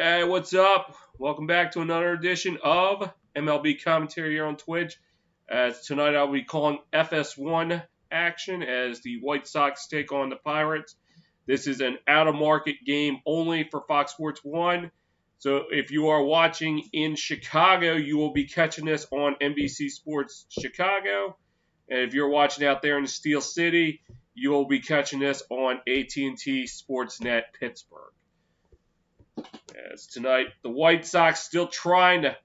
Hey, what's up? Welcome back to another edition of MLB Commentary here on Twitch. As tonight I'll be calling FS1 action as the White Sox take on the Pirates. This is an out-of-market game only for Fox Sports 1. So if you are watching in Chicago, you will be catching this on NBC Sports Chicago. And if you're watching out there in Steel City, you will be catching this on AT&T Sportsnet Pittsburgh. As tonight, the White Sox still trying to,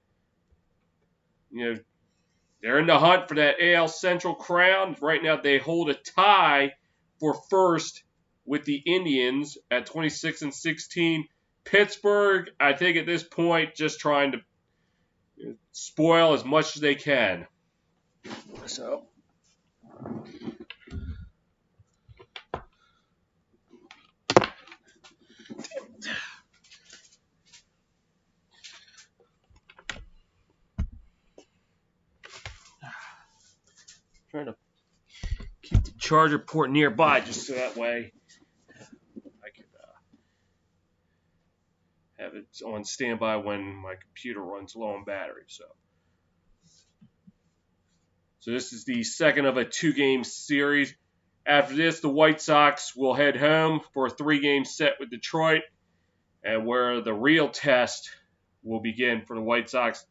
they're in the hunt for that AL Central crown. Right now, they hold a tie for first with the Indians at 26-16. Pittsburgh, I think at this point, just trying to spoil as much as they can. So. Trying to keep the charger port nearby just so that way I can have it on standby when my computer runs low on battery. So this is the second of a two-game series. After this, the White Sox will head home for a three-game set with Detroit, and where the real test will begin for the White Sox.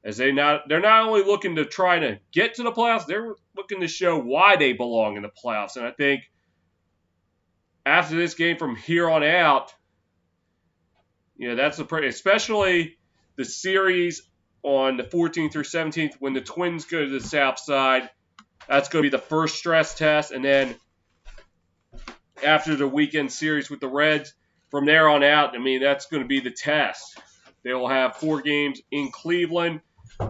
As they're not only looking to try to get to the playoffs, they're looking to show why they belong in the playoffs. And I think after this game from here on out, that's especially the series on the 14th through 17th when the Twins go to the South Side. That's going to be the first stress test. And then after the weekend series with the Reds, from there on out, that's going to be the test. They will have 4 games in Cleveland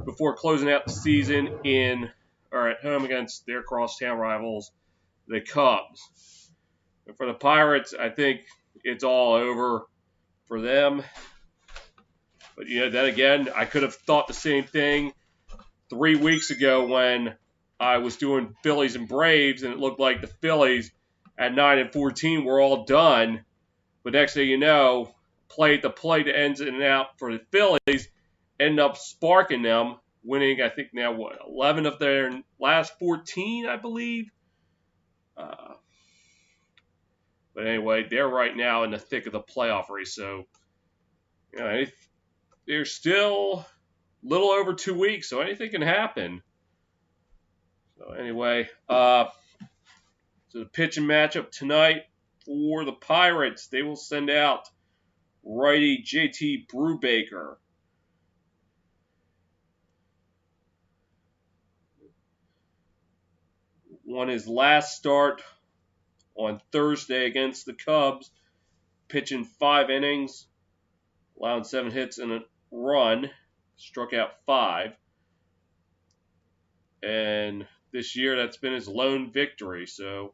before closing out the season at home against their crosstown rivals, the Cubs. And for the Pirates, I think it's all over for them. But then again, I could have thought the same thing 3 weeks ago when I was doing Phillies and Braves, and it looked like the Phillies at 9-14 were all done. But next thing you know, play at the plate ends in and out for the Phillies, end up sparking them, winning, I think now, 11 of their last 14, I believe. But anyway, they're right now in the thick of the playoff race. So, they're still a little over 2 weeks, so anything can happen. So anyway, so the pitching matchup tonight for the Pirates, they will send out righty JT Brubaker. Won his last start on Thursday against the Cubs, pitching 5 innings, allowing 7 hits and a run, struck out 5. And this year, that's been his lone victory. So,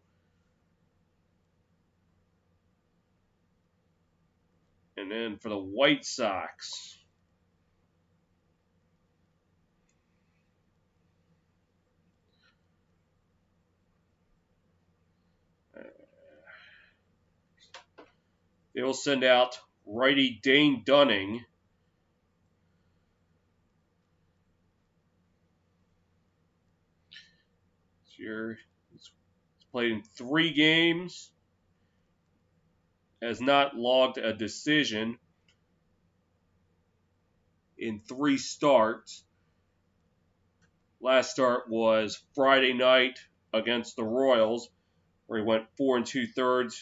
and then for the White Sox, they will send out righty Dane Dunning. This year, he's played in 3 games, has not logged a decision in 3 starts. Last start was Friday night against the Royals, where he went 4 2/3,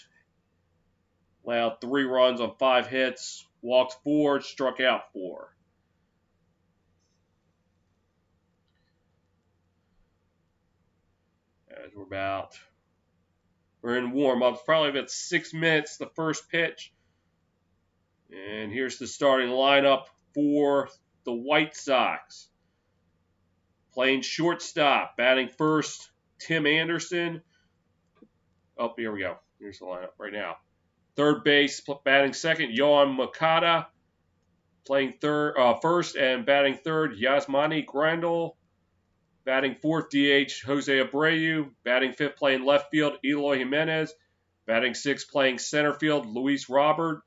allowed 3 runs on 5 hits, walked 4, struck out 4. As we're in warm-up, probably about 6 minutes, the first pitch. And here's the starting lineup for the White Sox. Playing shortstop, batting first, Tim Anderson. Oh, here we go. Here's the lineup right now. Third base, batting second, Yohan Moncada. Playing first and batting third, Yasmani Grandal. Batting fourth, DH, Jose Abreu. Batting fifth, playing left field, Eloy Jimenez. Batting sixth, playing center field, Luis Robert.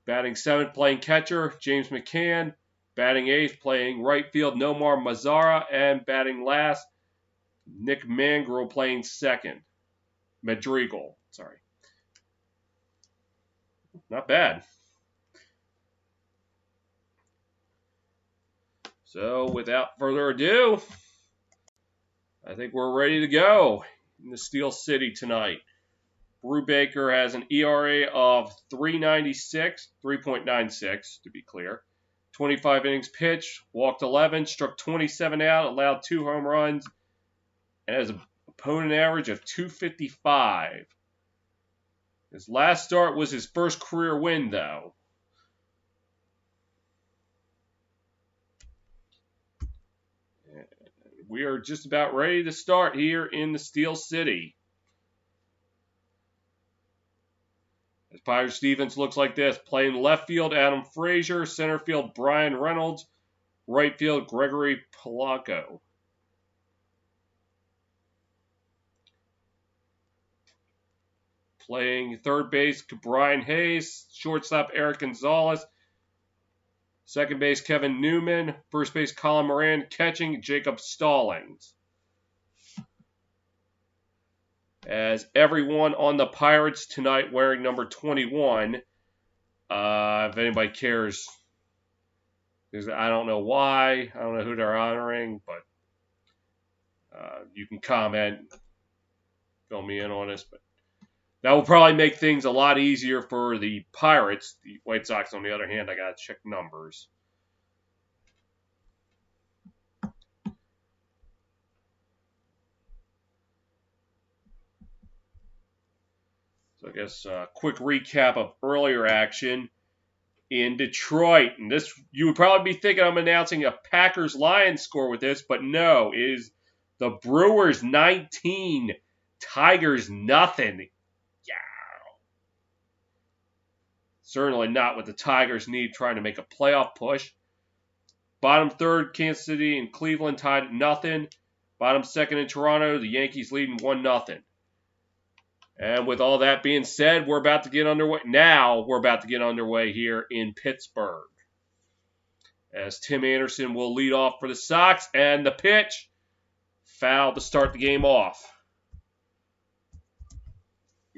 Batting 7th, playing catcher, James McCann. Batting 8th, playing right field, Nomar Mazara. And batting last, Nick Mangrel playing 2nd. Madrigal, sorry. Not bad. So, without further ado, I think we're ready to go in the Steel City tonight. Brubaker has an ERA of 3.96 to be clear. 25 innings pitched, walked 11, struck 27 out, allowed 2 home runs, and has an opponent average of 255. His last start was his first career win, though. We are just about ready to start here in the Steel City. As Pyre Stevens looks like this, playing left field, Adam Frazier, center field, Brian Reynolds, right field, Gregory Polanco. Playing third base, Brian Hayes, shortstop, Eric Gonzalez, second base, Kevin Newman, first base, Colin Moran, catching, Jacob Stallings. As everyone on the Pirates tonight wearing number 21, if anybody cares, because I don't know why, I don't know who they're honoring, but you can comment, fill me in on this, but that will probably make things a lot easier for the Pirates. The White Sox, on the other hand, I got to check numbers. So I guess a quick recap of earlier action in Detroit. And this, you would probably be thinking I'm announcing a Packers-Lions score with this, but no, it is the Brewers 19, Tigers nothing. Certainly not what the Tigers need trying to make a playoff push. Bottom third, Kansas City and Cleveland tied at nothing. Bottom second in Toronto, the Yankees leading 1-0. And with all that being said, we're about to get underway. Now we're about to get underway here in Pittsburgh. As Tim Anderson will lead off for the Sox, and the pitch, foul to start the game off.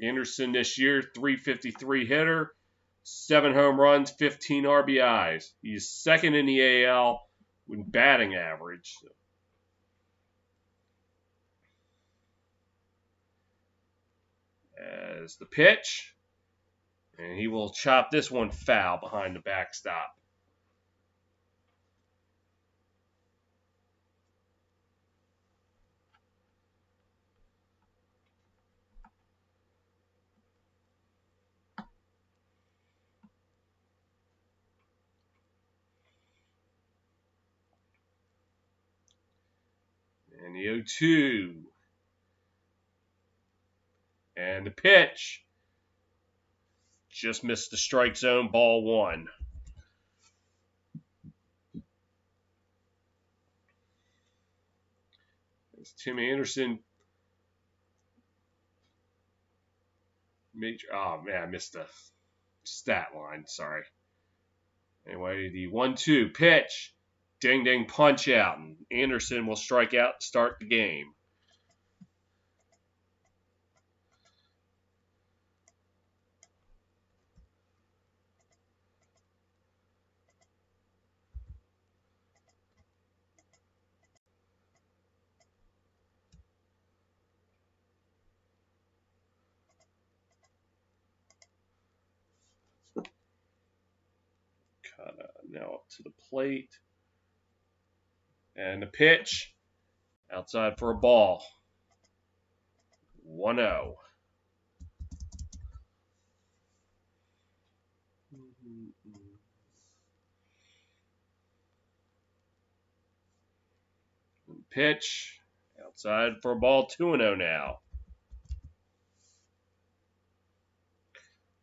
Anderson this year, .353 hitter. 7 home runs, 15 RBIs. He's second in the AL with batting average. As the pitch, and he will chop this one foul behind the backstop. And the 0-2. And the pitch. Just missed the strike zone, ball 1. As Tim Anderson. Oh, man, I missed the stat line. Sorry. Anyway, the 1-2 pitch. Ding, ding, punch out. And Anderson will strike out to start the game. Now up to the plate. And the pitch. Outside for a ball. 1-0. Pitch. Outside for a ball. 2-0 now.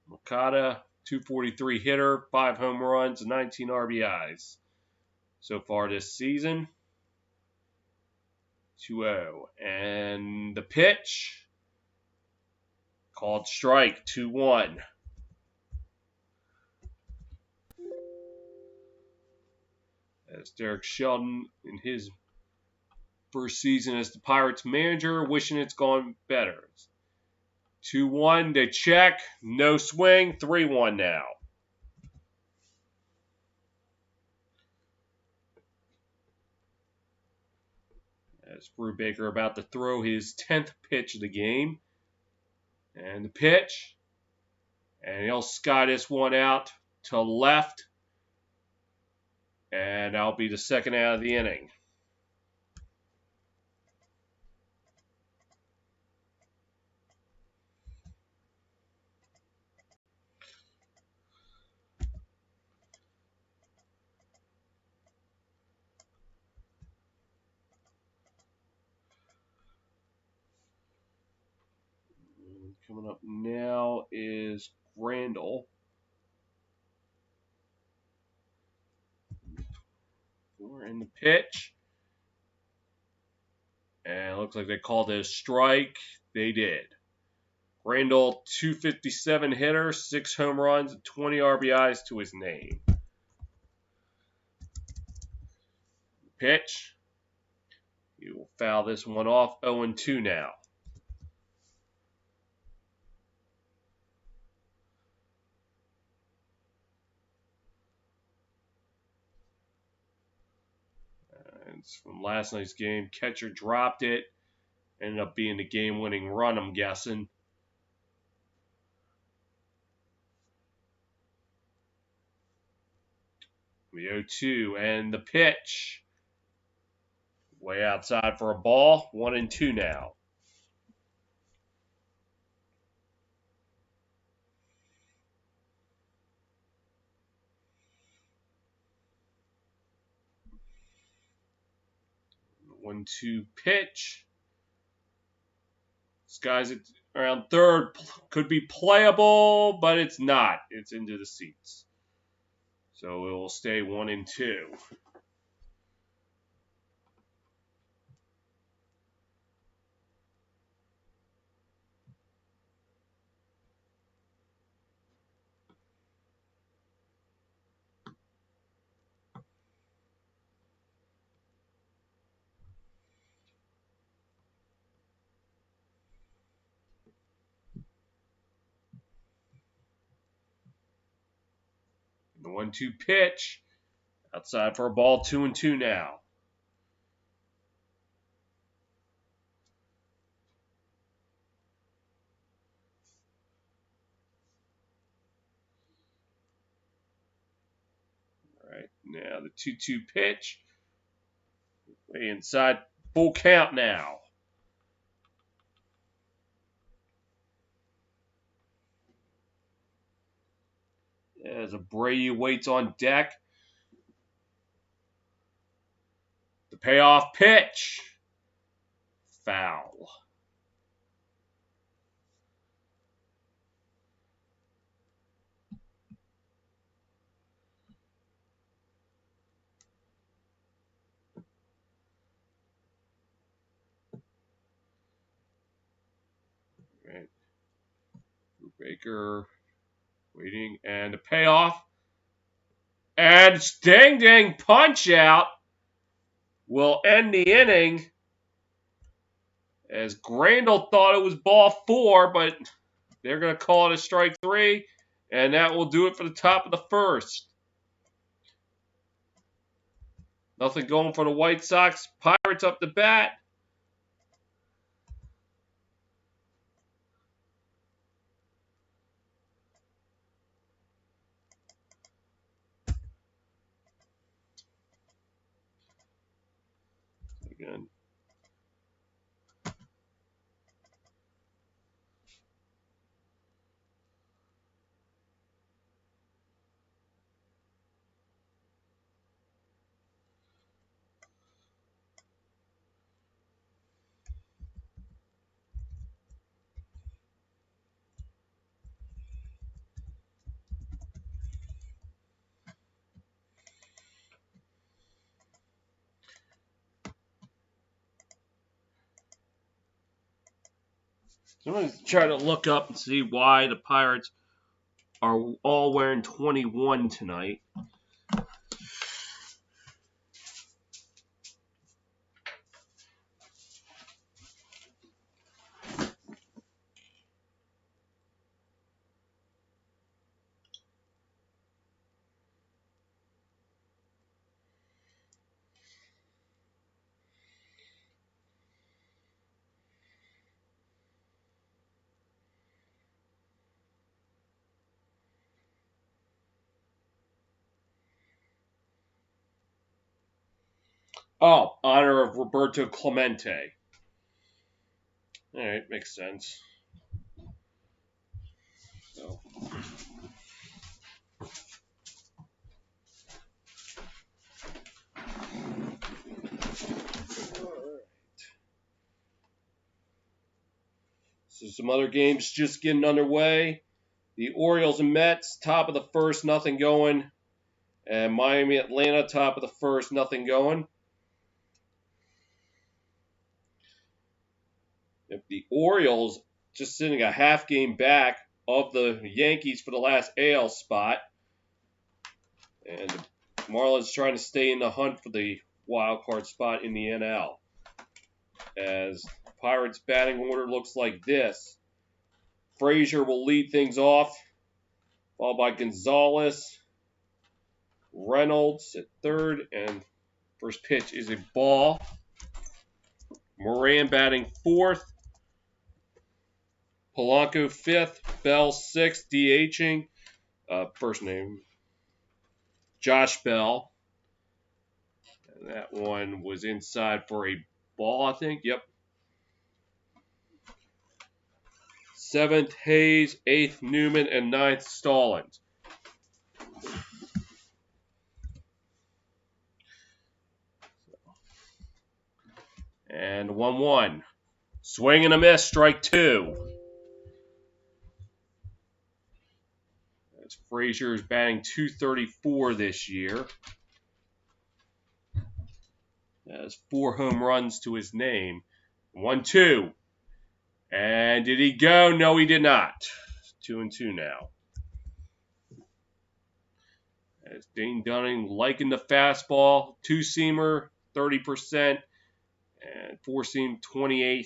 Makata, .243 hitter, 5 home runs, 19 RBIs so far this season. 2-0. And the pitch. Called strike. 2-1. As Derek Shelton in his first season as the Pirates manager, wishing it's gone better. 2-1, they check, no swing, 3-1 now. As Brubaker about to throw his 10th pitch of the game. And the pitch. And he'll sky this one out to left. And that'll be the second out of the inning. Coming up now is Randall. We're in the pitch. And it looks like they called it a strike. They did. Randall, 257 hitter, 6 home runs, 20 RBIs to his name. Pitch. He will foul this one off. 0-2 now. It's from last night's game. Catcher dropped it. Ended up being the game-winning run, I'm guessing. The 0-2 and the pitch. Way outside for a ball. 1-2 now. The 1-2 pitch. This guy's around third. Could be playable, but it's not. It's into the seats. So it will stay 1-2. The 1-2 pitch. Outside for a ball. 2-2 now. All right. Now the 2-2 pitch. Way inside. Full count now. As Abreu waits on deck. The payoff pitch. Foul. Right. Baker waiting, and the payoff. And ding punch out will end the inning. As Grandal thought it was ball 4, but they're going to call it a strike 3, and that will do it for the top of the first. Nothing going for the White Sox. Pirates up the bat. Again. So I'm going to try to look up and see why the Pirates are all wearing 21 tonight. Oh, honor of Roberto Clemente. All right, makes sense. So. So some other games just getting underway. The Orioles and Mets, top of the first, nothing going. And Miami, Atlanta, top of the first, nothing going. If the Orioles just sitting a half game back of the Yankees for the last AL spot. And the Marlins trying to stay in the hunt for the wild card spot in the NL. As Pirates batting order looks like this. Frazier will lead things off, followed by Gonzalez, Reynolds at third, and first pitch is a ball. Moran batting fourth, Polanco fifth, Bell sixth, DHing. First name, Josh Bell. And that one was inside for a ball, I think. Yep. Seventh, Hayes. Eighth, Newman. And ninth, Stallings. And 1-1. Swing and a miss, strike two. As Frazier is batting .234 this year. Has 4 home runs to his name. 1-2. And did he go? No, he did not. 2-2 now. As Dane Dunning liking the fastball, 2-seamer 30%, and 4-seam 28%.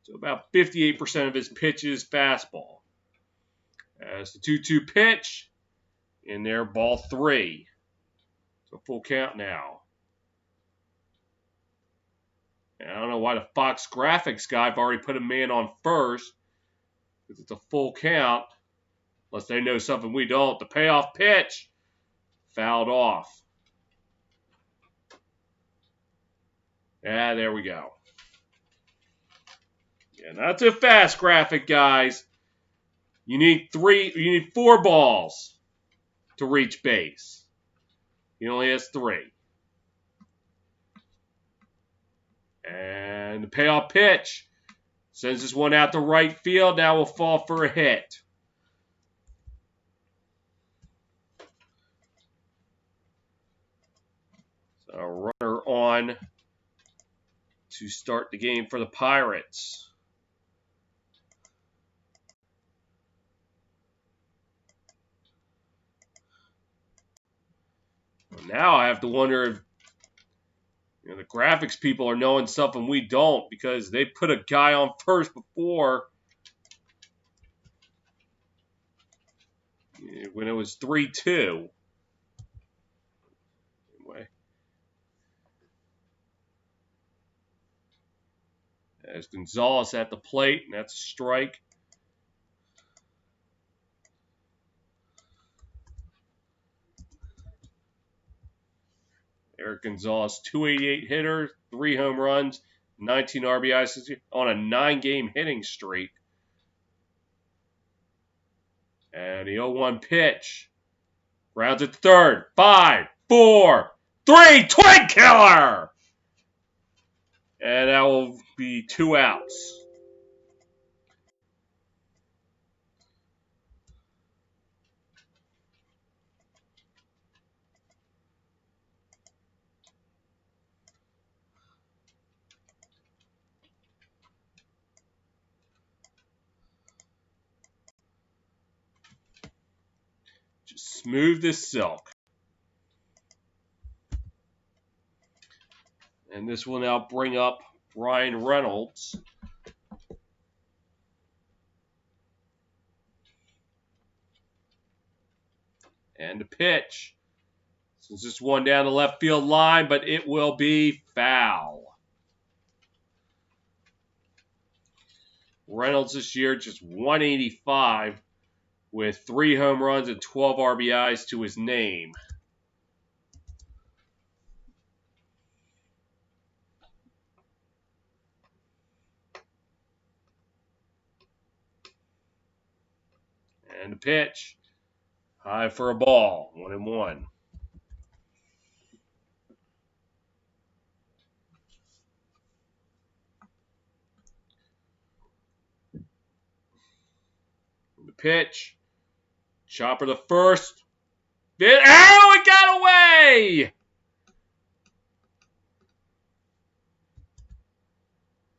So about 58% of his pitches fastball. As the 2-2 pitch, in there, ball 3. So full count now. And I don't know why the Fox Graphics guy have already put a man on first, because it's a full count, unless they know something we don't. The payoff pitch, fouled off. Yeah, there we go. Yeah, not too fast, graphic guys. You need 4 balls to reach base. He only has 3. And the payoff pitch sends this one out to right field. Now will fall for a hit. So a runner on to start the game for the Pirates. Well, now I have to wonder if the graphics people are knowing something we don't, because they put a guy on first before when it was 3-2. Anyway. As Gonzalez at the plate, and that's a strike. Eric Gonzalez, 288 hitter, 3 home runs, 19 RBIs on a 9-game hitting streak. And the 0-1 pitch. Rounds at third. 5, 4, 3, twin killer! And that will be 2 outs. Just smooth as silk. And this will now bring up Brian Reynolds. And the pitch. Since this one down the left field line, but it will be foul. Reynolds this year just 185 with 3 home runs and 12 RBIs to his name. And the pitch. High for a ball. 1-1. The pitch. Chopper to first. It got away!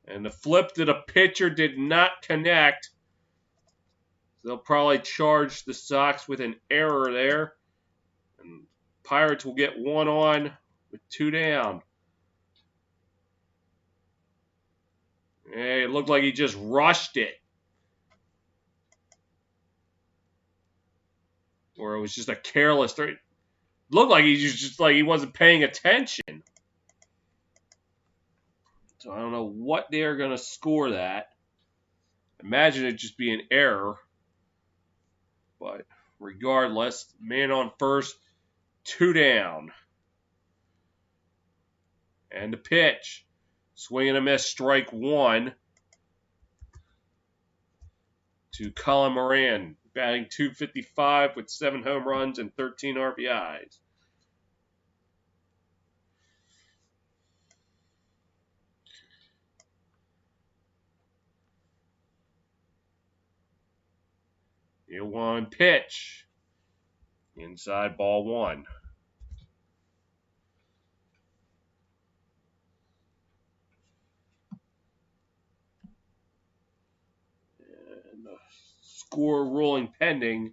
And the flip to the pitcher did not connect. So they'll probably charge the Sox with an error there. And Pirates will get 1 on with 2 down. Hey, it looked like he just rushed it. Or it was just a careless throw. It looked like he wasn't paying attention. So I don't know what they're going to score that. Imagine it just be an error. But regardless, man on first, 2 down. And the pitch. Swing and a miss, strike 1 to Colin Moran, batting .255 with 7 home runs and 13 RBIs. The 1 pitch. Inside, ball 1. And the score ruling pending.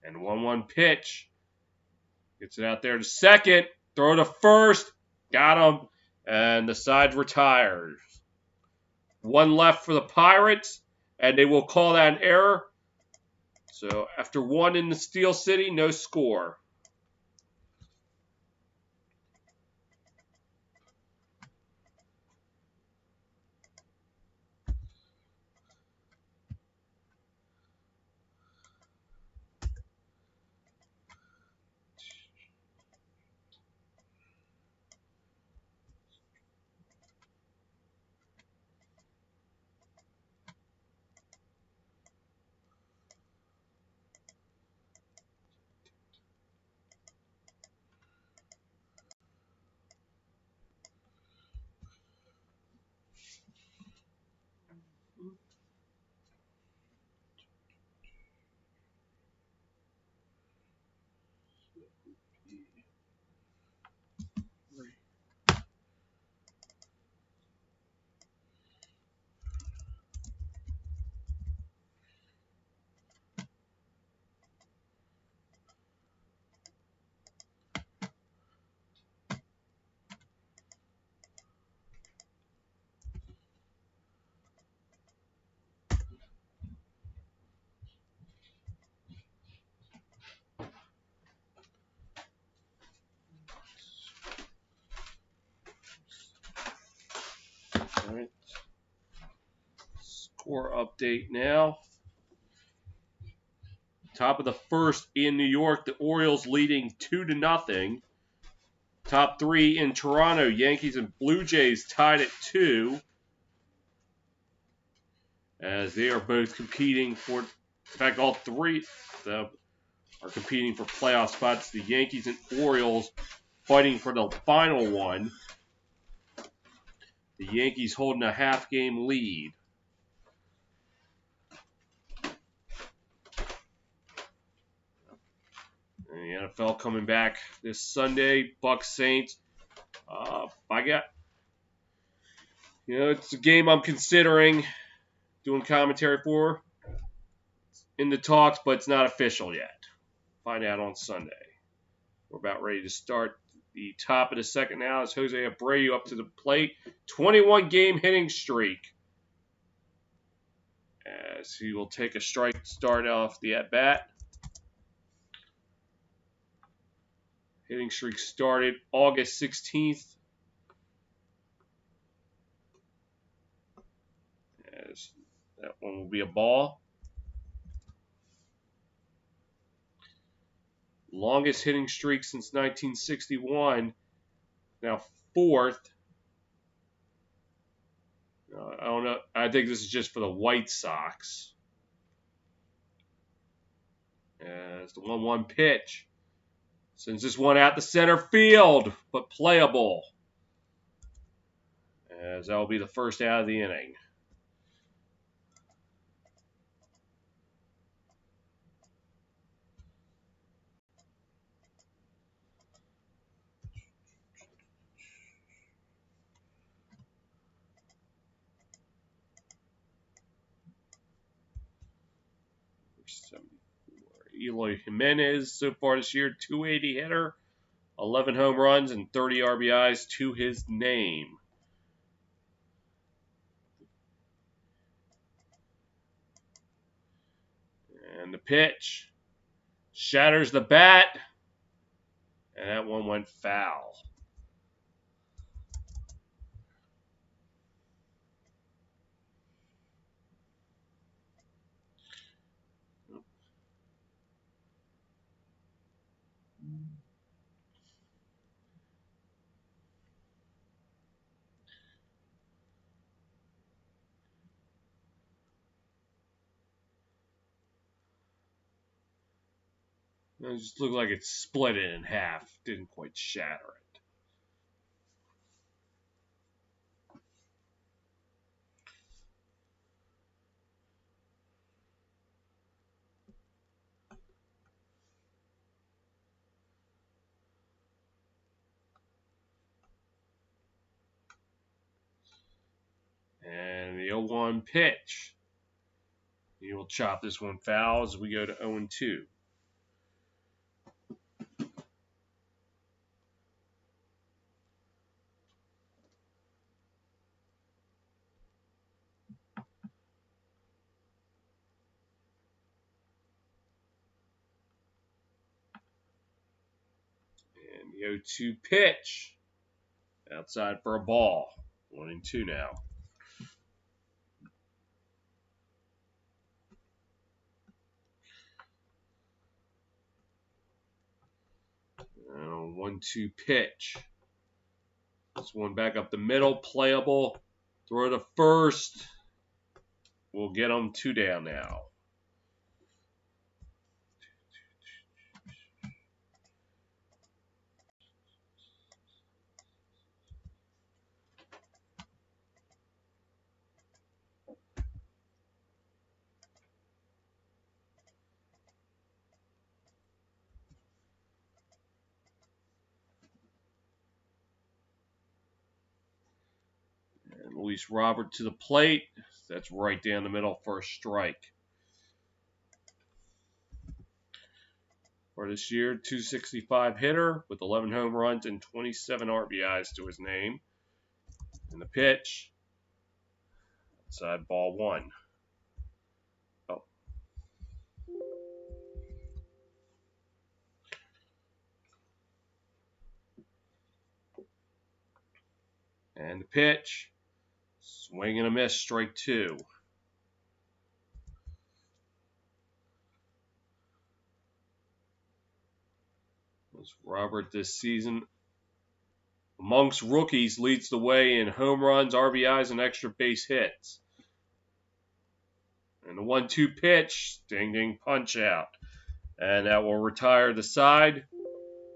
And 1-1 pitch. Gets it out there to second. Throw to first. Got him. And the side retires. 1 left for the Pirates. And they will call that an error. So after 1 in the Steel City, no score. All right. Score update now. Top of the first in New York, the Orioles leading 2-0. Top 3 in Toronto, Yankees and Blue Jays tied at 2. As they are both competing for, in fact, all 3 of them are competing for playoff spots. The Yankees and Orioles fighting for the final one. The Yankees holding a half-game lead. And the NFL coming back this Sunday. Bucs Saints. It's a game I'm considering doing commentary for. It's in the talks, but it's not official yet. Find out on Sunday. We're about ready to start the top of the second now as Jose Abreu up to the plate. 21-game hitting streak. As he will take a strike to start off the at-bat. Hitting streak started August 16th. As that one will be a ball. Longest hitting streak since 1961. Now 4th. I don't know. I think this is just for the White Sox. It's the 1-1 pitch. Sends this one out to center field, but playable. As that will be the first out of the inning. Eloy Jimenez so far this year, 280 hitter, 11 home runs, and 30 RBIs to his name. And the pitch shatters the bat, and that one went foul. It just looked like it split it in half. Didn't quite shatter it. And the 0-1 pitch. He will chop this one foul as we go to 0-2. And the 0-2 pitch. Outside for a ball. 1-2 now. And 1-2 pitch. This one back up the middle, playable. Throw to first. We'll get them 2 down now. And Luis Robert to the plate. That's right down the middle for a strike. For this year, 265 hitter with 11 home runs and 27 RBIs to his name. And the pitch. Outside ball 1. Oh. And the pitch. Swing and a miss, strike 2. Robert this season, amongst rookies, leads the way in home runs, RBIs, and extra base hits. And the 1-2 pitch, ding, punch out. And that will retire the side.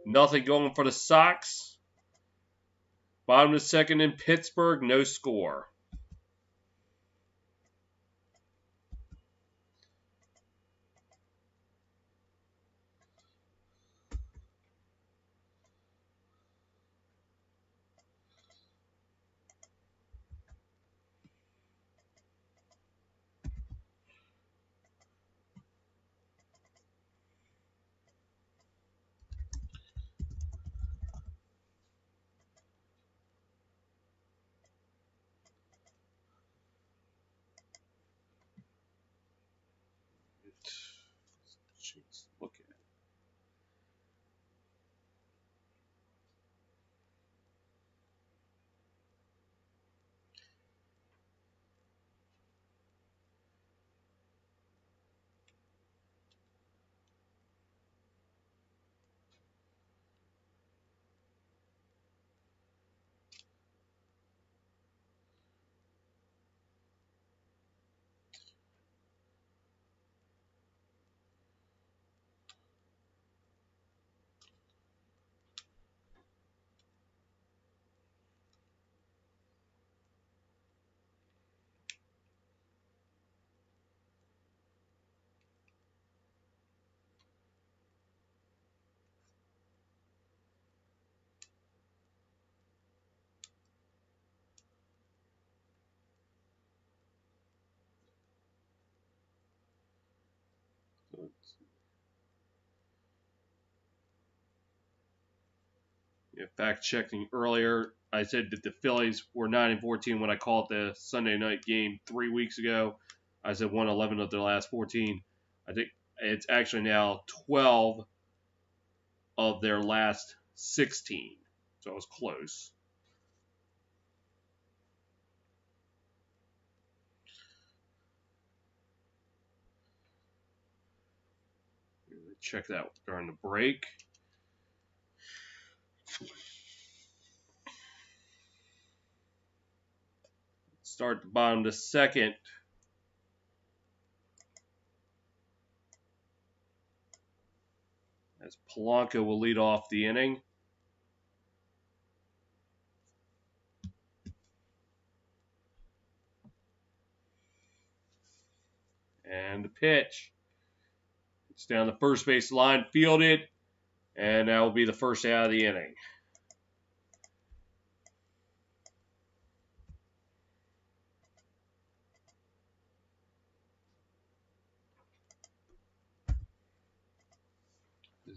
Nothing going for the Sox. Bottom of the second in Pittsburgh, no score. Fact checking earlier, I said that the Phillies were 9-14 when I called the Sunday night game 3 weeks ago. I said won 11 of their last 14. I think it's actually now 12 of their last 16. So it was close. Check that during the break. Start the bottom of the second. As Polanco will lead off the inning. And the pitch. It's down the first base line, fielded, and that will be the first out of the inning.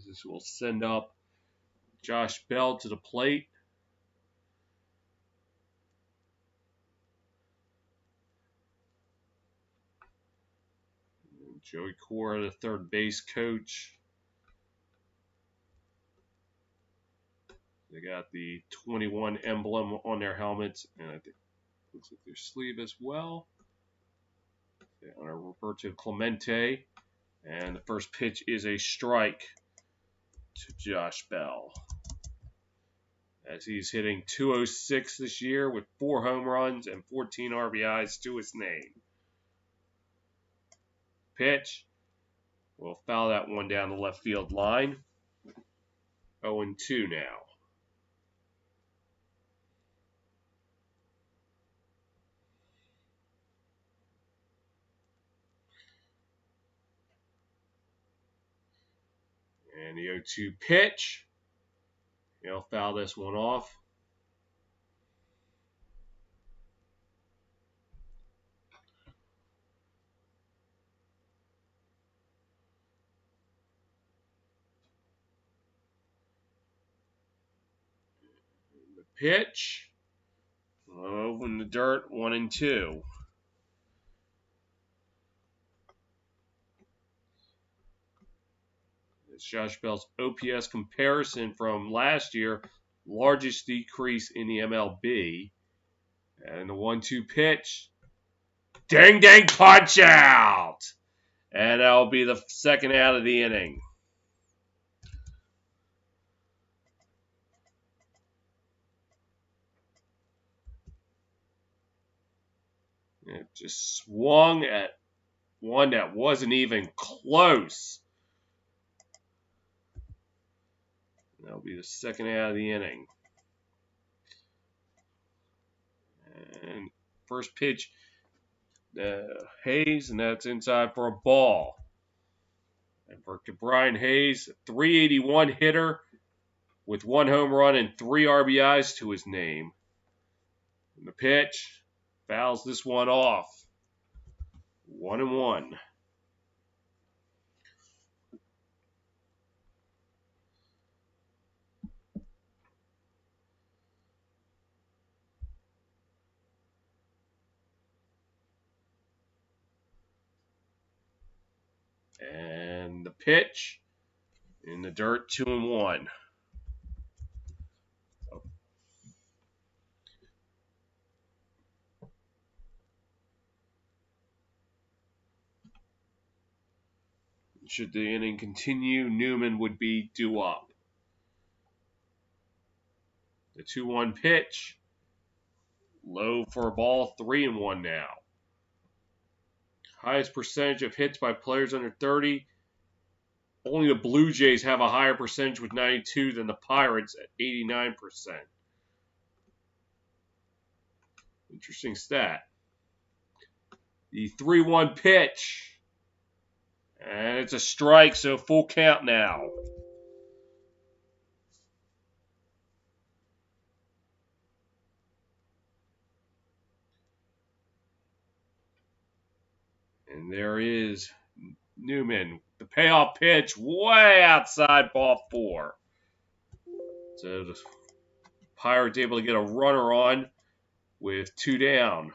This will send up Josh Bell to the plate. Joey Cora, the third base coach. They got the 21 emblem on their helmets, and I think it looks like their sleeve as well. On Roberto Clemente, and the first pitch is a strike to Josh Bell, as he's hitting .206 this year with 4 home runs and 14 RBIs to his name. Pitch. We'll foul that one down the left field line. 0-2 now. And the 0-2 pitch. He'll foul this one off. The pitch. Low in the dirt, 1-2. It's Josh Bell's OPS comparison from last year, largest decrease in the MLB. And the 1-2 pitch. Ding, ding, punch out! And that'll be the second out of the inning. It just swung at one that wasn't even close. That'll be the second out of the inning. And first pitch, Hayes, and that's inside for a ball. And for Brian Hayes, 381 hitter with 1 home run and 3 RBIs to his name. And the pitch fouls this one off. 1-1. And the pitch in the dirt, 2-1. Should the inning continue, Newman would be due up. The 2-1 pitch, low for a ball, 3-1 now. Highest percentage of hits by players under 30. Only the Blue Jays have a higher percentage with 92 than the Pirates at 89%. Interesting stat. The 3-1 pitch. And it's a strike, so full count now. And there is Newman. The payoff pitch way outside ball 4. So the Pirates able to get a runner on with 2 down.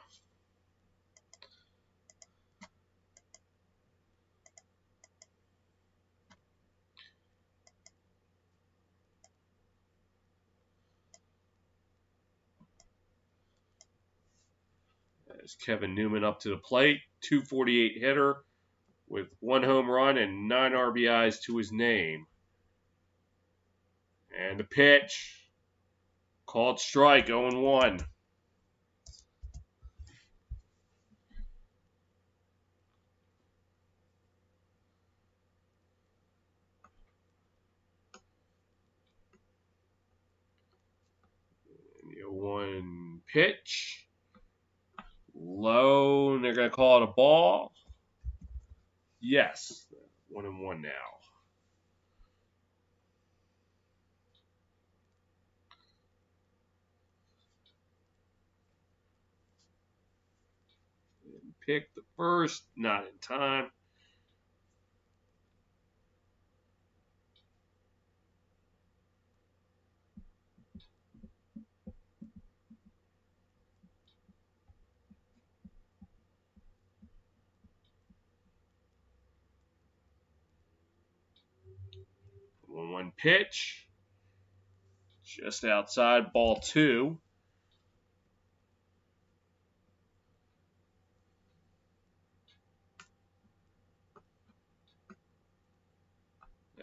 As Kevin Newman up to the plate, 248 hitter with 1 home run and 9 RBIs to his name. And the pitch, called strike, 0-1. And the 0-1 pitch, low, and they're going to call it a ball. Yes, 1-1 now. Pick the first, not in time. One pitch, just outside, ball 2.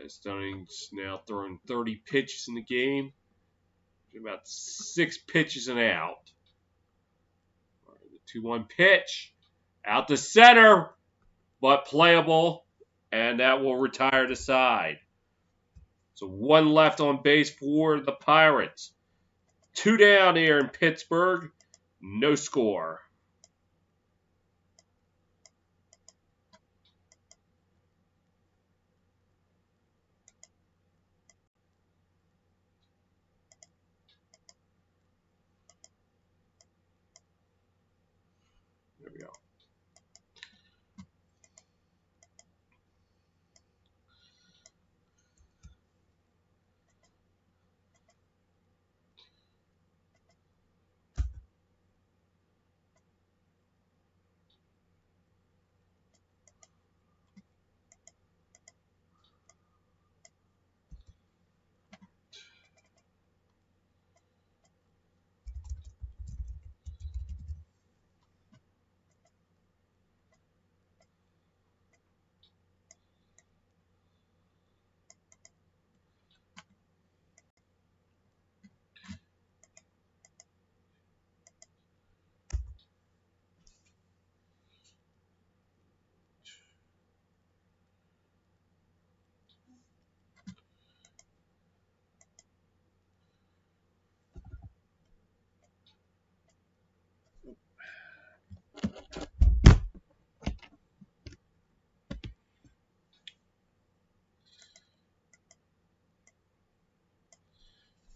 Stoning's now throwing 30 pitches in the game. About 6 pitches and out. The 2-1 pitch. Out to center, but playable. And that will retire the side. So 1 left on base for the Pirates. 2 down here in Pittsburgh. No score. There we go.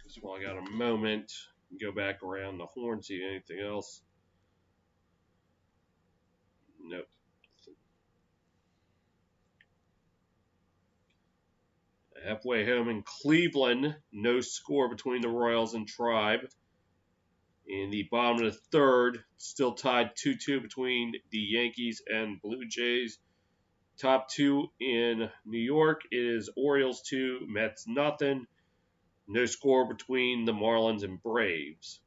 Just while I got a moment, go back around the horn, see anything else. Nope. Halfway home in Cleveland, no score between the Royals and Tribe. In the bottom of the third, still tied 2-2 between the Yankees and Blue Jays. Top 2 in New York is Orioles 2, Mets nothing. No score between the Marlins and Braves.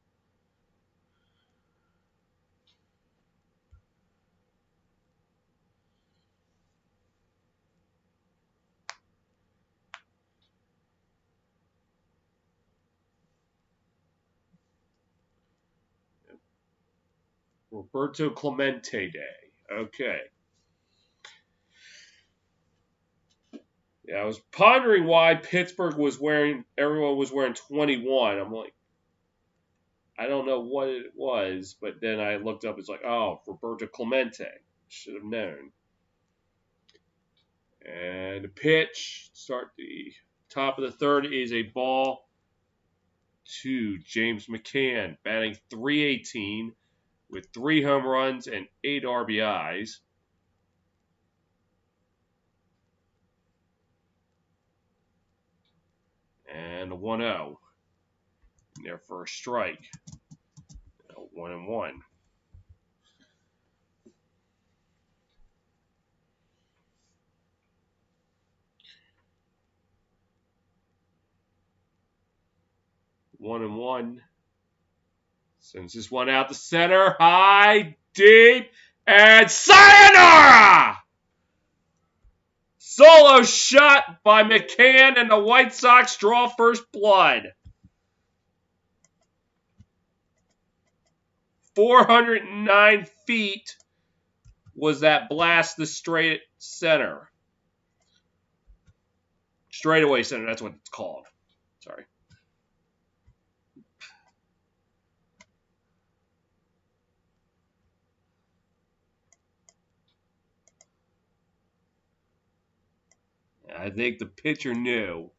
Roberto Clemente Day. Okay. Yeah, I was pondering why Pittsburgh was everyone was wearing 21. I'm like, I don't know what it was, but then I looked up, it's like, oh, Roberto Clemente. Should have known. And the pitch, start the top of the third, is a ball to James McCann, batting .318 with 3 home runs and 8 RBIs. And a 1-0. Their first strike. 1-1. One and one. Sends this one out the center. High, deep, and sayonara! Solo shot by McCann, and the White Sox draw first blood. 409 feet was that blast to straight center. Straightaway center, that's what it's called. Sorry. I think the pitcher knew.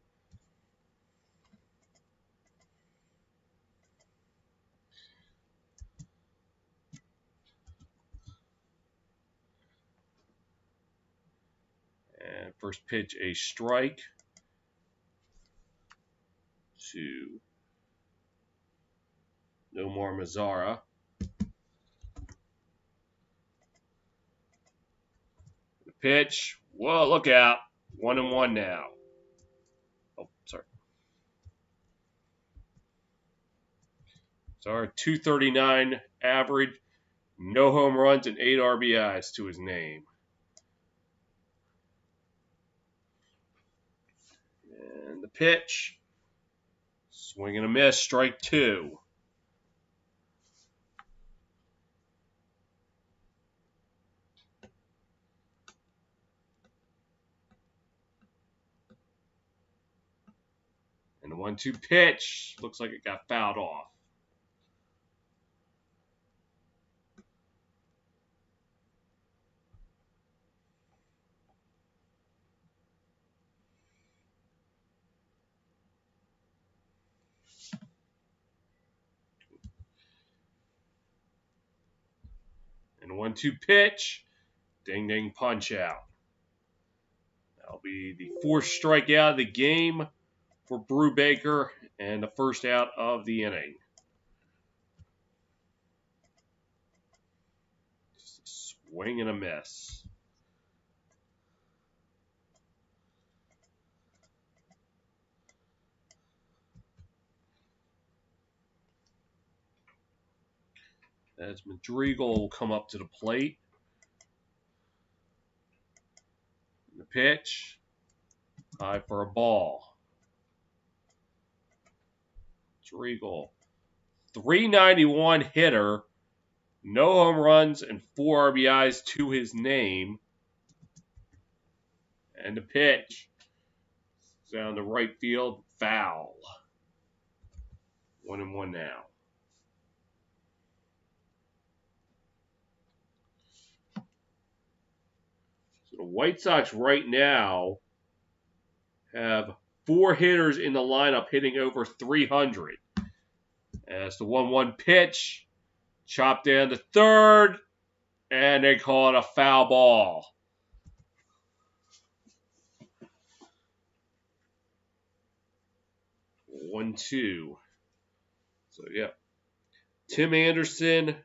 And first pitch, a strike to Nomar Mazara. The pitch, whoa, look out. 1-1 now. Oh, sorry. Sorry, 239 average, no home runs, and 8 RBIs to his name. And the pitch, swing and a miss, strike 2. And the 1-2 pitch, looks like it got fouled off. And the 1-2 pitch, ding ding punch out. That'll be the 4th strikeout of the game for Brubaker and the first out of the inning. Just a swing and a miss. As Madrigal will come up to the plate. The pitch, high for a ball. Madrigal, 391 hitter, no home runs and 4 RBIs to his name. And the pitch, down the right field, foul. 1-1 now. So the White Sox right now have 4 hitters in the lineup hitting over 300. As the 1-1 pitch, chopped down to third, and they call it a foul ball. One, two. So, yeah. Tim Anderson,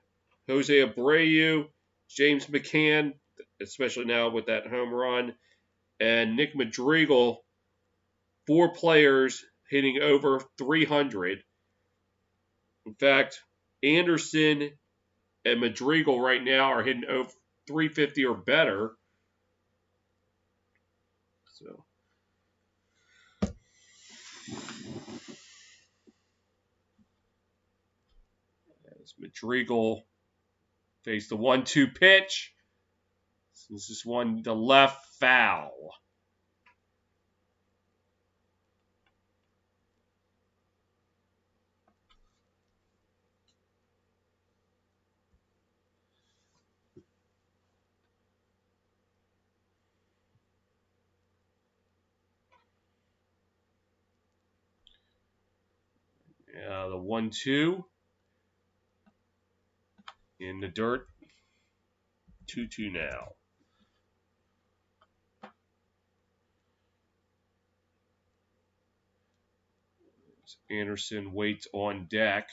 Jose Abreu, James McCann, especially now with that home run, and Nick Madrigal, 4 players hitting over 300. In fact, Anderson and Madrigal right now are hitting over 350 or better. So, as Madrigal faced the 1-2 pitch, this is one the left foul. The 1-2 in the dirt. 2-2 now. Anderson waits on deck.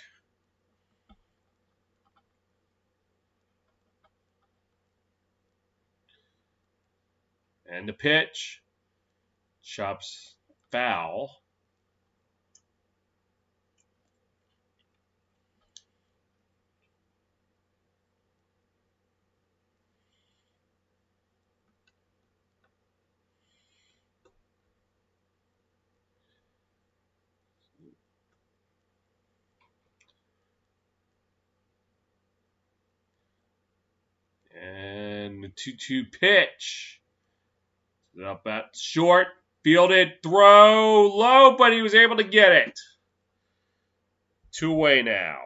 And the pitch. Chops foul. And the 2-2 pitch. Up at short. Fielded. Throw. Low, but he was able to get it. 2 away now.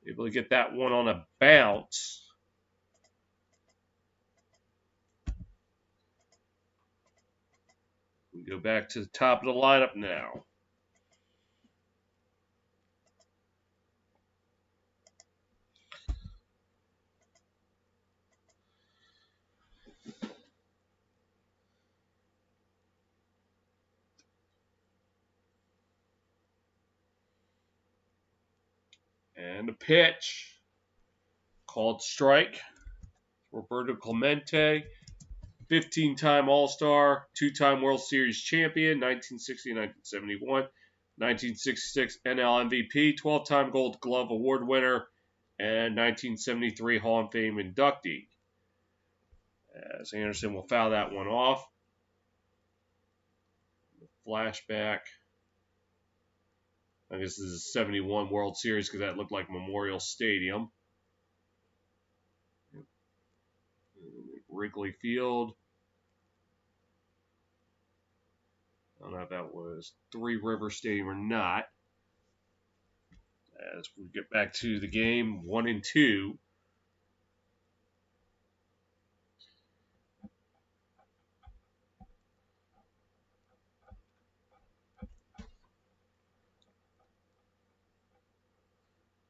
Able to get that one on a bounce. We go back to the top of the lineup now. And the pitch. Called strike. Roberto Clemente, 15-time All-Star, 2-time World Series champion, 1960 and 1971, 1966 NL MVP, 12-time Gold Glove Award winner, and 1973 Hall of Fame inductee. As Anderson will foul that one off. Flashback. I guess this is a 71 World Series because that looked like Memorial Stadium. Wrigley Field. I don't know if that was Three River Stadium or not. As we get back to the game, 1-2.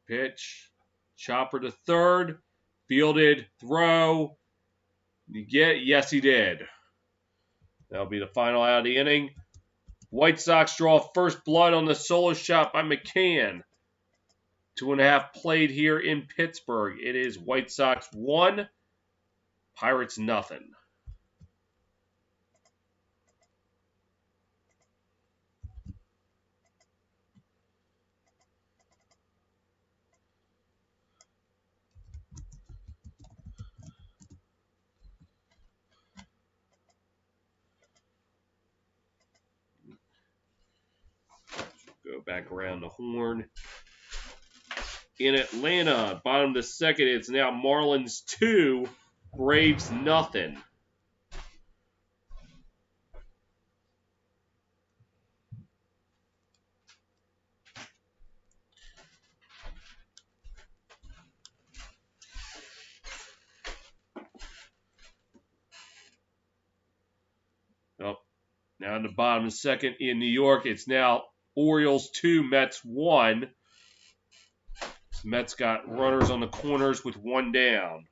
Pitch. Chopper to third. Fielded. Throw. Did he get it? Yes, he did. That'll be the final out of the inning. White Sox draw first blood on the solo shot by McCann. 2.5 played here in Pittsburgh. It is White Sox 1, Pirates nothing. Go back around the horn. In Atlanta, bottom of the second, it's now Marlins 2, Braves nothing. Oh, now in the bottom of the second in New York, it's now Orioles 2, Mets 1. Mets got runners on the corners with 1 down.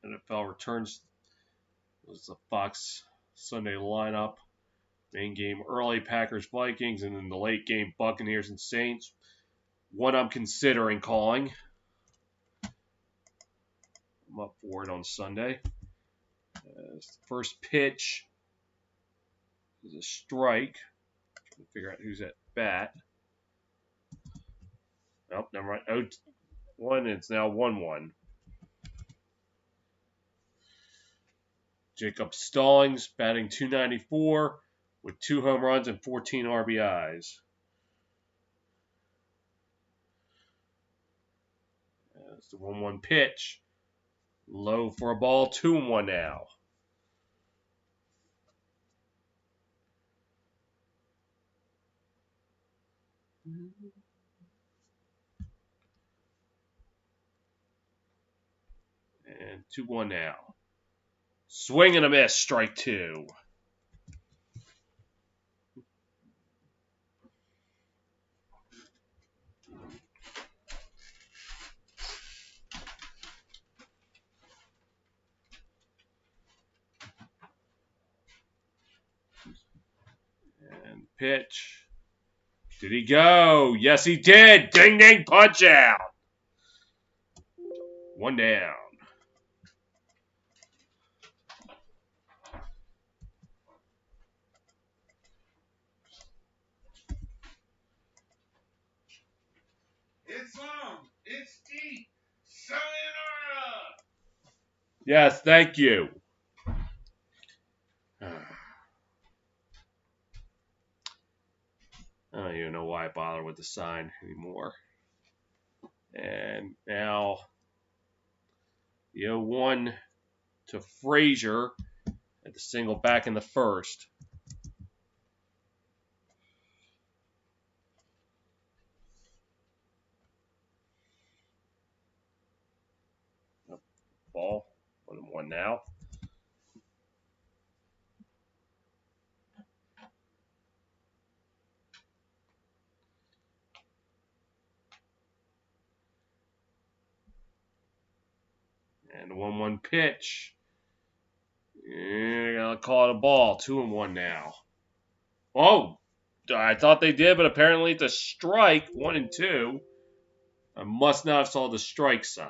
NFL returns was the Fox Sunday lineup. Main game early, Packers, Vikings, and then the late game, Buccaneers and Saints. One I'm considering calling. I'm up for it on Sunday. First pitch is a strike. Trying to figure out who's at bat. Nope, never mind. 0-1, it's now 1-1. Jacob Stallings batting .294 with 2 home runs and 14 RBIs. That's the 1-1 pitch. Low for a ball, 2-1 now. And 2-1 now. Swing and a miss, strike 2. And pitch. Did he go? Yes, he did. Ding, ding, punch out. 1 down. It's long. It's deep. Sayonara. Yes, thank you. I don't even know why I bother with the sign anymore. And now the 0-1 to Frazier at the single back in the first. Ball, 1-1 now. And the 1-1 pitch. Gotta call it a ball. 2-1 now. Oh, I thought they did, but apparently it's a strike. 1-2. I must not have saw the strike sign.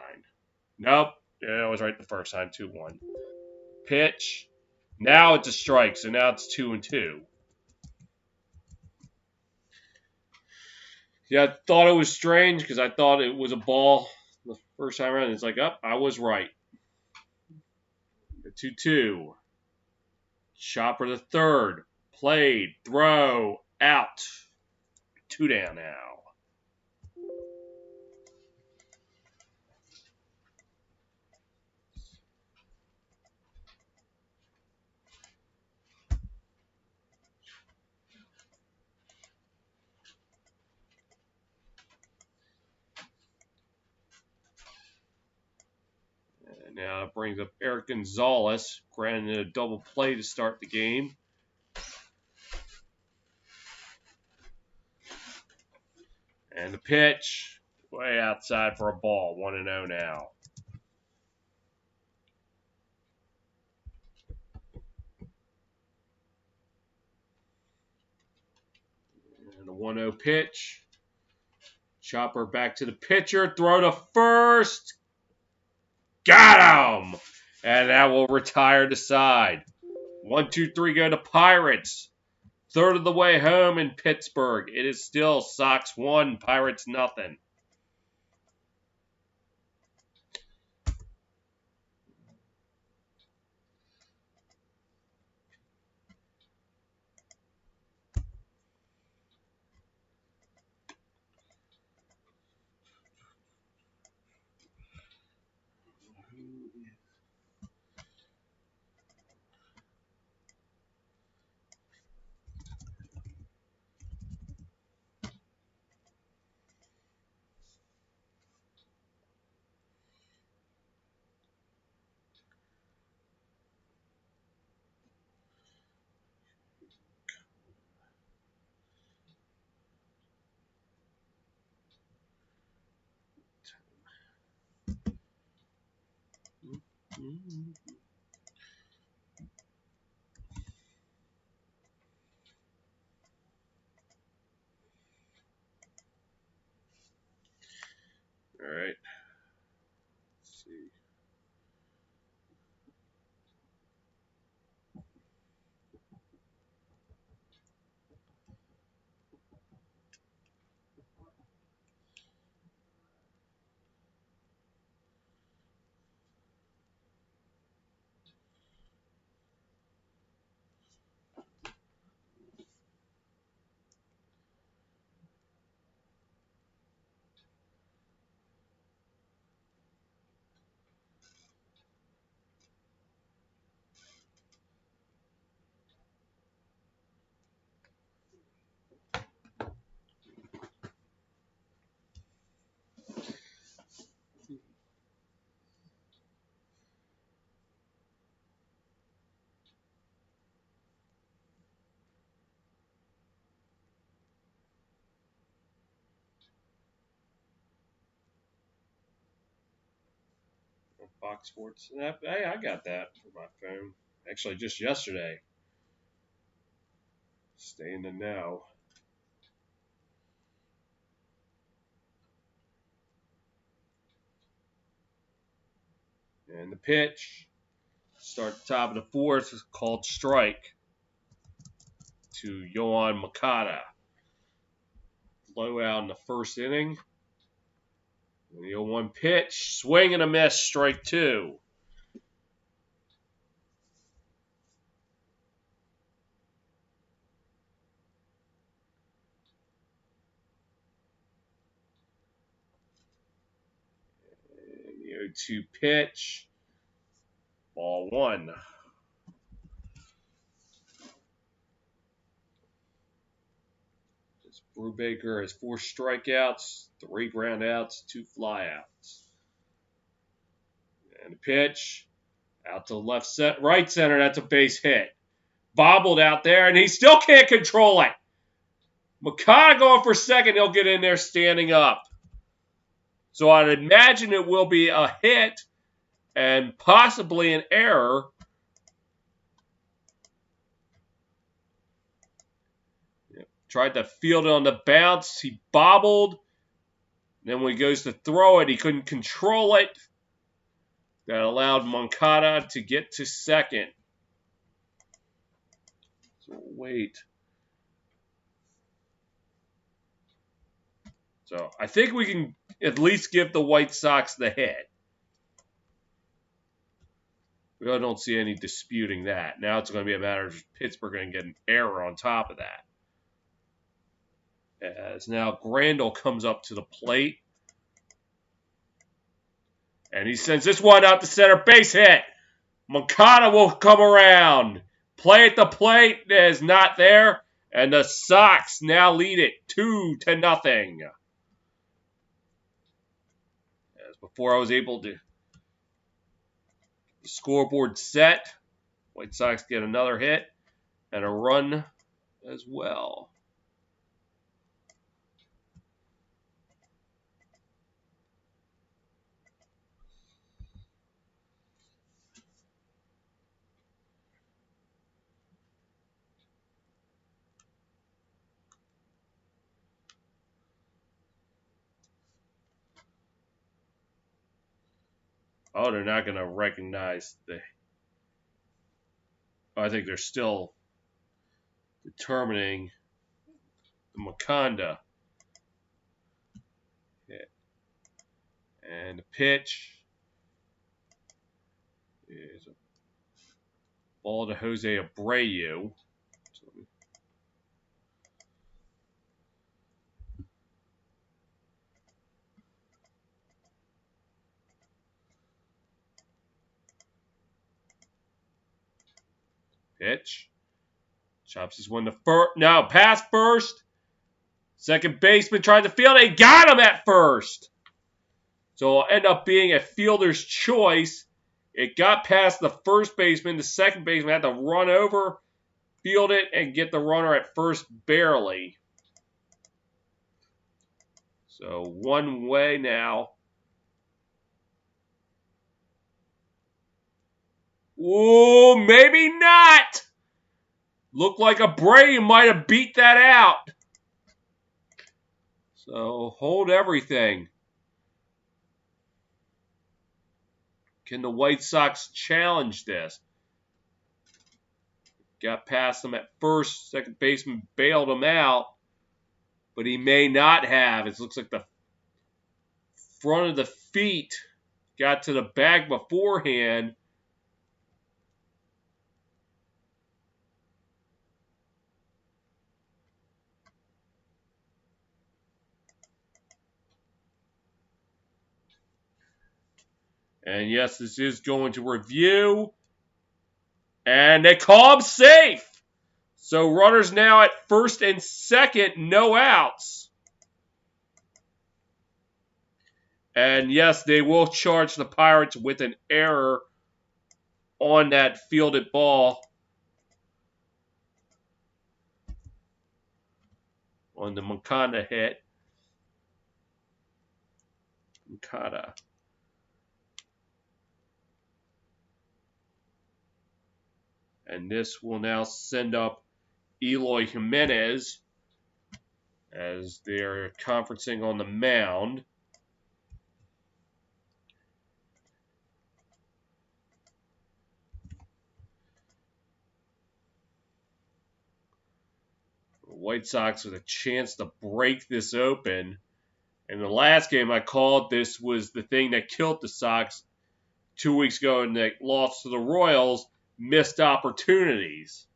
Nope. Yeah, I was right the first time. 2-1. Pitch. Now it's a strike, so now it's 2-2. Yeah, I thought it was strange because I thought it was a ball the first time around. It's like, I was right. 2-2. Chopper the third. Played. Throw. Out. 2 down now. And now it brings up Eric Gonzalez, granted a double play to start the game. And the pitch, way outside for a ball. 1-0 now. And the 1-0 pitch. Chopper back to the pitcher. Throw to first. Got him! And that will retire the side. 1-2-3 go to Pirates. Third of the way home in Pittsburgh. It is still Sox 1, Pirates nothing. All right. Let's see. Fox Sports. I got that for my phone. Actually, just yesterday. Stay in the know. And the pitch. Start the top of the fourth. Is called strike to Yohan Makata. Blowout in the first inning. And the 0-1 pitch. Swing and a miss. Strike two. And the 0-2 pitch. Ball one. Brubaker has 4 strikeouts, 3 groundouts, 2 flyouts. And the pitch out to right center. That's a base hit. Bobbled out there, and he still can't control it. Makata going for second. He'll get in there standing up. So I'd imagine it will be a hit and possibly an error. Tried to field it on the bounce. He bobbled. Then when he goes to throw it, he couldn't control it. That allowed Moncada to get to second. So wait. So I think we can at least give the White Sox the hit. We really don't see any disputing that. Now it's going to be a matter of Pittsburgh going to get an error on top of that. As now Grandal comes up to the plate. And he sends this one out to center, base hit. Moncada will come around. Play at the plate is not there. And the Sox now lead it 2-0. As before I was able to scoreboard set. White Sox get another hit and a run as well. Oh, they're not going to recognize the... I think they're still determining the Maconda hit. And the pitch is a ball to Jose Abreu. Pitch. Chops his one to first. No, pass first. Second baseman tried to field it. He got him at first. So it'll end up being a fielder's choice. It got past the first baseman. The second baseman had to run over, field it, and get the runner at first barely. So one way now. Ooh, maybe not. Looked like Abreu might have beat that out. So hold everything. Can the White Sox challenge this? Got past him at first. Second baseman bailed him out. But he may not have. It looks like the front of the feet got to the bag beforehand. And yes, this is going to review. And they call him safe. So runners now at first and second, no outs. And yes, they will charge the Pirates with an error on that fielded ball. On the Moncada hit. Moncada. And this will now send up Eloy Jimenez as they're conferencing on the mound. The White Sox with a chance to break this open. In the last game I called, this was the thing that killed the Sox 2 weeks ago, and they lost to the Royals. Missed opportunities.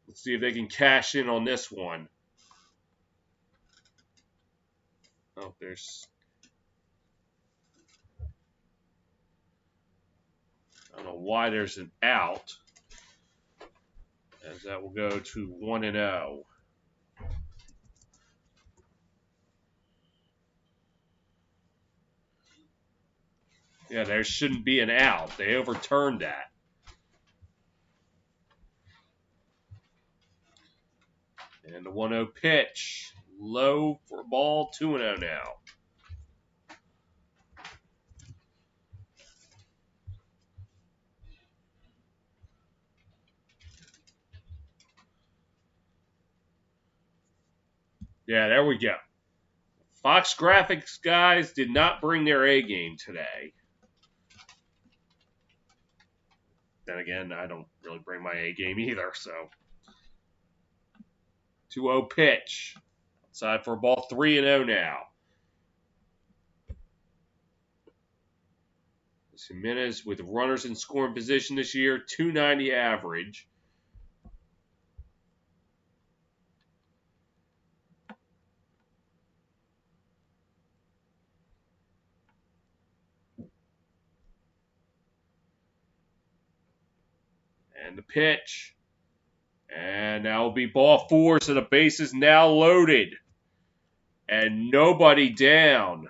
Let's see if they can cash in on this one. Oh, I don't know why there's an out. As that will go to 1-0. Yeah, there shouldn't be an out. They overturned that. And the 1-0 pitch. Low for ball, 2-0 now. Yeah, there we go. Fox Graphics guys did not bring their A game today. Then again, I don't really bring my A game either, so. 2-0 pitch. Outside for a ball, 3-0 now. Jimenez with runners in scoring position this year, 290 average. And the pitch. And that will be ball 4, so the base is now loaded. And nobody down.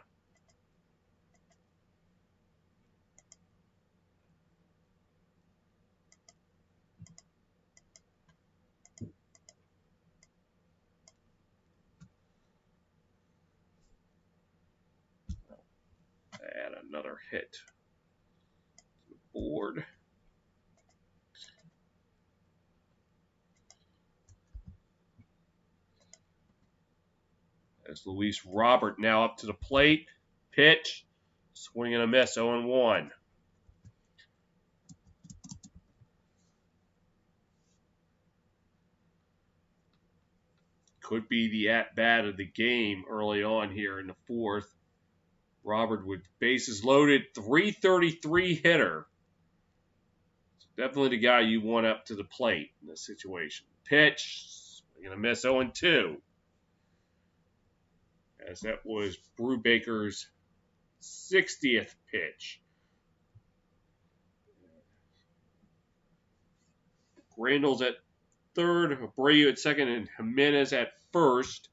Add another hit to the board. As Luis Robert now up to the plate. Pitch. Swing and a miss, 0-1. Could be the at-bat of the game early on here in the fourth. Robert with bases loaded, 333 hitter. Definitely the guy you want up to the plate in this situation. Pitch. Swing and a miss, 0-2. As that was Brubaker's 60th pitch. Randall's at third, Abreu at second, and Jimenez at first.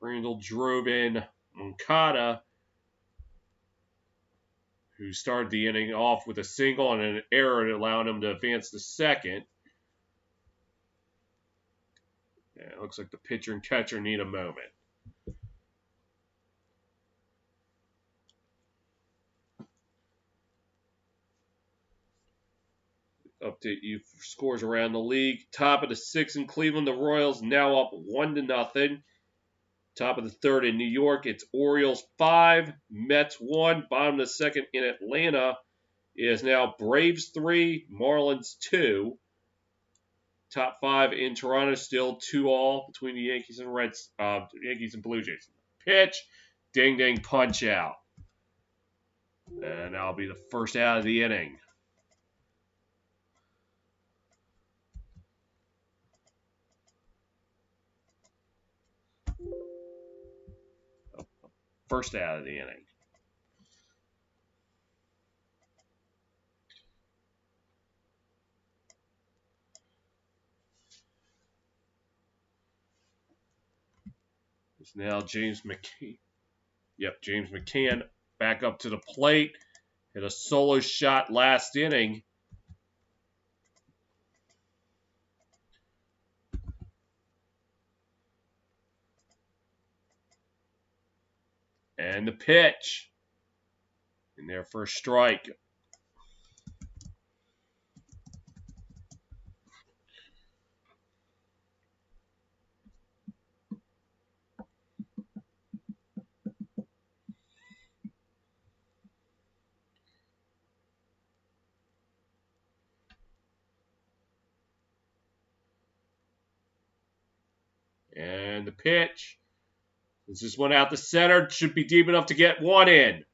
Randall drove in Moncada, who started the inning off with a single and an error that allowed him to advance to second. Yeah, it looks like the pitcher and catcher need a moment. update you for scores around the league. Top of the 6th in Cleveland, the Royals now up 1-0. Top of the 3rd in New York, it's Orioles 5, Mets 1. Bottom of the 2nd in Atlanta is now Braves 3, Marlins 2. Top 5 in Toronto, still 2-all between the Yankees and Yankees and Blue Jays. Pitch, ding ding, punch out. And that'll be the first out of the inning. First out of the inning. It's now James McCann. Yep, James McCann back up to the plate. Hit a solo shot last inning. And the pitch. In there for a strike. And the pitch. This just went out the center. Should be deep enough to get one in.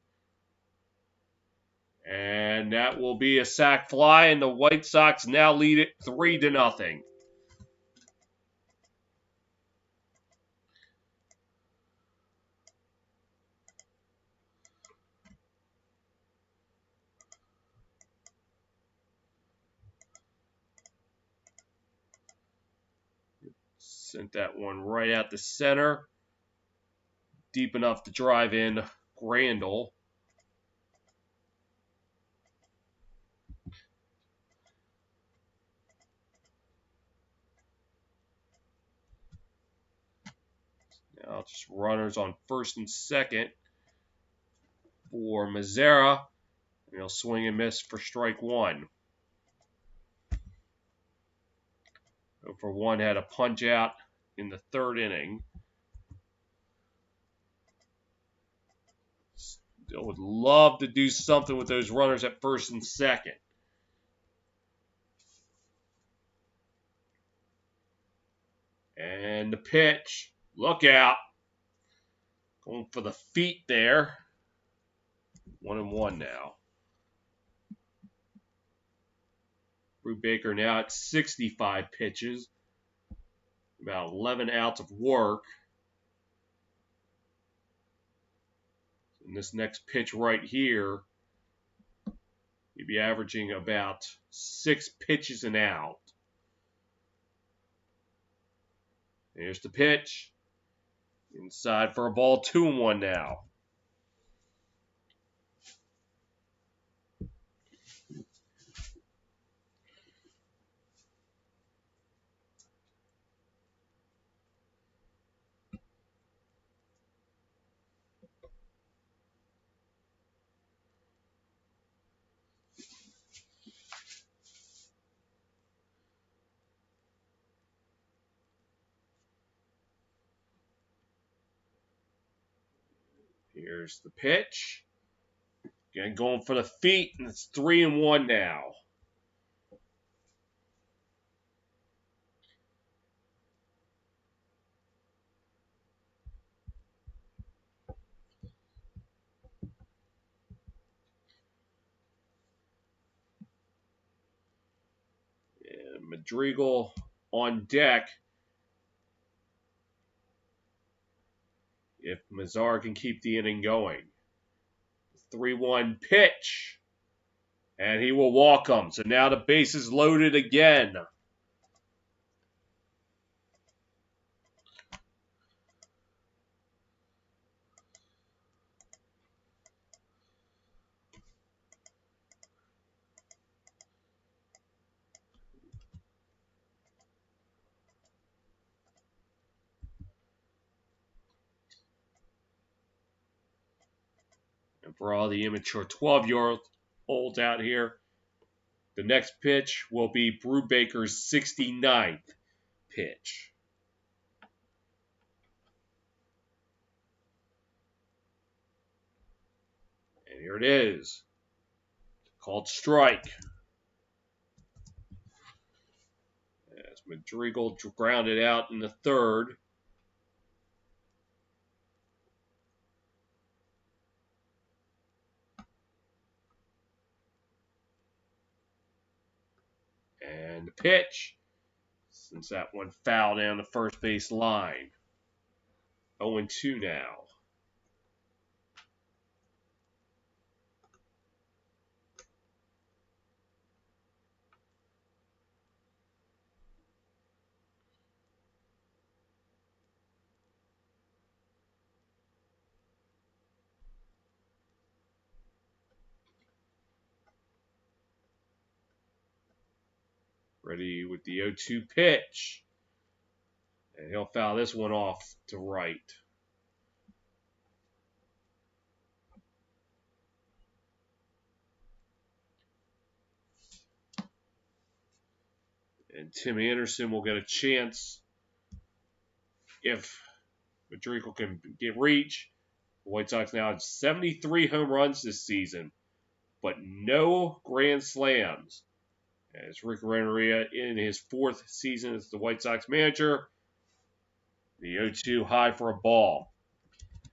And that will be a sac fly, and the White Sox now lead it 3-0. Sent that one right out the center. Deep enough to drive in Grandal. Now just runners on first and second for Mazzara. And he'll swing and miss for strike one. 0-for-1 had a punch out in the 3rd inning. Still would love to do something with those runners at first and second. And the pitch. Look out. Going for the feet there. 1-1 now. Brubaker now at 65 pitches. About 11 outs of work. And this next pitch right here, he'd be averaging about 6 pitches an out. Here's the pitch. Inside for a ball, 2-1 now. Here's the pitch. Again, going for the feet, and it's 3-1 now. And Madrigal on deck. If Mazzara can keep the inning going. 3-1 pitch. And he will walk him. So now the base is loaded again. And for all the immature 12-year-olds out here, The next pitch will be Brubaker's 69th pitch. And here it is. Called strike. As Madrigal grounded out in the third. And the pitch, since that one fouled down the first base line. 0-2 now. Ready with the 0-2 pitch. And he'll foul this one off to right. And Tim Anderson will get a chance if Madrigal can get reach. The White Sox now have 73 home runs this season, but no grand slams. As Rick Renneria in his fourth season as the White Sox manager, the 0-2 high for a ball.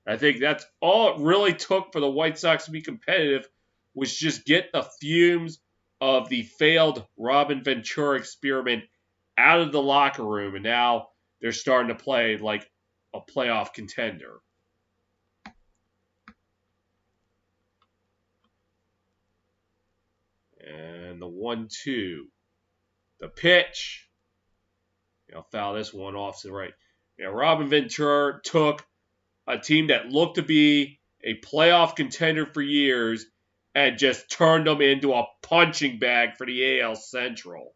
I think that's all it really took for the White Sox to be competitive was just get the fumes of the failed Robin Ventura experiment out of the locker room, and now they're starting to play like a playoff contender. And the 1-2. The pitch. I'll foul this one off to the right. Robin Ventura took a team that looked to be a playoff contender for years and just turned them into a punching bag for the AL Central.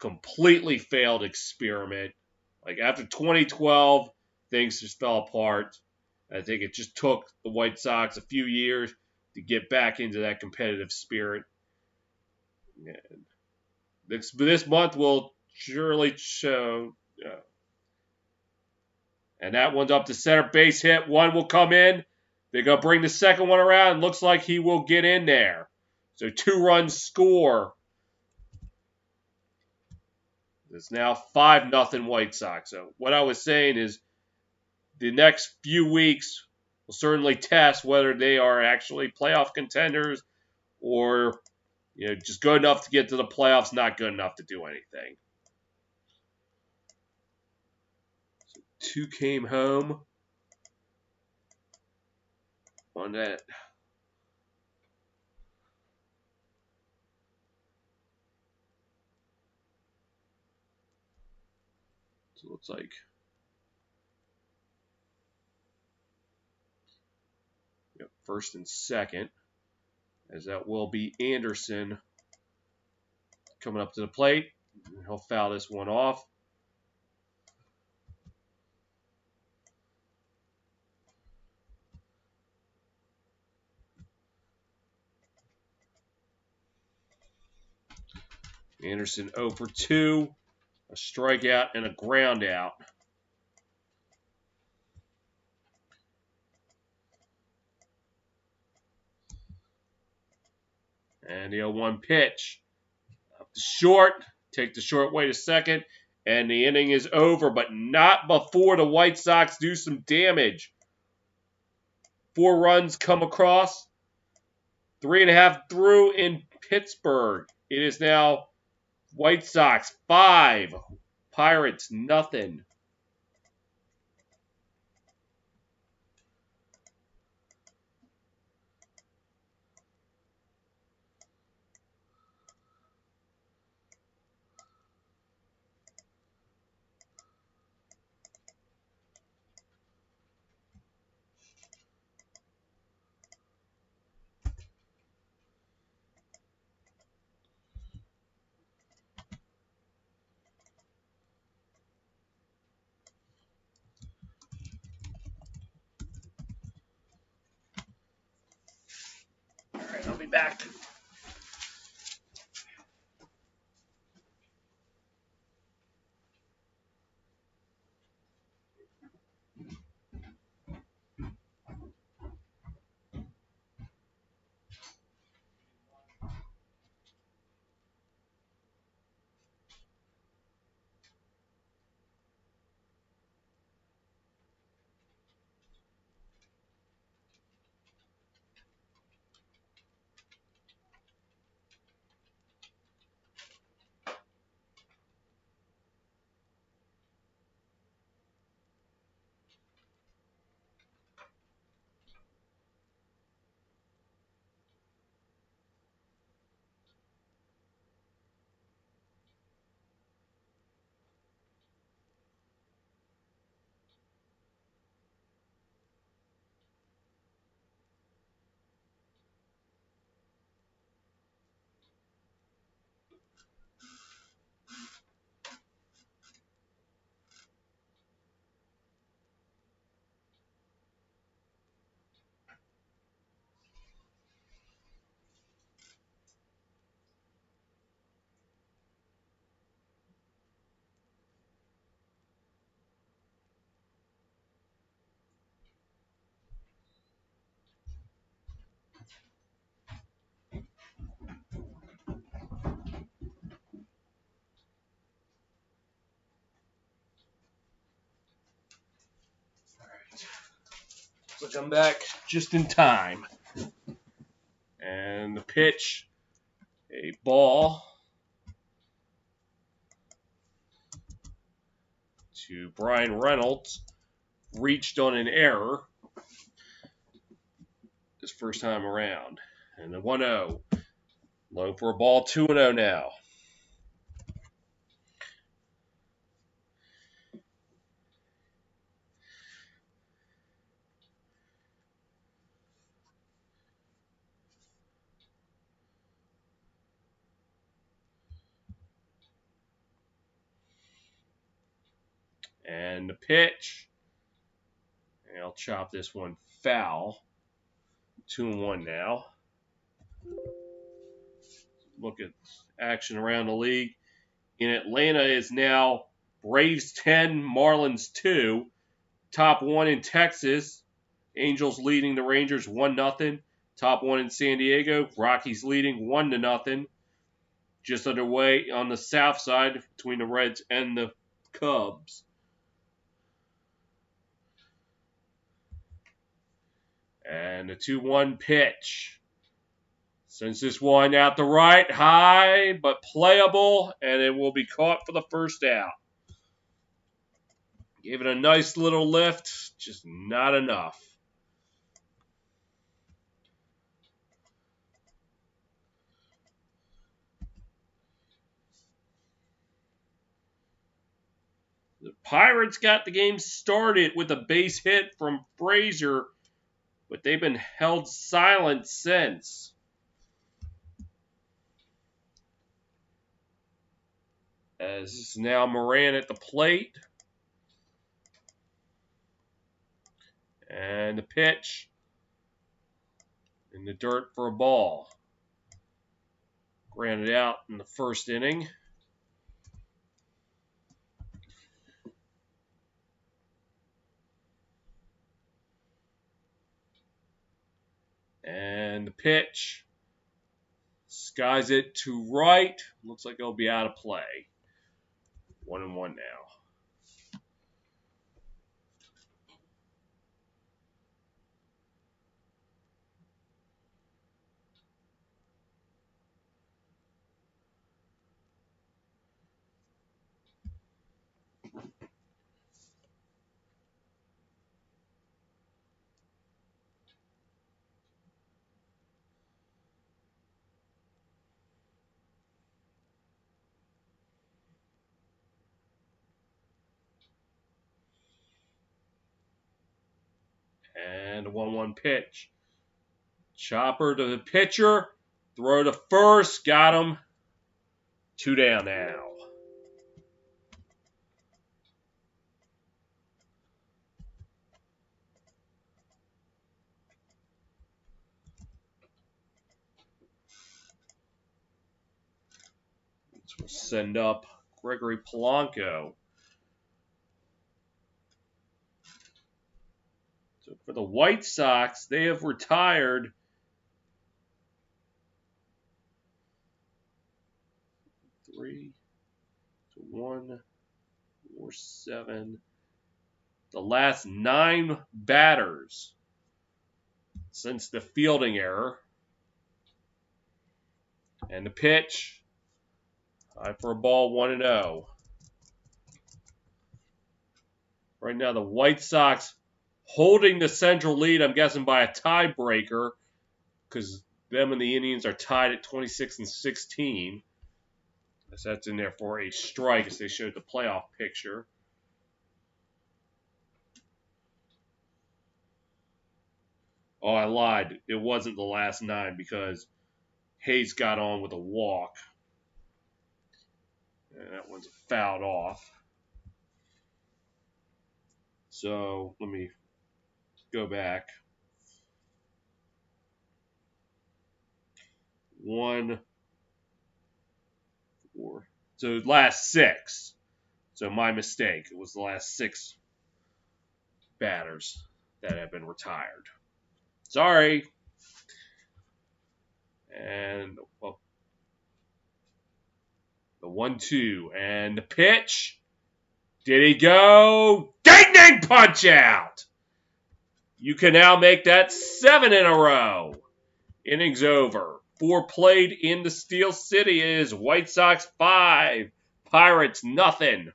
Completely failed experiment. Like after 2012, things just fell apart. I think it just took the White Sox a few years to get back into that competitive spirit. And this month will surely show. And that one's up to center base hit. One will come in. They're going to bring the second one around. Looks like he will get in there. So 2 runs score. It's now 5-0 White Sox. So what I was saying is the next few weeks will certainly test whether they are actually playoff contenders or just good enough to get to the playoffs, not good enough to do anything. So 2 came home on that. So it looks like first and second, as that will be Anderson coming up to the plate. He'll foul this one off. Anderson 0 for 2, a strikeout and a ground out. And the 0-1 pitch. Up to short. Take the short way to second. And the inning is over, but not before the White Sox do some damage. 4 runs come across. 3.5 through in Pittsburgh. It is now White Sox 5, Pirates nothing. All right, I'll be back. But I'm back just in time. And the pitch, a ball to Brian Reynolds, reached on an error this first time around. And the 1-0. Low for a ball, 2-0 now. And the pitch. And I'll chop this one foul. 2-1 now. Look at action around the league. In Atlanta is now Braves 10, Marlins 2. Top 1 in Texas. Angels leading the Rangers 1-0. Top 1 in San Diego. Rockies leading 1-0. Just underway on the south side between the Reds and the Cubs. And the 2-1 pitch. Sends this one out the right, high, but playable, and it will be caught for the first out. Gave it a nice little lift, just not enough. The Pirates got the game started with a base hit from Frazier, but they've been held silent since. As this is now Moran at the plate. And the pitch in the dirt for a ball. Grounded out in the first inning. And the pitch. Skies it to right. Looks like it'll be out of play. 1-1 now. And a 1-1 pitch. Chopper to the pitcher. Throw to first. Got him. 2 down now. This will send up Gregory Polanco. So for the White Sox, they have retired 3-1, 4-7. The last 9 batters since the fielding error. And the pitch. High for a ball, 1-0. Right now, the White Sox holding the central lead, I'm guessing by a tiebreaker, because them and the Indians are tied at 26-16. So that's in there for a strike, as they showed the playoff picture. Oh, I lied. It wasn't the last 9 because Hayes got on with a walk. And that one's fouled off. So let me go back. 1, 4. So last 6. So my mistake. It was the last 6 batters that have been retired. Sorry. And well, the 1-2 and the pitch. Did he go? Ding ding punch out. You can now make that 7 in a row. Innings over. 4 played in the Steel City is White Sox 5, Pirates nothing.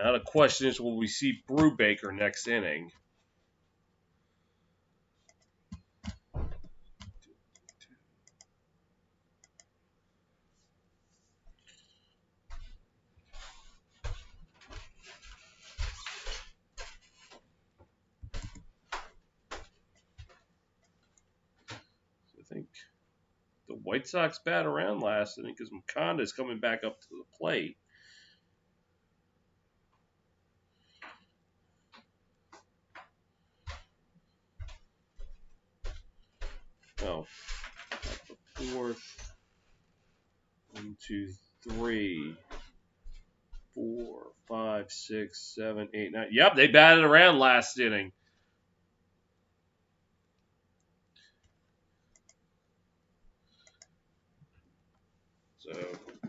Now the question is, will we see Brubaker next inning? I think the White Sox bat around last inning because Makanda is coming back up to the plate. Oh, the fourth. 1, 2, 3, 4, 5, 6, 7, 8, 9. Yep, they batted around last inning. So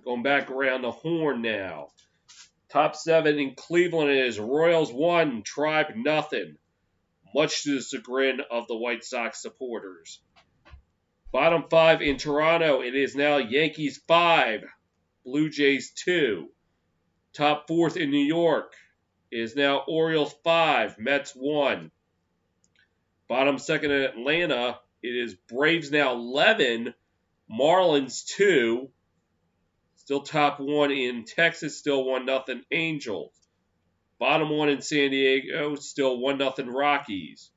going back around the horn now. Top 7 in Cleveland is Royals 1, Tribe nothing, much to the chagrin of the White Sox supporters. Bottom 5 in Toronto, it is now Yankees 5, Blue Jays 2. Top 4th in New York is now Orioles 5, Mets 1. Bottom 2nd in Atlanta, it is Braves now 11, Marlins 2. Still top 1 in Texas, still 1-0 Angels. Bottom 1 in San Diego, still 1-0 Rockies.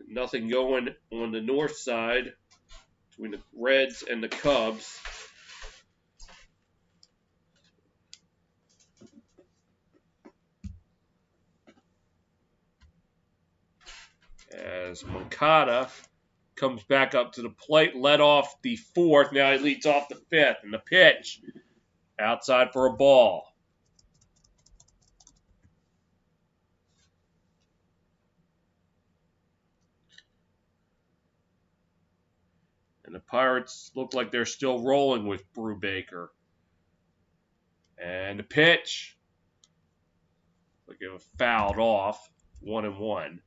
Nothing going on the north side between the Reds and the Cubs. As Moncada comes back up to the plate, led off the 4th. Now he leads off the 5th. And the pitch, outside for a ball. And the Pirates look like they're still rolling with Brubaker. And the pitch, like it was fouled off, 1-1.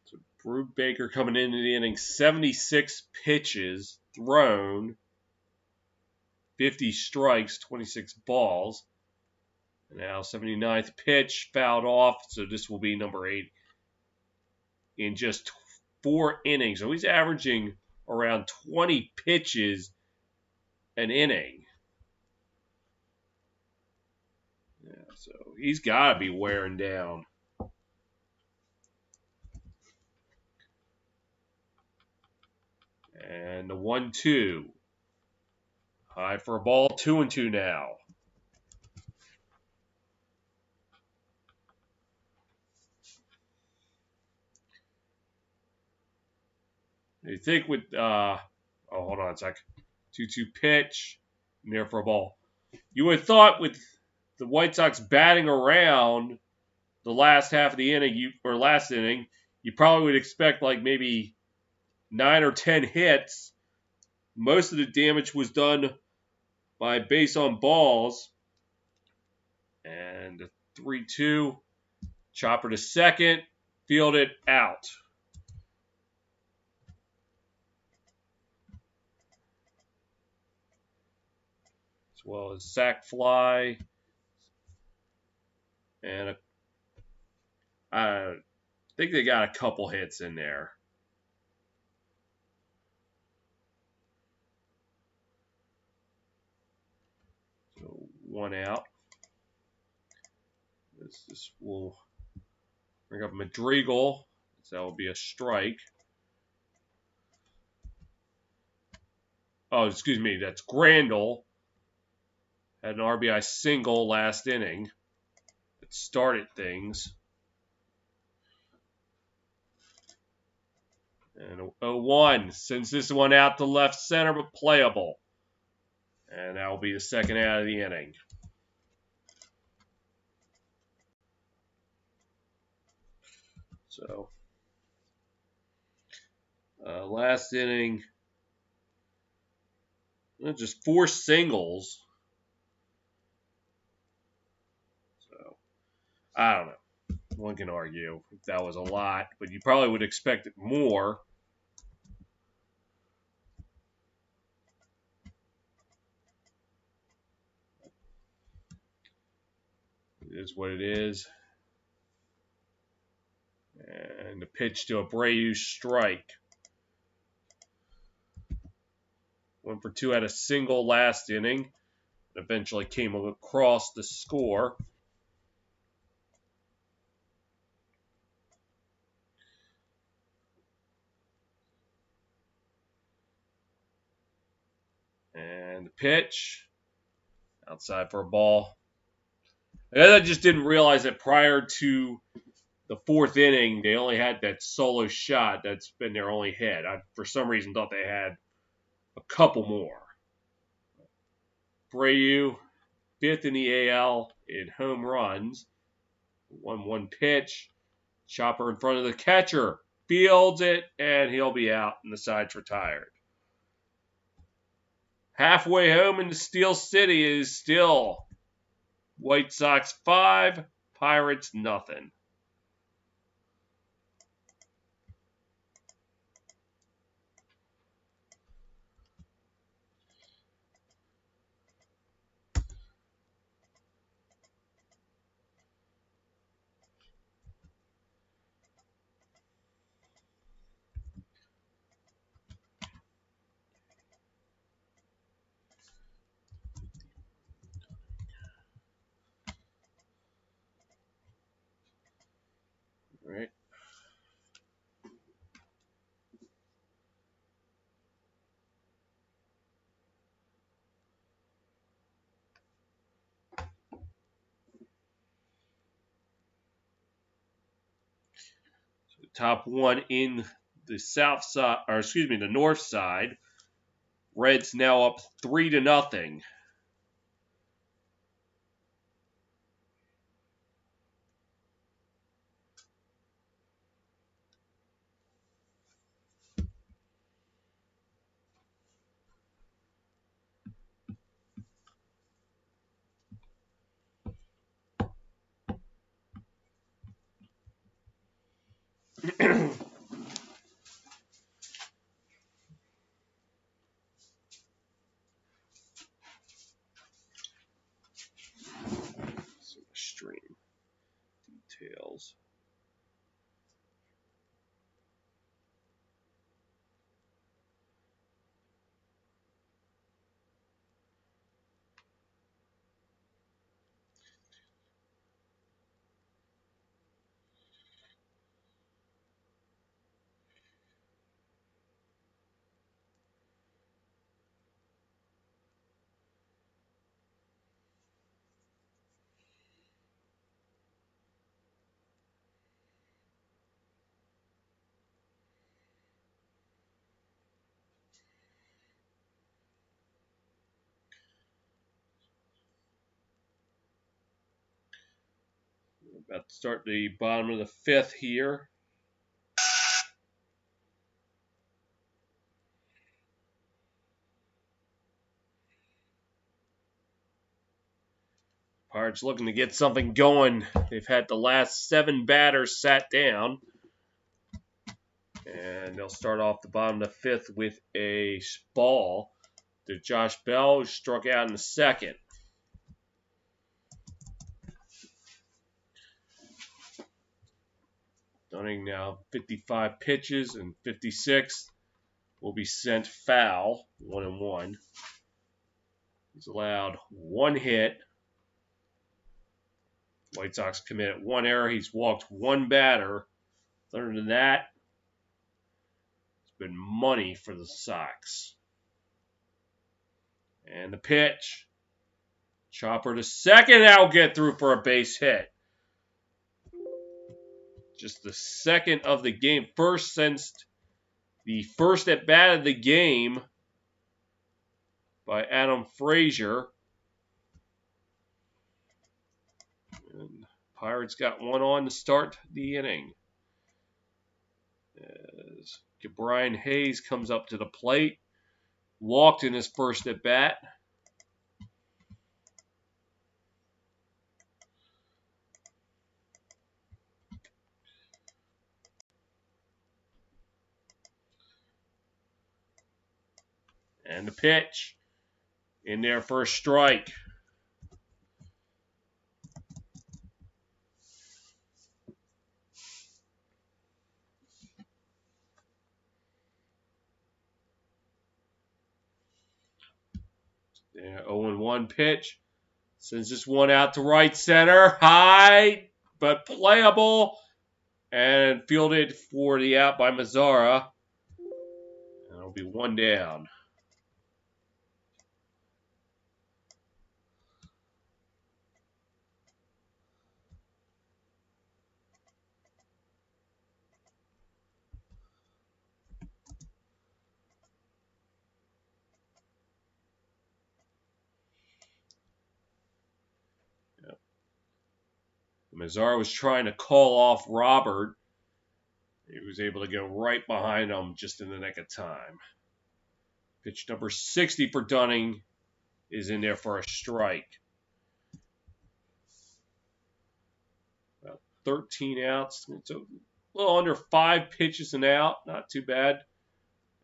So Brubaker coming into the inning, 76 pitches thrown, 50 strikes, 26 balls. And now 79th pitch, fouled off, so this will be number 8 in just 4 innings. So he's averaging around 20 pitches an inning. Yeah, so he's got to be wearing down. And the 1-2. High for a ball, 2-2 now. You think with, hold on a sec. 2-2 pitch, near for a ball. You would have thought with the White Sox batting around the last half of the inning, last inning, you probably would expect like maybe 9 or 10 hits. Most of the damage was done by base on balls. And the 3-2, chopper to second, fielded out. As well as sac fly. And I think they got a couple hits in there. So 1 out. This will bring up Madrigal. So that will be a strike. Oh, excuse me. That's Grandal. Had an RBI single last inning. It started things. And 0-1 sends this one out to left center, but playable. And that will be the second out of the inning. So, last inning, just 4 singles. So, I don't know. One can argue if that was a lot, but you probably would expect it more. It is what it is. And the pitch to Abreu, strike. 1 for 2 had a single last inning. Eventually came across the score. And the pitch, outside for a ball. I just didn't realize that prior to the 4th inning, they only had that solo shot. That's been their only hit. I, for some reason, thought they had a couple more. Abreu, 5th in the AL in home runs. 1-1 pitch. Chopper in front of the catcher. Fields it, and he'll be out, and the side's retired. Halfway home into Steel City is still White Sox 5, Pirates nothing. All right. So top one in the south side, or excuse me, the north side. Reds now up 3-0. Stream details. We're about to start the bottom of the 5th here. Pirates looking to get something going. They've had the last 7 batters sat down. And they'll start off the bottom of the 5th with a ball to Josh Bell, who struck out in the 2nd. Dunning now 55 pitches, and 56 will be sent foul, 1-1. He's allowed 1 hit. White Sox committed 1 error. He's walked 1 batter. Other than that, it's been money for the Sox. And the pitch. Chopper to second. That'll get through for a base hit. Just the second of the game. First since the first at bat of the game by Adam Frazier. And Pirates got one on to start the inning. As Brian Hayes comes up to the plate. Walked in his first at bat. And the pitch. In there for a strike. Yeah, 0-1 pitch. Sends this one out to right center. High, but playable. And fielded for the out by Mazzara. And it'll be one down. Mazzara was trying to call off Robert. He was able to get right behind him just in the nick of time. Pitch number 60 for Dunning is in there for a strike. About 13 outs. It's a little under 5 pitches an out. Not too bad.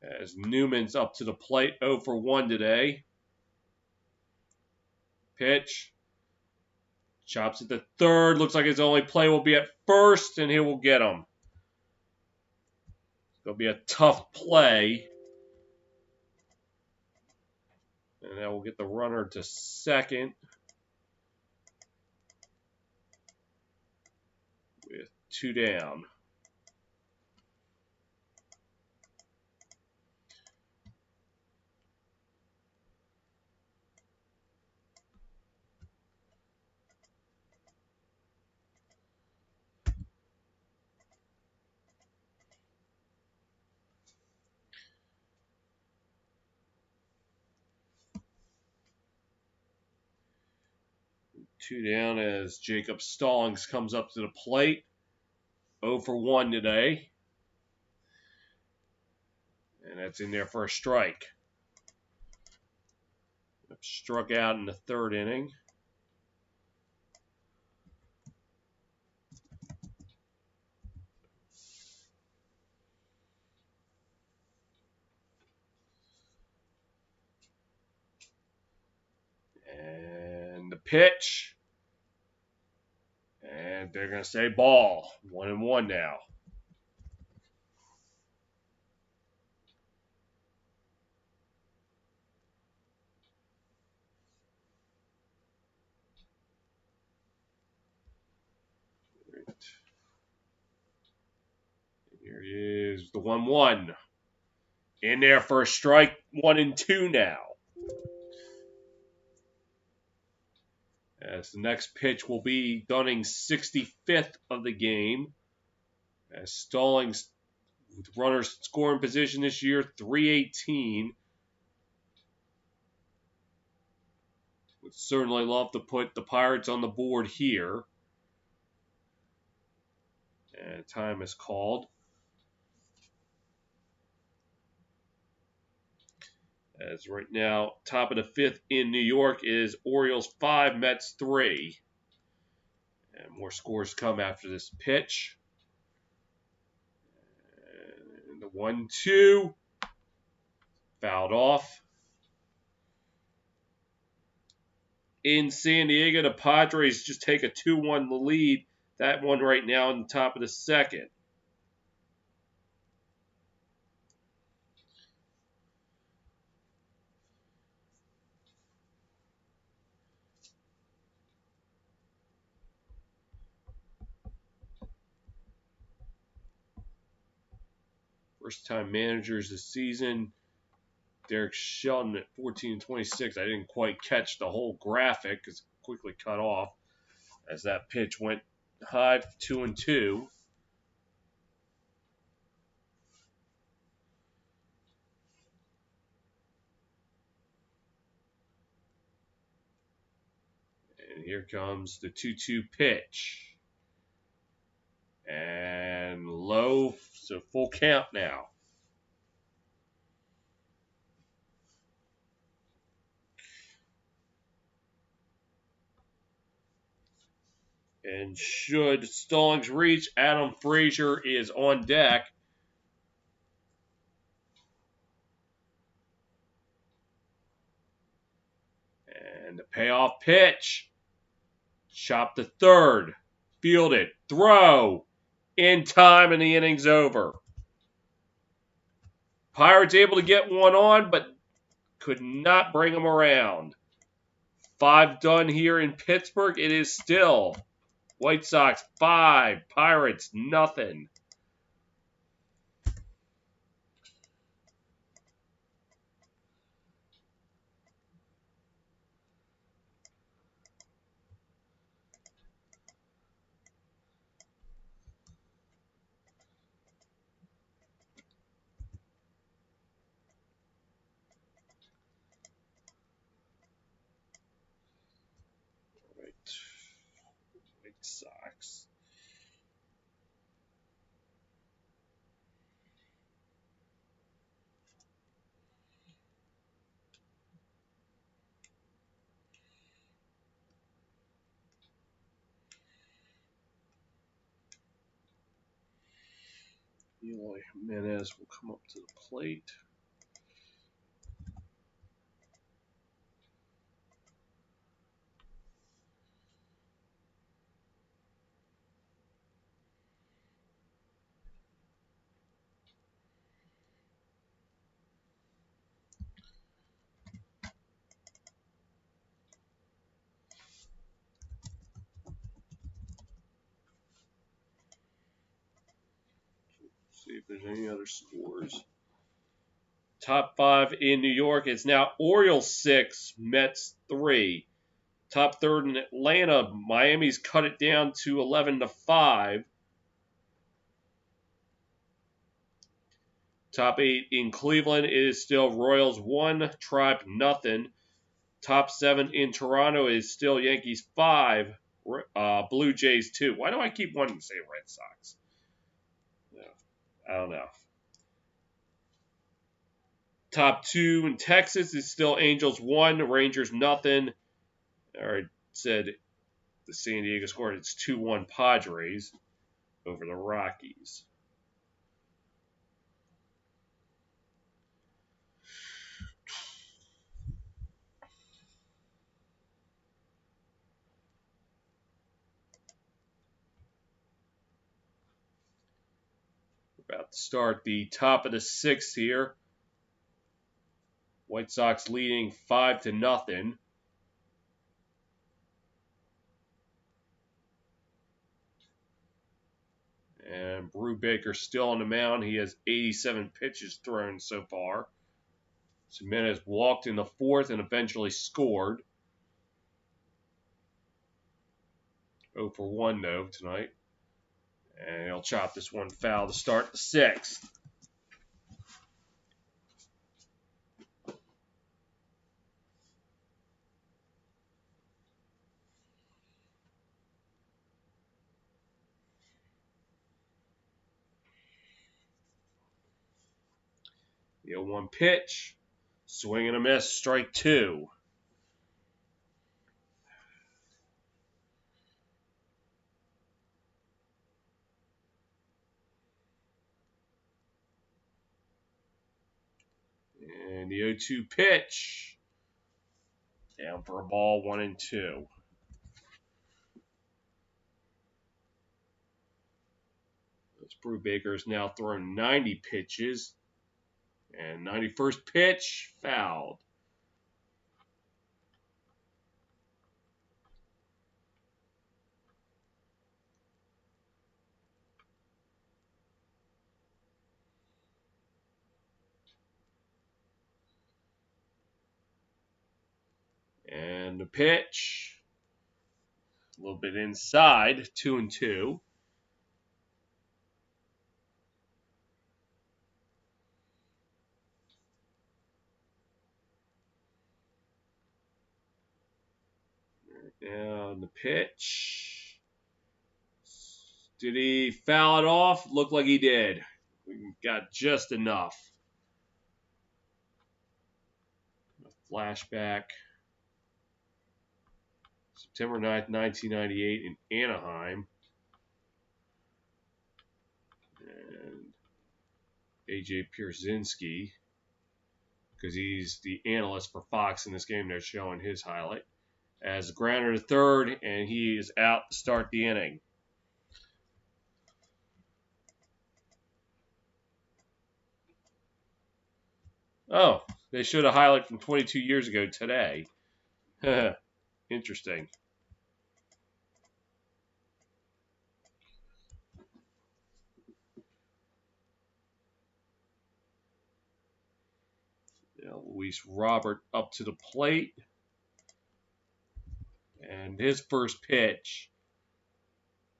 As Newman's up to the plate, 0 for 1 today. Pitch. Chops at the third. Looks like his only play will be at first, and he will get him. It'll be a tough play. And that will get the runner to second. With 2 down. Two down as Jacob Stallings comes up to the plate. 0 for 1 today. And that's in there for a strike. Struck out in the third inning. And the pitch. And they're going to say ball. 1-1 now. Here is the 1-1. In there for a strike. 1-2 now. As the next pitch will be Dunning's 65th of the game. As Stallings, with runners scoring position this year, 318. Would certainly love to put the Pirates on the board here. And time is called. As right now, top of the 5th in New York is Orioles 5, Mets 3. And more scores come after this pitch. And the 1-2. Fouled off. In San Diego, the Padres just take a 2-1 lead. That one right now in the top of the 2nd. First-time managers this season. Derek Shelton at 14-26. I didn't quite catch the whole graphic because it quickly cut off as that pitch went high 2-2. And here comes the 2-2 pitch. And low, so full count now. And should Stallings reach, Adam Frazier is on deck. And the payoff pitch. Chop to third. Field it. Throw. In time and the inning's over. Pirates able to get one on, but could not bring them around. 5 done here in Pittsburgh. It is still White Sox 5, Pirates nothing. White Sox. Eloy Jimenez will come up to the plate. See if there's any other scores. Top 5 in New York is now Orioles 6, Mets 3. Top 3rd in Atlanta, Miami's cut it down to 11-5. Top 8 in Cleveland is still Royals 1, Tribe nothing. Top 7 in Toronto is still Yankees 5, Blue Jays 2. Why do I keep wanting to say Red Sox? No, I don't know. Top 2 in Texas is still Angels 1, Rangers nothing. I said the San Diego scored. It's 2-1 Padres over the Rockies. About to start the top of the 6th here. White Sox leading 5-0. And Brubaker still on the mound. He has 87 pitches thrown so far. Jimenez walked in the 4th and eventually scored. 0 for 1 though tonight. And he'll chop this one foul to start the 6th. The 0-1 pitch. Swing and a miss, strike 2. And the 0-2 pitch. Down for a ball, 1-2. Brubaker has now thrown 90 pitches. And 91st pitch, fouled. And the pitch. A little bit inside, 2-2. And the pitch. Did he foul it off? Looked like he did. We got just enough. A flashback. September 9th, 1998 in Anaheim. And AJ Pierzynski, because he's the analyst for Fox in this game, they're showing his highlight, as grounder to third, and he is out to start the inning. Oh, they showed a highlight from 22 years ago today. Interesting. Now, Luis Robert up to the plate. And his first pitch.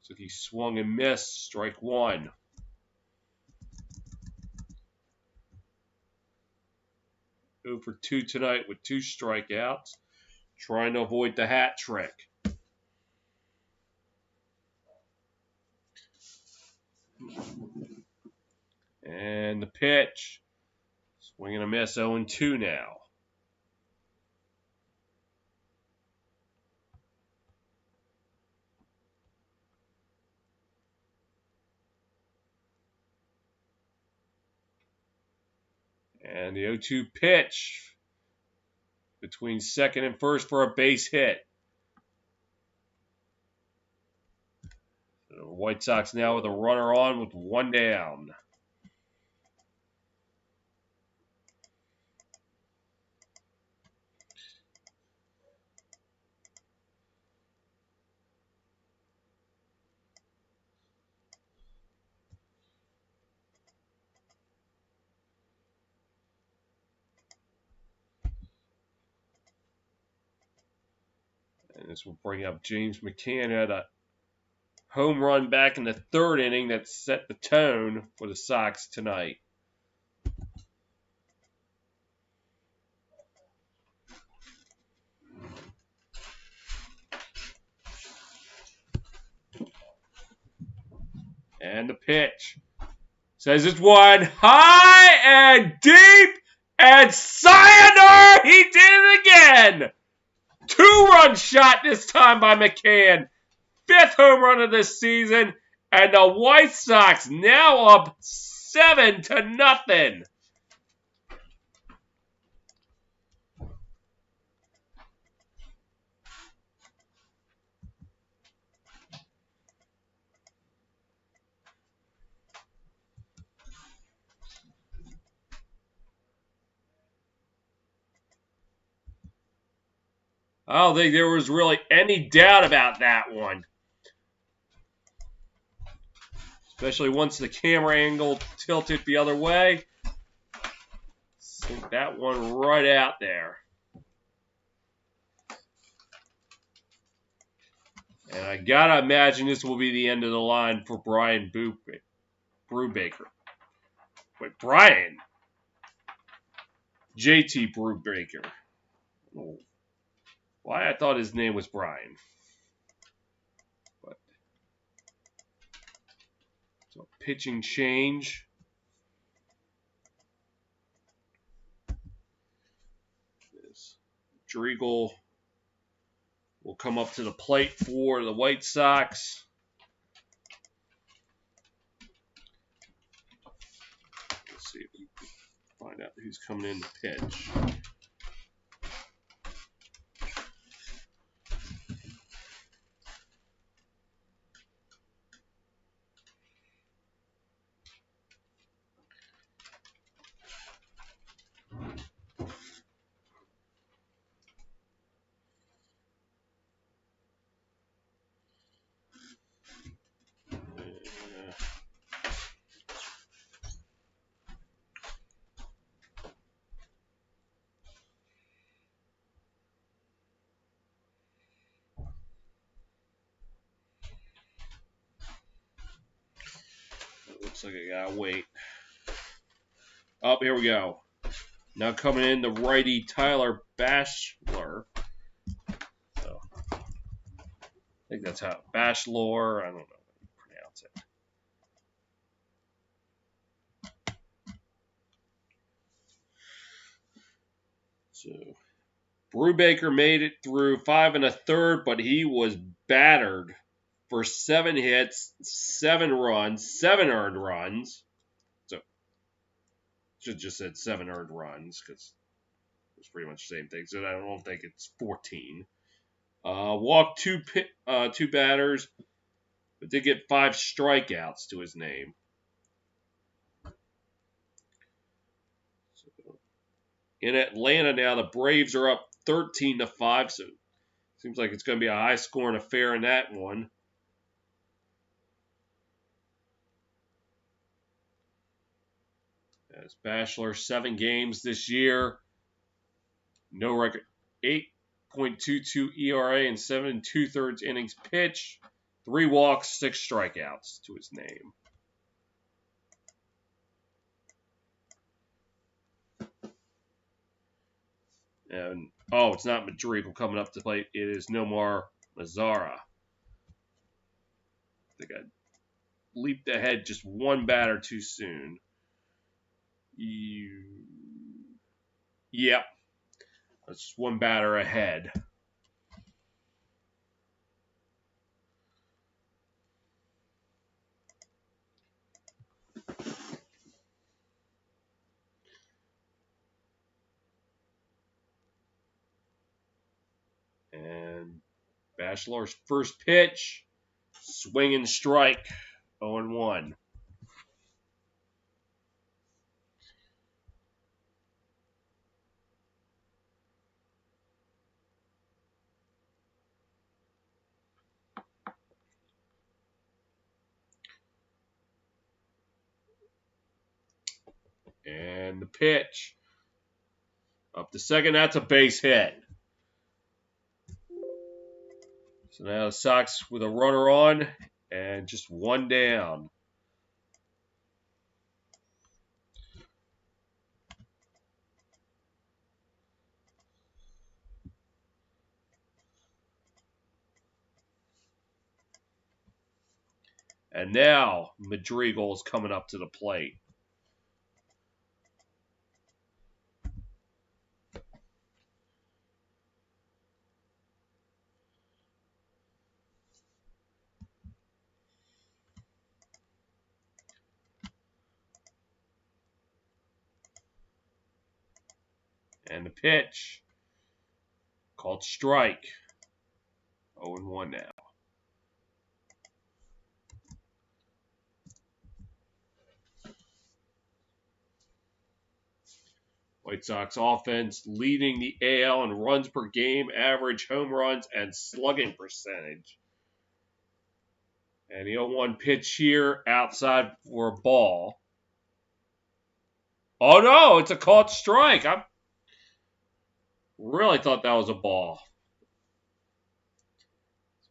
So he swung and missed. Strike one. Over 2 tonight with 2 strikeouts. Trying to avoid the hat trick. And the pitch. Swing and a miss, 0-2 now. And the 0-2 pitch between second and first for a base hit. The White Sox now with a runner on with 1 down. And this will bring up James McCann, had a home run back in the 3rd inning that set the tone for the Sox tonight. And the pitch. Says it's one high and deep, and sayonara, he did it again! 2-run shot this time by McCann. 5th home run of this season, and the White Sox now up 7-0. I don't think there was really any doubt about that one. Especially once the camera angle tilted the other way. Sink that one right out there. And I gotta imagine this will be the end of the line for Brian Brubaker. Wait, Brian? JT Brubaker. Oh. Why I thought his name was Brian. But so pitching change. Driegel will come up to the plate for the White Sox. Let's see if we can find out who's coming in to pitch. Looks like I gotta wait. Oh, here we go. Now coming in the righty Tyler Bachelor. So, I think that's how Bachelor. I don't know how you pronounce it. So Brubaker made it through 5 1/3, but he was battered for 7 hits, 7 runs, 7 earned runs. So should just said 7 earned runs because it's pretty much the same thing. So I don't think it's 14. Walked two batters, but did get 5 strikeouts to his name. So, in Atlanta now, the Braves are up 13-5, so it seems like it's going to be a high-scoring affair in that one. As Bachelor, 7 games this year, no record, 8.22 ERA and 7 2/3 innings pitched, 3 walks, 6 strikeouts to his name. And it's not Madrigal coming up to plate. It is Nomar Mazara. I think I leaped ahead just one batter too soon. Yep. That's one batter ahead. And Bachelor's first pitch, swing and strike, 0-1. And the pitch. Up to second, that's a base hit. So now the Sox with a runner on and just one down. And now Madrigal is coming up to the plate. And the pitch, called strike, 0-1 now. White Sox offense leading the AL in runs per game, average home runs, and slugging percentage. And the 0-1 pitch here outside for a ball. Oh no, it's a called strike. I really thought that was a ball.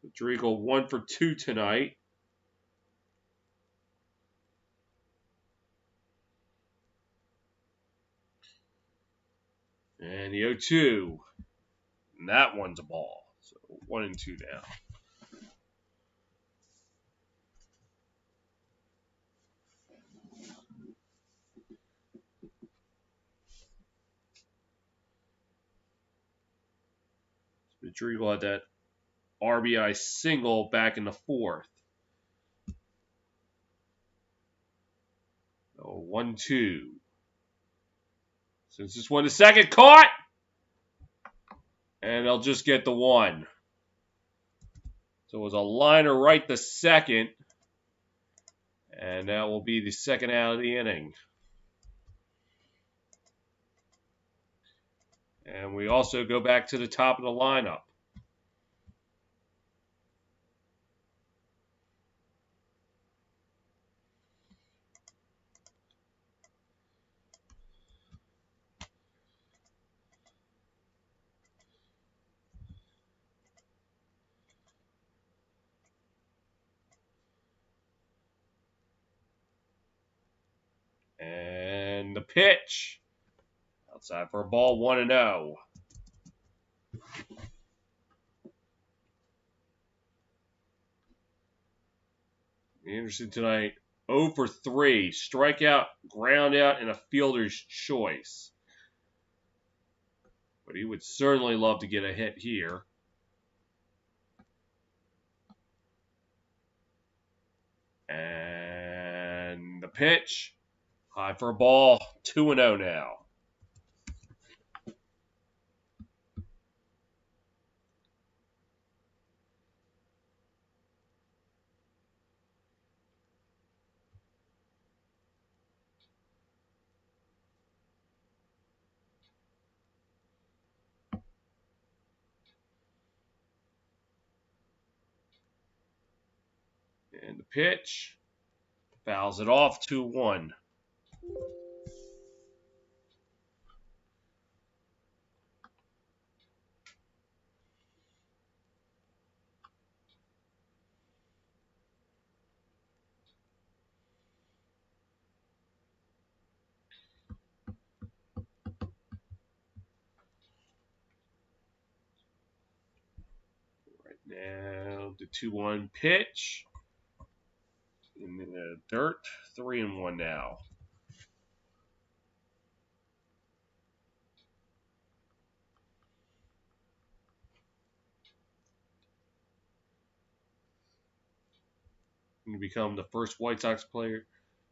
Madrigal 1 for 2 tonight. And the 0-2. And that one's a ball. So 1-2 now. Madrigal had that RBI single back in the 4th. So 1-2. Since this one is second, caught! And they'll just get the 1. So it was a liner right to second. And that will be the second out of the inning. And we also go back to the top of the lineup. And the pitch. Outside for a ball, 1-0. Anderson tonight, 0 for 3. Strikeout, ground out, and a fielder's choice. But he would certainly love to get a hit here. And the pitch. High for a ball. 2-0 now. And the pitch. Fouls it off. 2-1. Right now, the 2-1 pitch. In the dirt. 3-1 now. To become the first White Sox player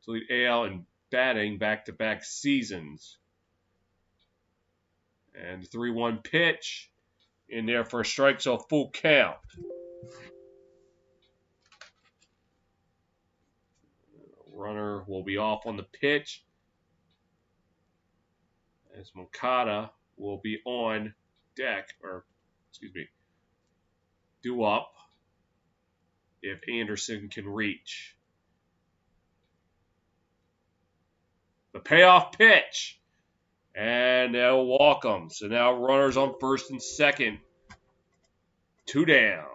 to lead AL in batting back-to-back seasons. And the 3-1 pitch in there for a strike, so full count. Runner will be off on the pitch as Moncada will be on deck, or due up if Anderson can reach. The payoff pitch. And they'll walk him. So now runners on first and second. 2 down.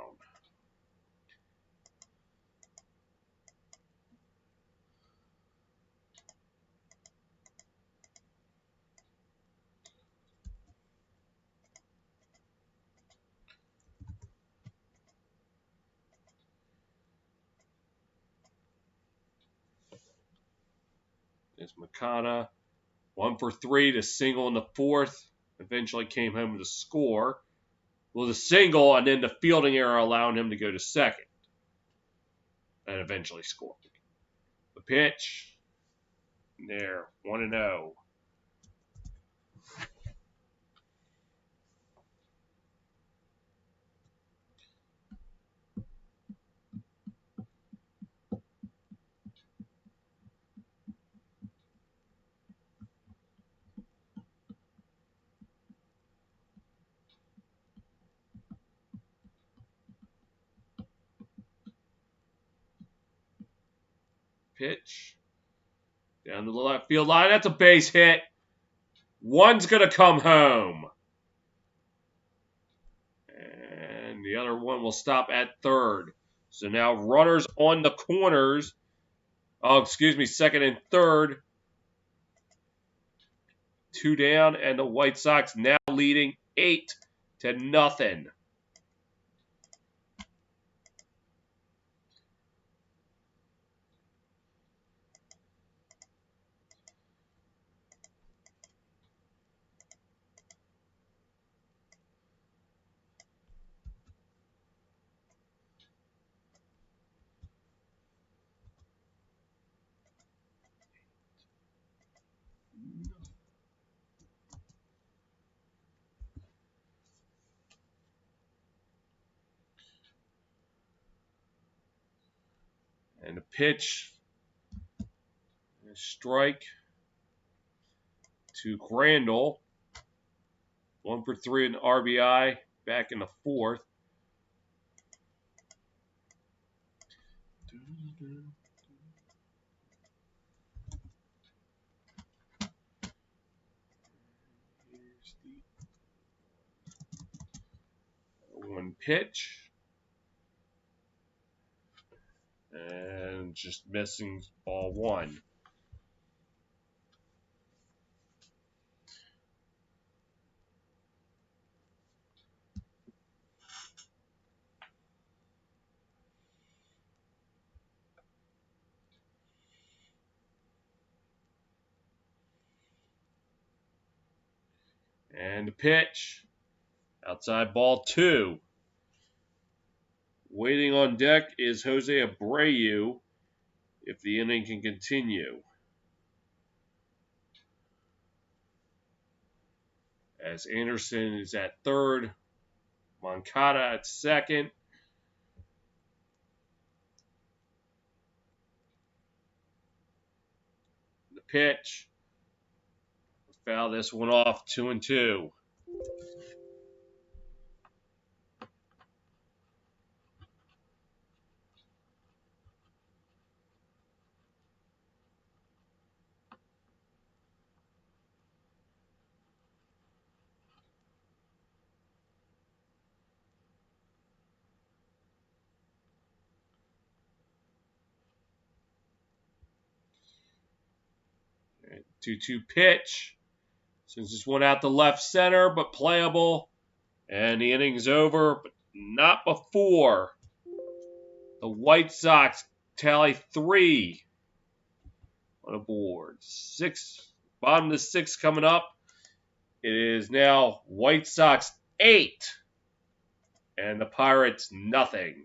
There's Makata. 1 for 3 to single in the fourth. Eventually came home with a score. Well, the single and then the fielding error allowing him to go to second. And eventually scored. The pitch. There. 1-0. Pitch. Down to the left field line. That's a base hit. One's going to come home. And the other one will stop at third. So now runners on the corners. Second and third. 2 down, and the White Sox now leading 8-0. And the pitch, a strike to Crandall. 1 for 3 in the RBI, back in the fourth. One pitch. And just missing ball 1. And the pitch. Outside ball 2. Waiting on deck is Jose Abreu if the inning can continue. As Anderson is at third, Moncada at second. The pitch. Foul this one off, 2-2. And 2-2 pitch. Since this one out to left center, but playable. And the inning's over, but not before the White Sox tally 3 on the board. 6, bottom of the 6 coming up. It is now White Sox 8 and the Pirates nothing.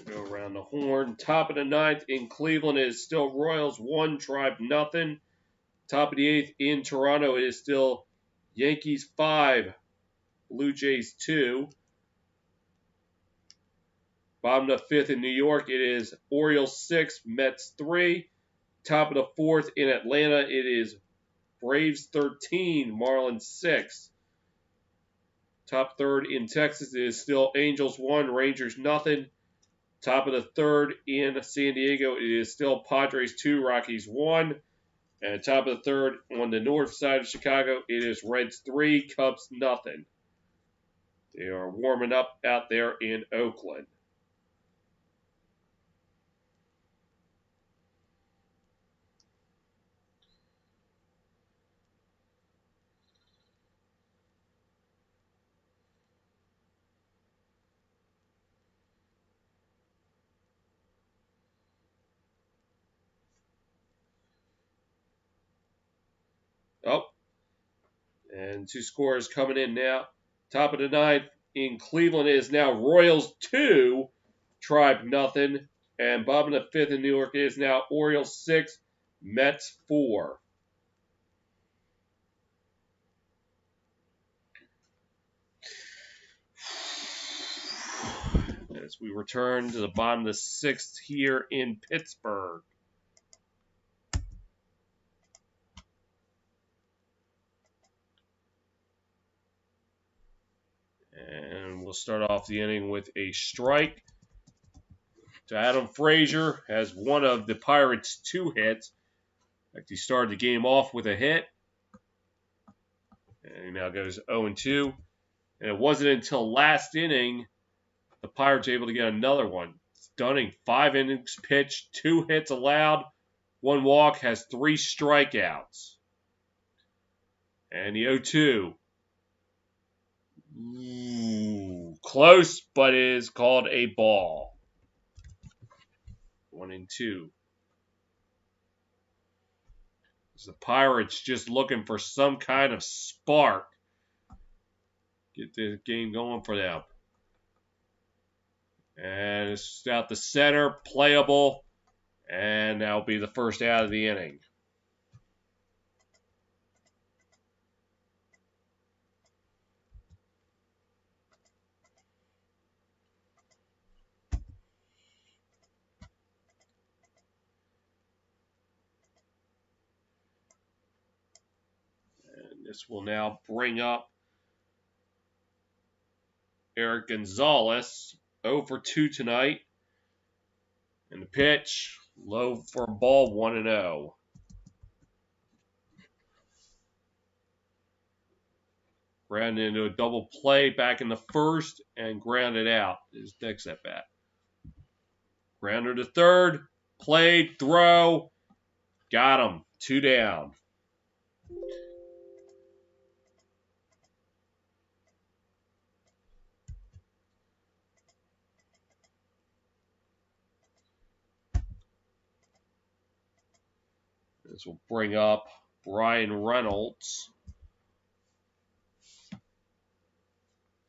Go around the horn. Top of the 9th in Cleveland is still Royals 1, Tribe nothing. Top of the 8th in Toronto is still Yankees 5, Blue Jays 2. Bottom of the 5th in New York, it is Orioles 6, Mets 3. Top of the 4th in Atlanta, it is Braves 13, Marlins 6. Top 3rd in Texas, it is still Angels 1, Rangers nothing. Top of the 3rd in San Diego, it is still Padres 2, Rockies 1. And top of the 3rd on the north side of Chicago, it is Reds 3, Cubs nothing. They are warming up out there in Oakland. Oh, and 2 scores coming in now. Top of the 9th in Cleveland is now Royals 2, Tribe nothing. And bottom of the 5th in New York is now Orioles 6, Mets 4. As we return to the bottom of the 6th here in Pittsburgh. And we'll start off the inning with a strike to Adam Frazier, has one of the Pirates' 2 hits. In fact, he started the game off with a hit. And he now goes 0-2. And it wasn't until last inning the Pirates were able to get another one. Stunning. 5 innings pitched, 2 hits allowed, 1 walk, has 3 strikeouts. And the 0-2. Ooh, close, but is called a ball. 1-2. The Pirates just looking for some kind of spark. Get the game going for them. And it's out the center, playable. And that'll be the first out of the inning. And this will now bring up Eric Gonzalez, 0 for 2 tonight. And the pitch, low for a ball, 1-0. Grounded into a double play back in the first and grounded out. His next at bat. Grounder to third, played, throw, got him. 2 down. This will bring up Brian Reynolds.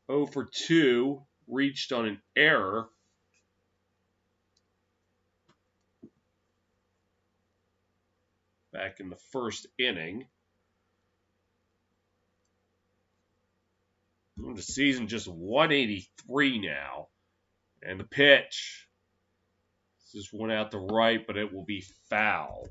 0 for 2, reached on an error. Back in the first inning. The season just 183 now. And the pitch. This went out to right, but it will be foul.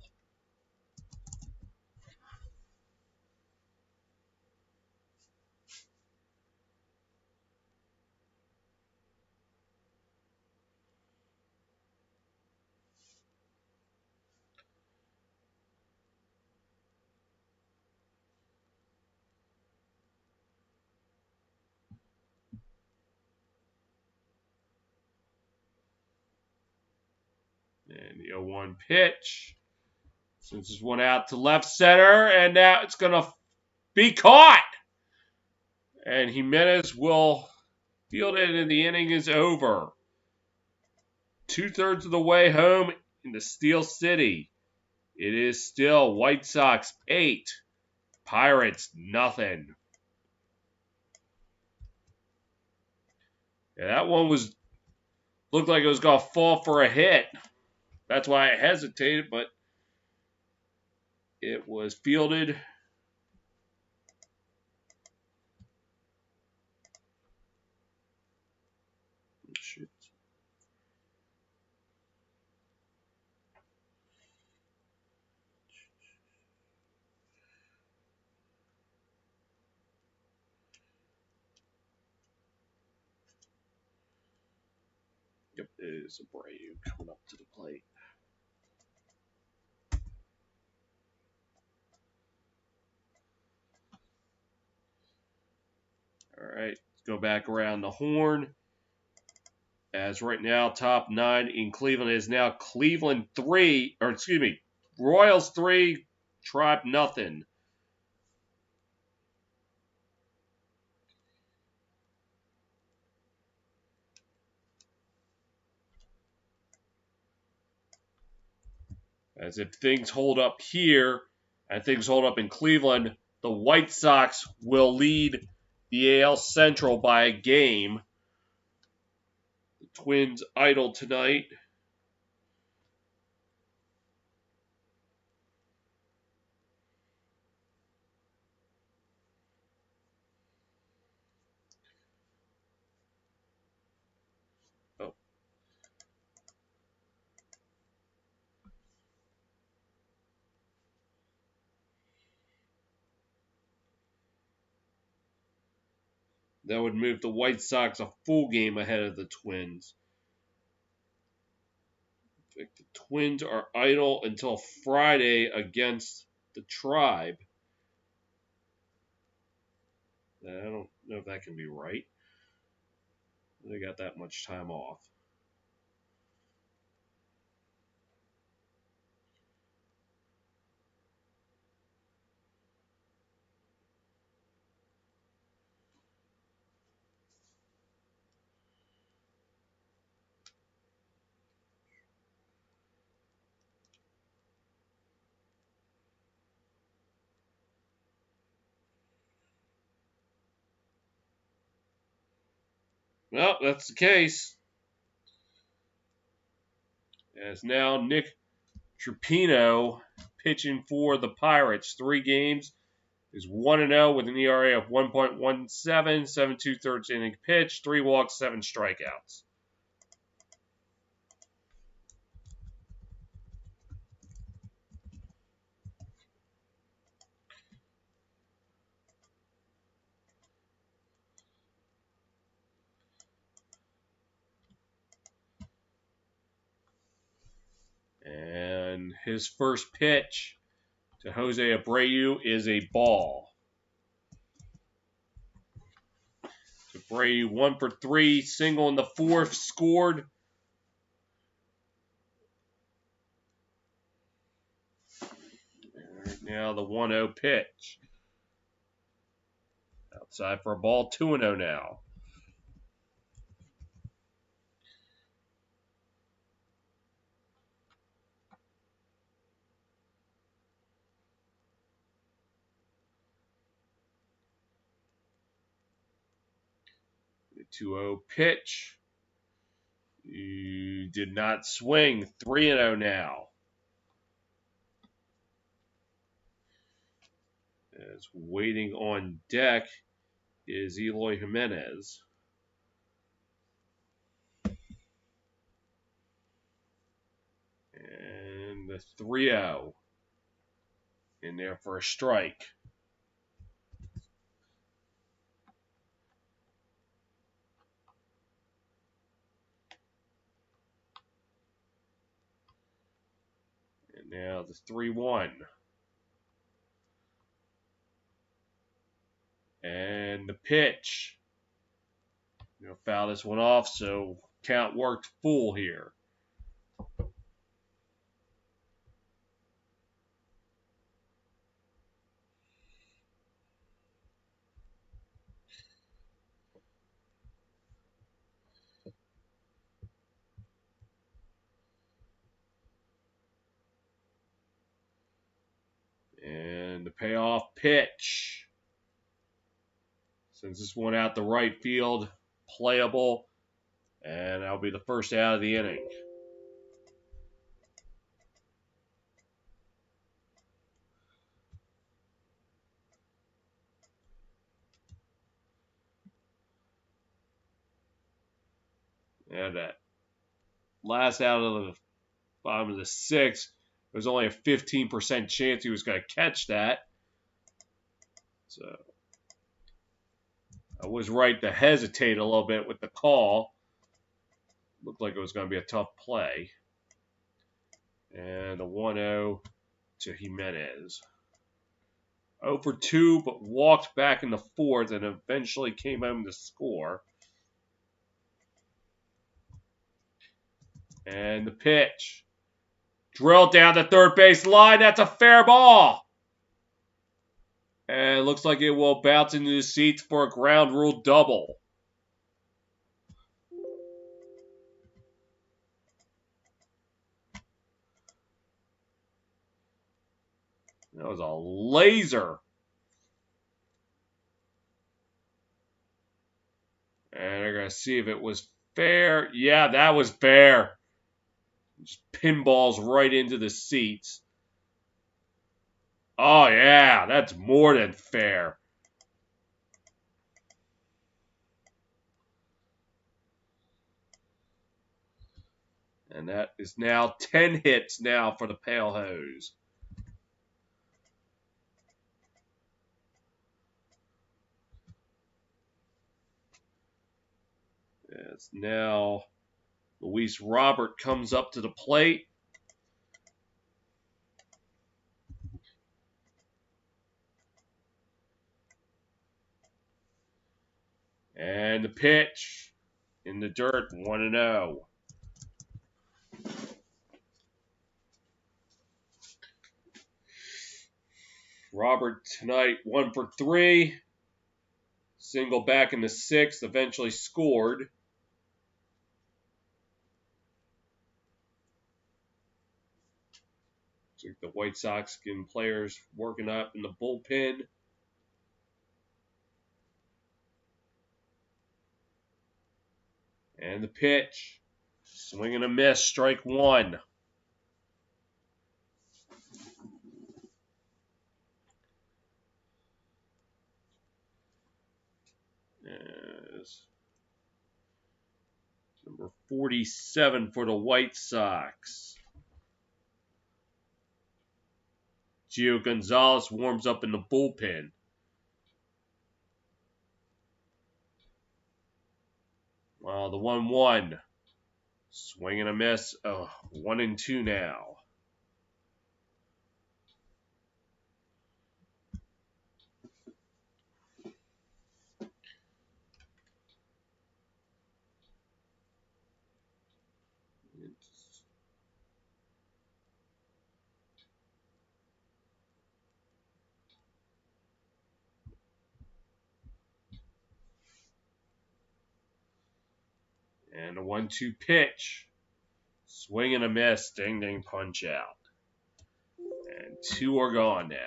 And the 0-1 pitch. Since this one out to left center, and now it's going to be caught. And Jimenez will field it, and the inning is over. 2/3 of the way home in the Steel City. It is still White Sox 8, Pirates nothing. Yeah, that one looked like it was going to fall for a hit. That's why I hesitated, but it was fielded. Shoot. Yep, it is Abreu coming up to the plate. All right, let's go back around the horn. As right now, top 9 in Cleveland is now Cleveland 3, or excuse me, Royals 3, Tribe nothing. As if things hold up here and things hold up in Cleveland, the White Sox will lead the AL Central by a game. The Twins idle tonight. Oh. That would move the White Sox a full game ahead of the Twins. In fact, the Twins are idle until Friday against the Tribe. I don't know if that can be right. They got that much time off. Well, that's the case. As now Nick Trapino pitching for the Pirates. 3 games is 1-0 with an ERA of 1.17, 7 2/3 inning pitch, 3 walks, 7 strikeouts. And his first pitch to Jose Abreu is a ball. Abreu 1 for 3, single in the fourth, scored. And now the 1-0 pitch. Outside for a ball, 2-0 now. The 2-0 pitch. You did not swing. 3-0 now. As waiting on deck is Eloy Jimenez. And the 3-0 in there for a strike. And now the 3-1. And the pitch. Foul this one off, so count worked full here. And the payoff pitch. Sends this one out the right field, playable, and that'll be the first out of the inning. And that last out of the bottom of the sixth, there's only a 15% chance he was going to catch that. So I was right to hesitate a little bit with the call. Looked like it was going to be a tough play. And a 1-0 to Jimenez. 0 for 2, but walked back in the fourth and eventually came home to score. And the pitch. Drilled down the third base line. That's a fair ball. And it looks like it will bounce into the seats for a ground rule double. That was a laser. And they're going to see if it was fair. Yeah, that was fair. Just pinballs right into the seats. Oh, yeah, that's more than fair. And that is now 10 hits now for the Pale Hose. As now Luis Robert comes up to the plate. And the pitch in the dirt, 1-0. Robert tonight 1 for 3. Single back in the sixth, eventually scored. The White Sox getting players working up in the bullpen. And the pitch. Swing and a miss, strike one. As number 47 for the White Sox. Gio Gonzalez warms up in the bullpen. The 1-1. Swing and a miss. 1-2 now. And a 1-2 pitch. Swing and a miss. Ding, ding, punch out. And 2 are gone now.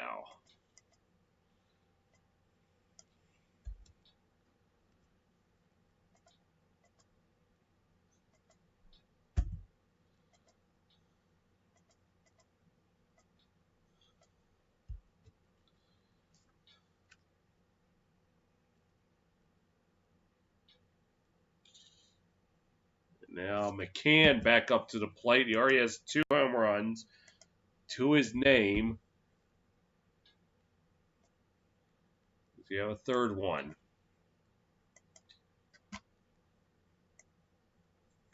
Now McCann back up to the plate. He already has 2 home runs to his name. Does he have a third one?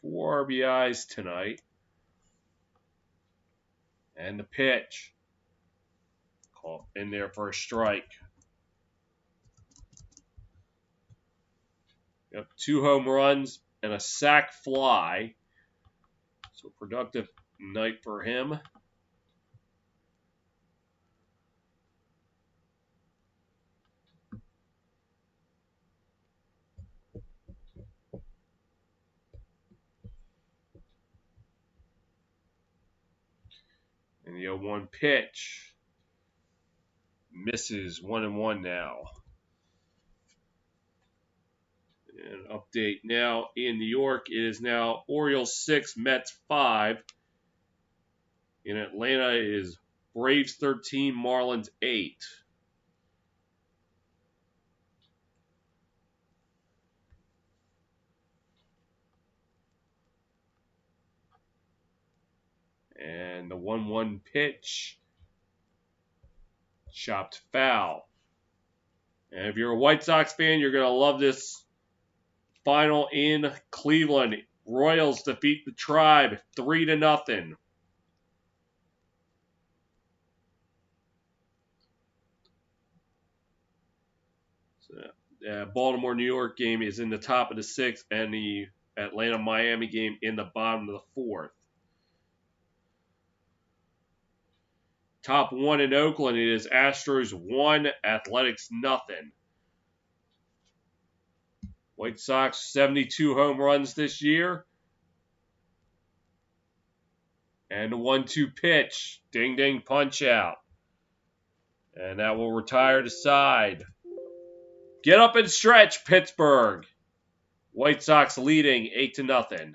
4 RBIs tonight. And the pitch. Call in there for a strike. Yep, 2 home runs and a sac fly. So productive night for him. And the 0-1 pitch. Misses 1-1 now. And update now in New York is now Orioles 6, Mets 5. In Atlanta is Braves 13, Marlins 8. And the 1-1 pitch. Chopped foul. And if you're a White Sox fan, you're going to love this final in Cleveland. Royals defeat the Tribe 3-0. So, Baltimore New York game is in the top of the 6th, and the Atlanta Miami game in the bottom of the 4th. Top 1 in Oakland, it is Astros 1, Athletics 0. White Sox 72 home runs this year. And a 1-2 pitch. Ding, ding, punch out. And that will retire the side. Get up and stretch, Pittsburgh. White Sox leading 8-0.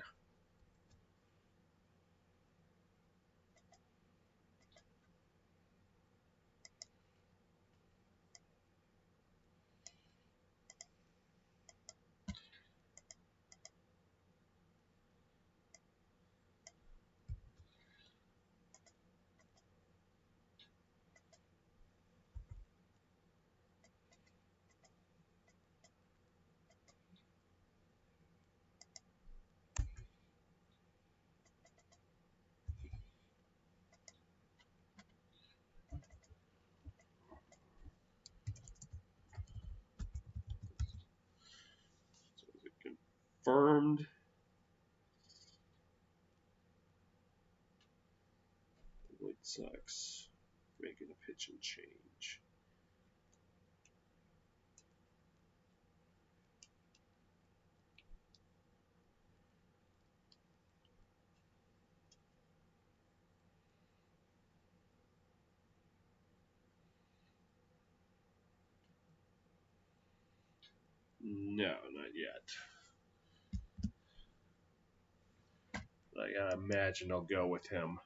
Confirmed. White Sox making a pitch and change. No, not yet. I gotta imagine they'll go with him.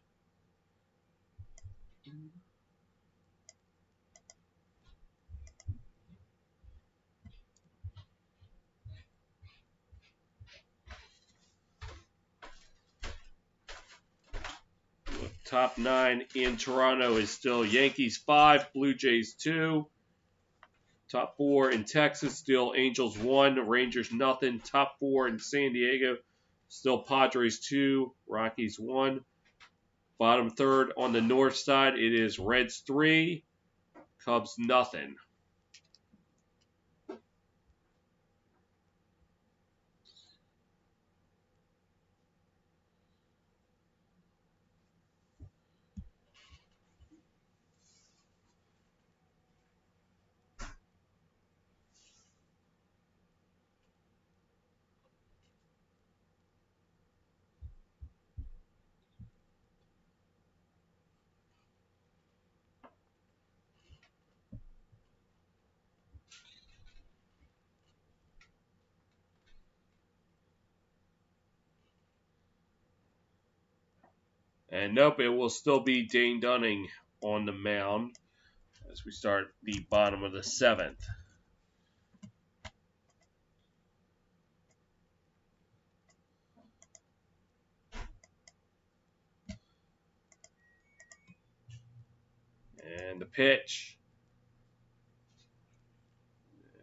Top 9 in Toronto is still Yankees 5, Blue Jays 2. Top 4 in Texas, still Angels 1, Rangers nothing. Top 4 in San Diego, still Padres 2, Rockies 1. Bottom 3rd on the north side, it is Reds 3, Cubs nothing. And nope, it will still be Dane Dunning on the mound as we start the bottom of the 7th. And the pitch.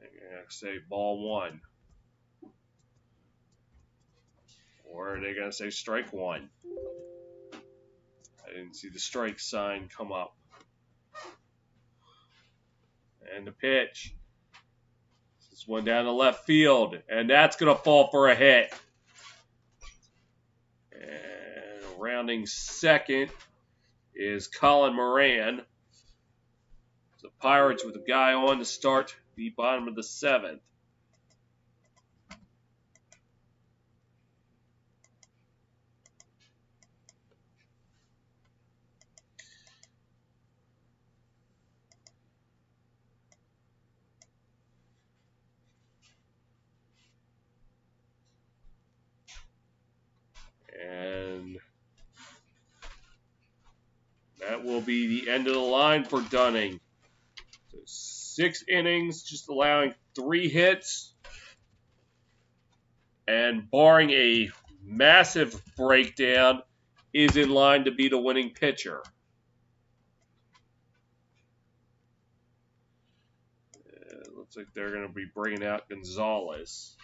I'm going to say ball 1. Or are they going to say strike 1? I didn't see the strike sign come up. And the pitch. This one down the left field. And that's going to fall for a hit. And rounding second is Colin Moran. The Pirates with a guy on to start the bottom of the 7th. And that will be the end of the line for Dunning. So 6 innings, just allowing 3 hits. And barring a massive breakdown, is in line to be the winning pitcher. Looks like they're going to be bringing out Gonzalez.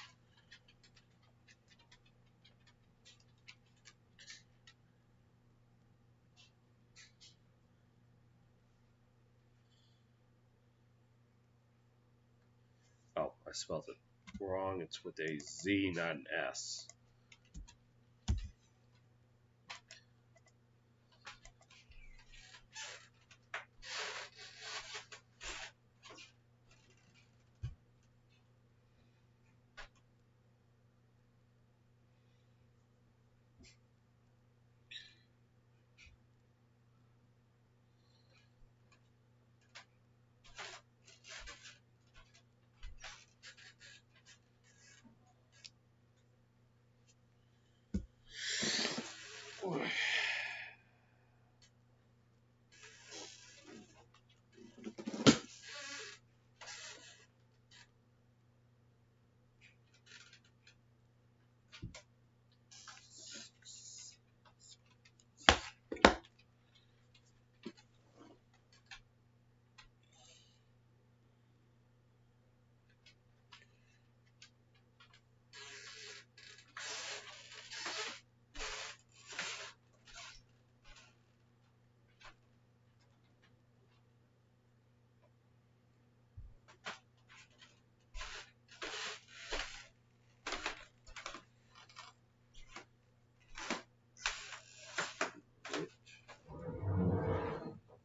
Oh, I spelled it wrong. It's with a Z, not an S.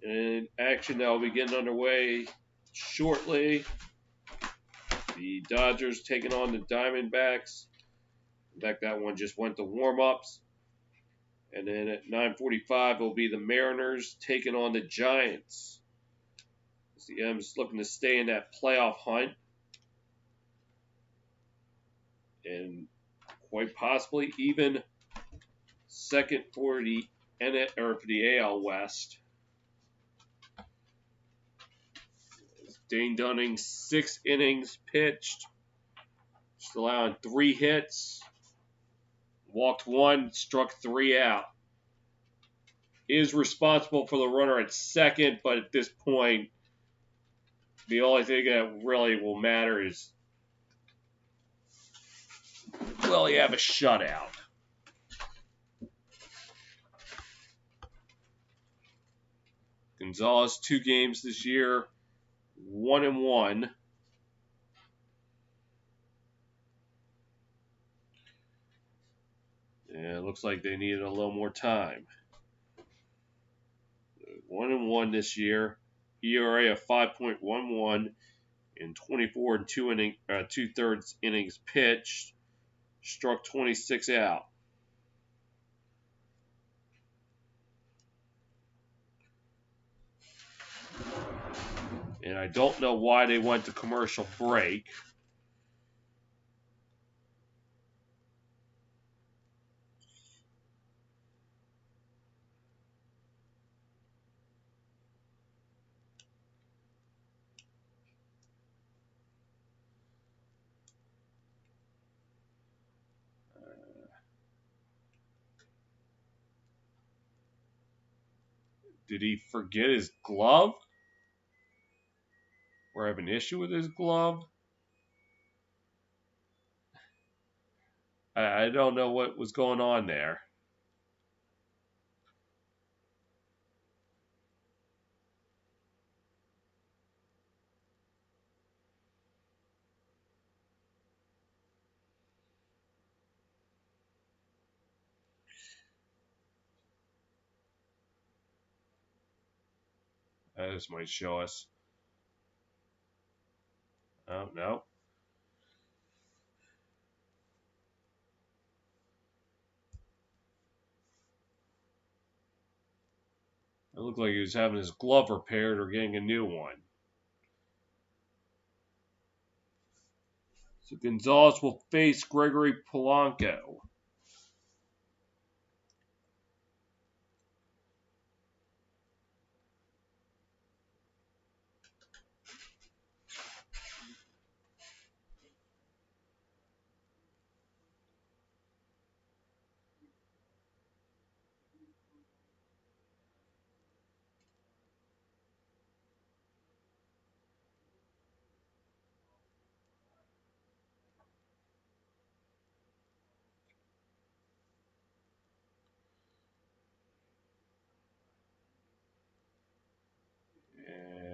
And action that will be getting underway shortly. The Dodgers taking on the Diamondbacks. In fact, that one just went to warm-ups. And then at 9:45 will be the Mariners taking on the Giants. The M's looking to stay in that playoff hunt. And quite possibly even second for the AL West. Dane Dunning, 6 innings pitched, just allowing 3 hits, walked 1, struck 3 out. Is responsible for the runner at second, but at this point, the only thing that really will matter is, will he have a shutout? Gonzalez, 2 games this year, 1-1. And it looks like they needed a little more time. 1-1 this year. ERA of 5.11 in 24 and 2/3 innings pitched. Struck 26 out. And I don't know why they went to commercial break. Did he forget his glove? Or have an issue with his glove? I don't know what was going on there. This might show us. Oh, no. It looked like he was having his glove repaired or getting a new one. So Gonzalez will face Gregory Polanco.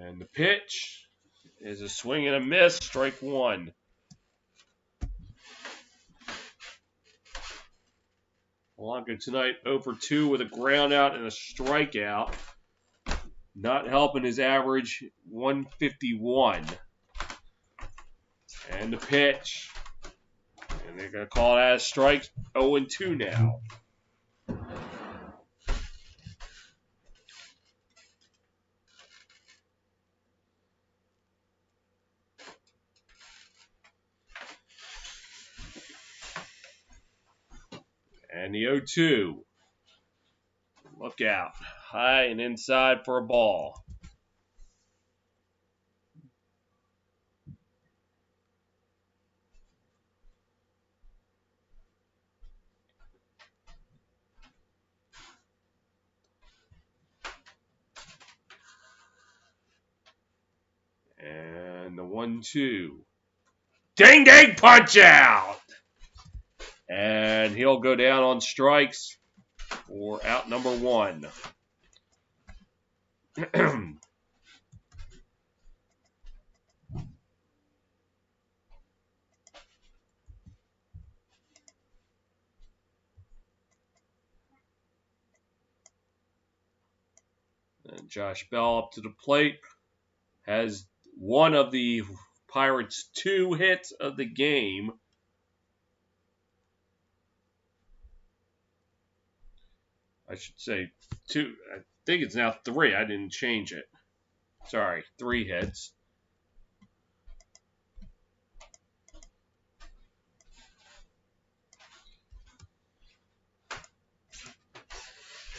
And the pitch is a swing and a miss, strike one. Polanco tonight 0 for 2 with a ground out and a strikeout. Not helping his average 151. And the pitch. And they're going to call it as strike 0 and 2 now. And the 0-2. Look out. High and inside for a ball. And the 1-2. Ding ding punch out! And he'll go down on strikes for out number one. And Josh Bell up to the plate. Has one of the Pirates' 2 hits of the game. I should say 2. I think it's now 3. I didn't change it. Sorry, 3 hits.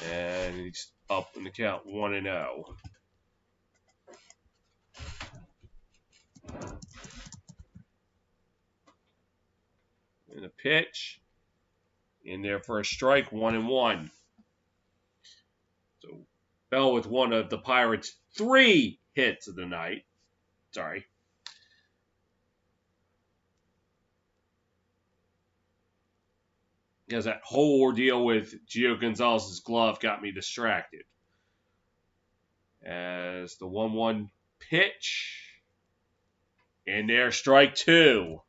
And he's up in the count 1-0. And a pitch. In there for a strike, 1-1. So Bell with one of the Pirates' 3 hits of the night. Sorry. Because that whole ordeal with Gio Gonzalez's glove got me distracted. As the 1-1 pitch. In there, strike 2.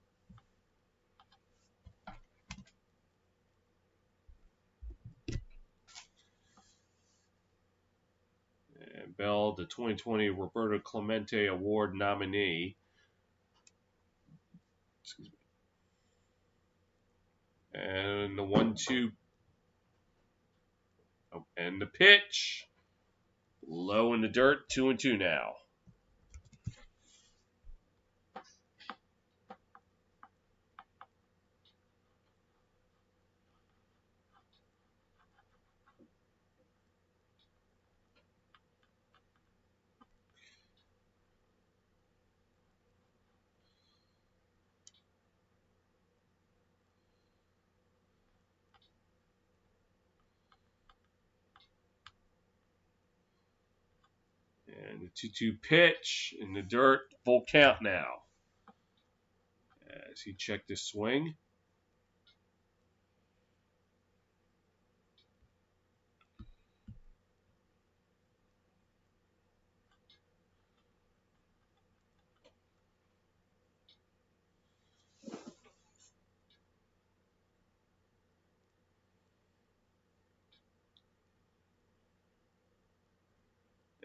And Bell, the 2020 Roberto Clemente Award nominee. And the 1-2. Oh, and the pitch. Low in the dirt, 2-2 now. And the 2-2 pitch in the dirt. Full count now. As he checked his swing.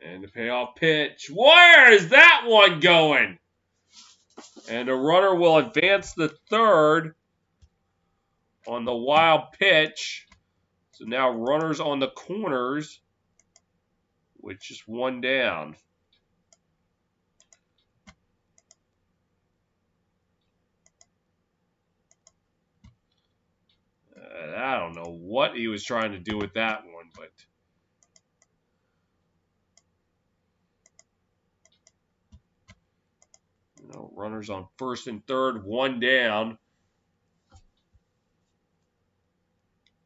And the payoff pitch. Where is that one going? And the runner will advance the third on the wild pitch. So now runners on the corners with just one down. I don't know what he was trying to do with that one, but runners on first and third, one down.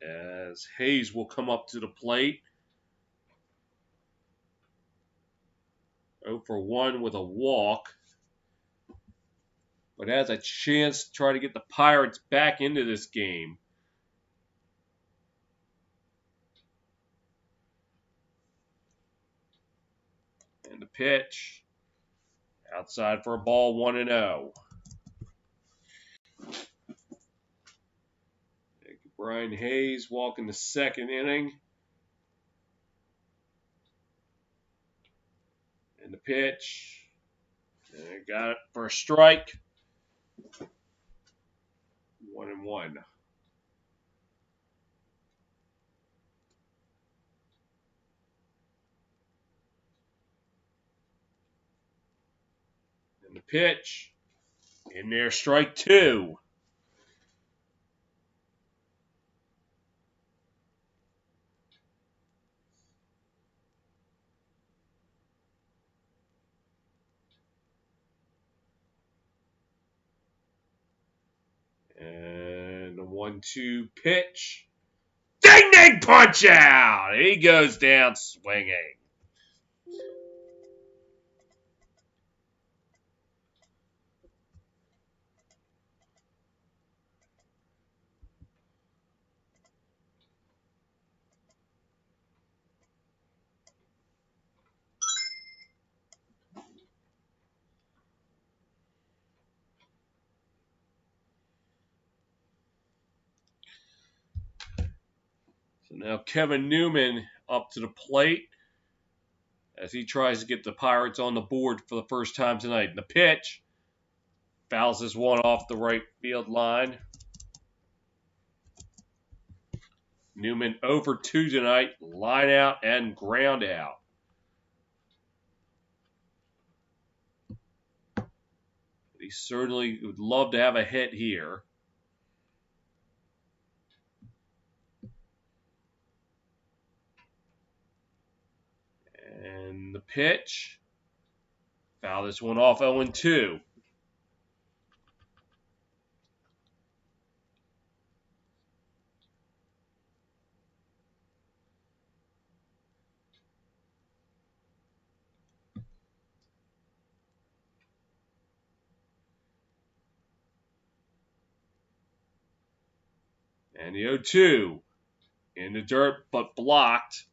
As Hayes will come up to the plate. 0 for 1 with a walk. But has a chance to try to get the Pirates back into this game. And the pitch. Outside for a ball, 1-0. Brian Hayes walking the second inning. And the pitch. And got it for a strike. 1-1. And the pitch. In there, strike 2. And the 1-2 pitch. Ding ding punch out! He goes down swinging. So now Kevin Newman up to the plate as he tries to get the Pirates on the board for the first time tonight. And the pitch fouls this one off the right field line. Newman 0 for 2 tonight, line out and ground out. He certainly would love to have a hit here. And the pitch. Foul this one off 0-2. And the 0-2 in the dirt, but blocked.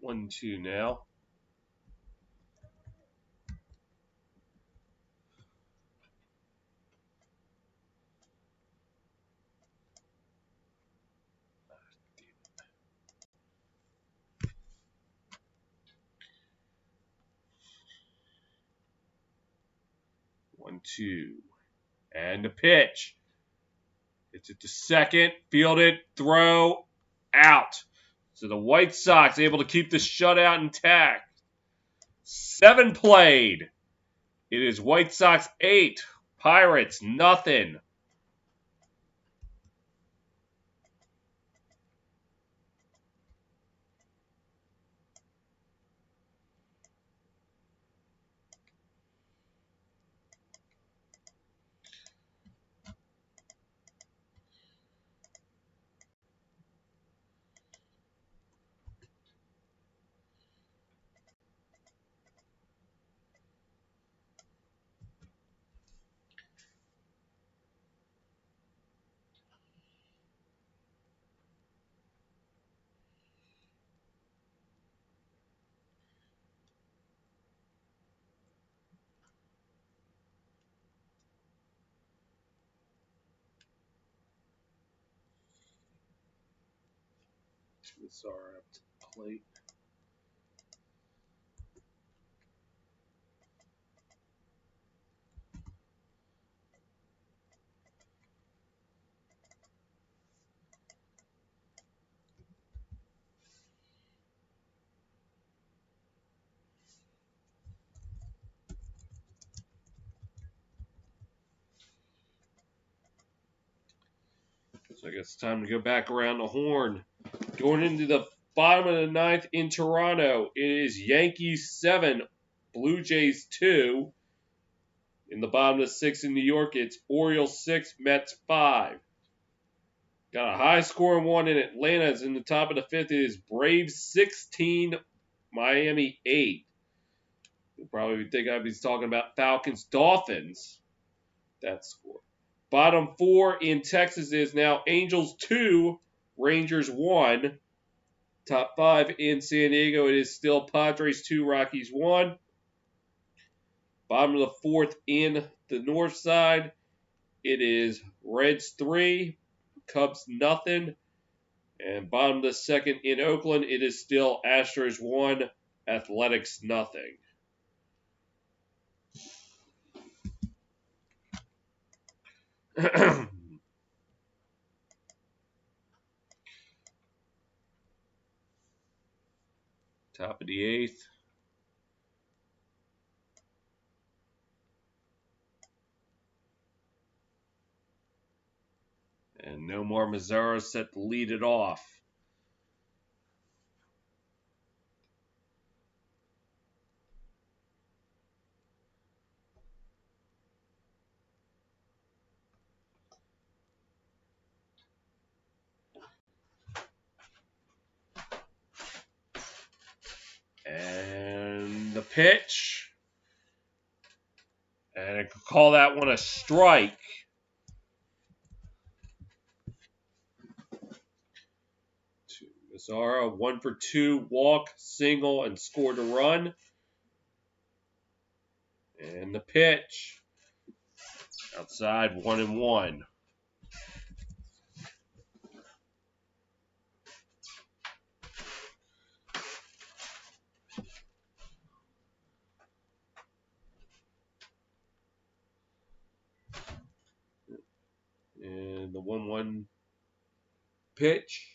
1-2 now. One, two. And the pitch. It's at the second. Fielded. Throw. Out. So the White Sox able to keep the shutout intact. 7 played. It is White Sox 8. Pirates nothing. Sorry, up to the plate. So I guess it's time to go back around the horn. Going into the bottom of the ninth in Toronto, it is Yankees 7, Blue Jays 2. In the bottom of the sixth in New York, it's Orioles 6, Mets 5. Got a high scoring one in Atlanta. It's in the top of the fifth. It is Braves 16, Miami 8. You'll probably think I'd be talking about Falcons Dolphins. That score. Bottom 4 in Texas is now Angels 2, Rangers 1. Top 5 in San Diego, it is still Padres 2, Rockies 1. Bottom of the fourth in the north side, it is Reds 3, Cubs nothing. And bottom of the second in Oakland, it is still Astros 1, Athletics nothing. Top of the eighth. And Nomar Mazara set to lead it off. And the pitch. And I could call that one a strike. To Mazara, 1 for 2, walk, single, and scored a run. And the pitch. Outside, 1-1. And the 1-1 pitch.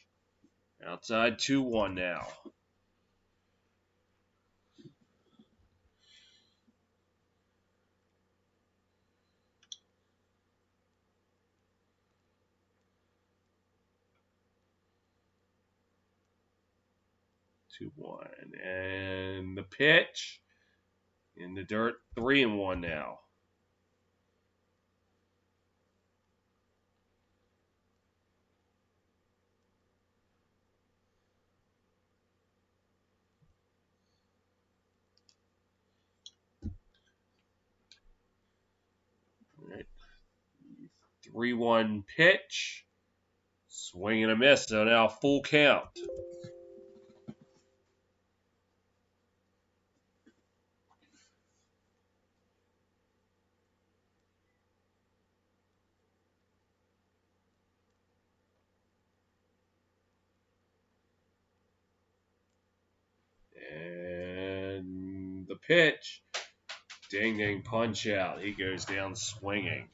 Outside, 2-1 now. Two one, and the pitch in the dirt, 3-1 now. All right. 3-1 pitch, swing and a miss. So now full count. And the pitch, ding ding punch out. He goes down swinging.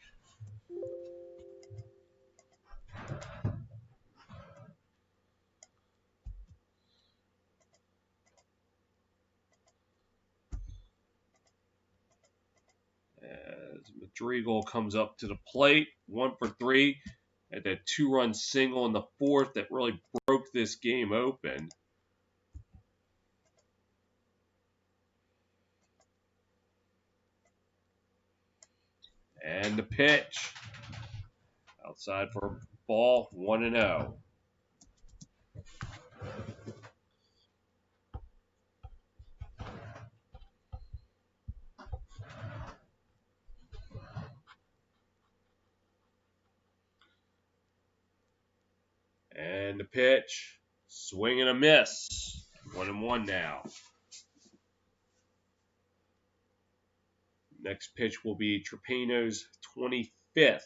As Madrigal comes up to the plate, 1 for 3 at that 2-run single in the fourth that really broke this game open. And the pitch. Outside for a ball, 1-0. And the pitch. Swing and a miss. 1-1 now. Next pitch will be Trapano's 25th.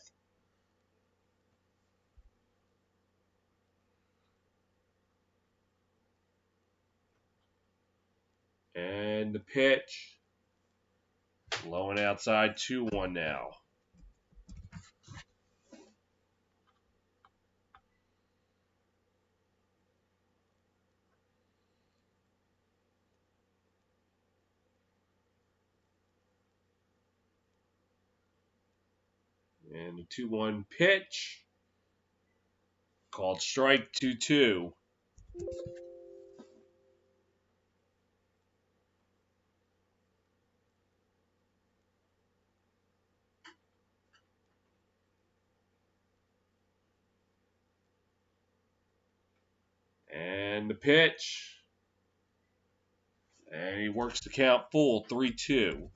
And the pitch. Low and outside, 2-1 now. And the 2-1 pitch. Called strike 2-2. And the pitch. And he works the count full, 3-2.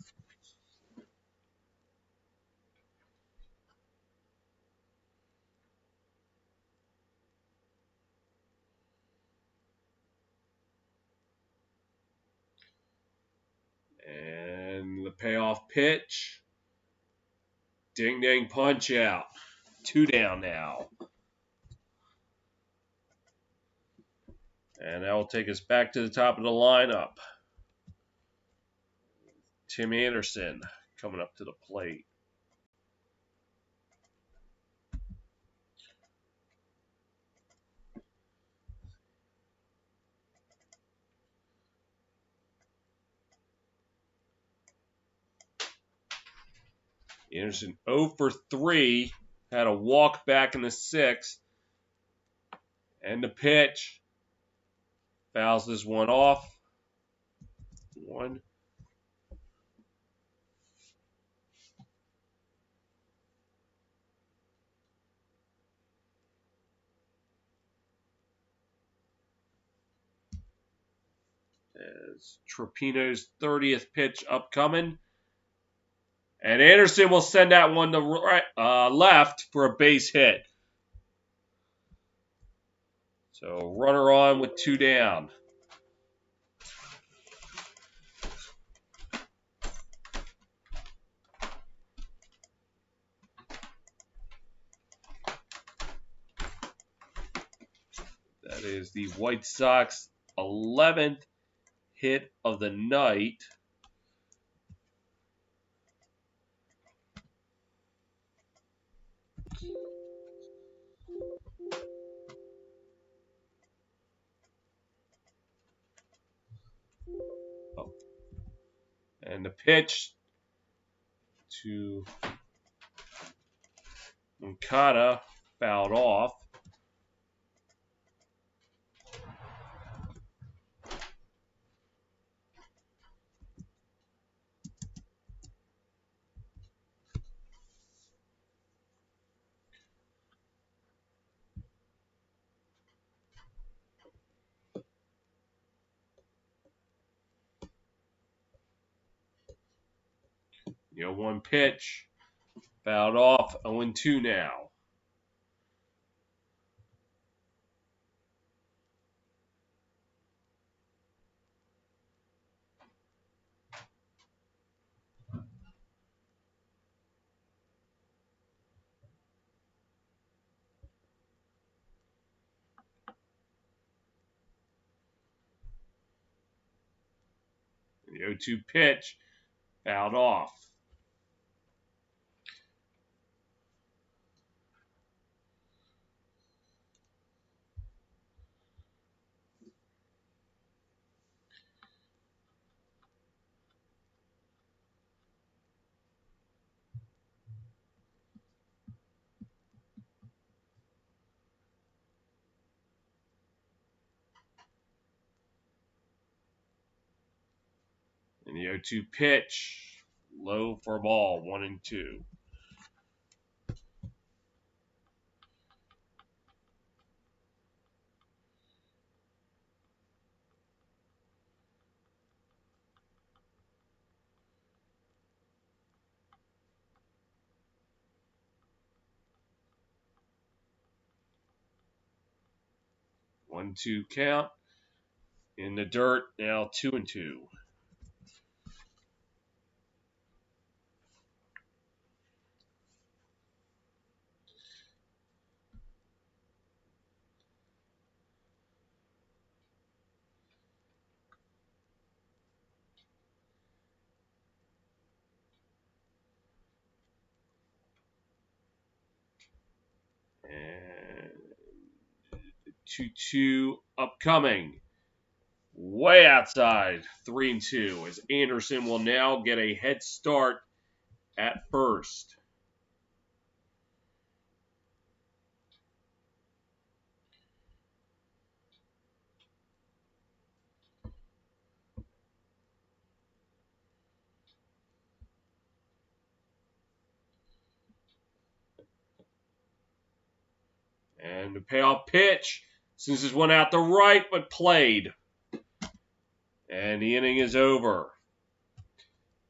And the payoff pitch. Ding dang punch out. 2 down now. And that will take us back to the top of the lineup. Tim Anderson coming up to the plate. Anderson 0 for 3. Had a walk back in the 6th. And the pitch. Fouls this one off. 1. As Trapino's 30th pitch upcoming. And Anderson will send that one to right, left for a base hit. So runner on with 2 down. That is the White Sox 11th hit of the night. Oh. And the pitch to Moncada fouled off. The 0-1 pitch fouled off. 0-2 now. The 0-2 pitch fouled off. And the 0-2 pitch low for a ball. 1-2. One, 2 count. In the dirt, now 2-2. And 2-2 upcoming. Way outside, 3-2, as Anderson will now get a head start at first. And the payoff pitch. Since this one out the right, but played. And the inning is over.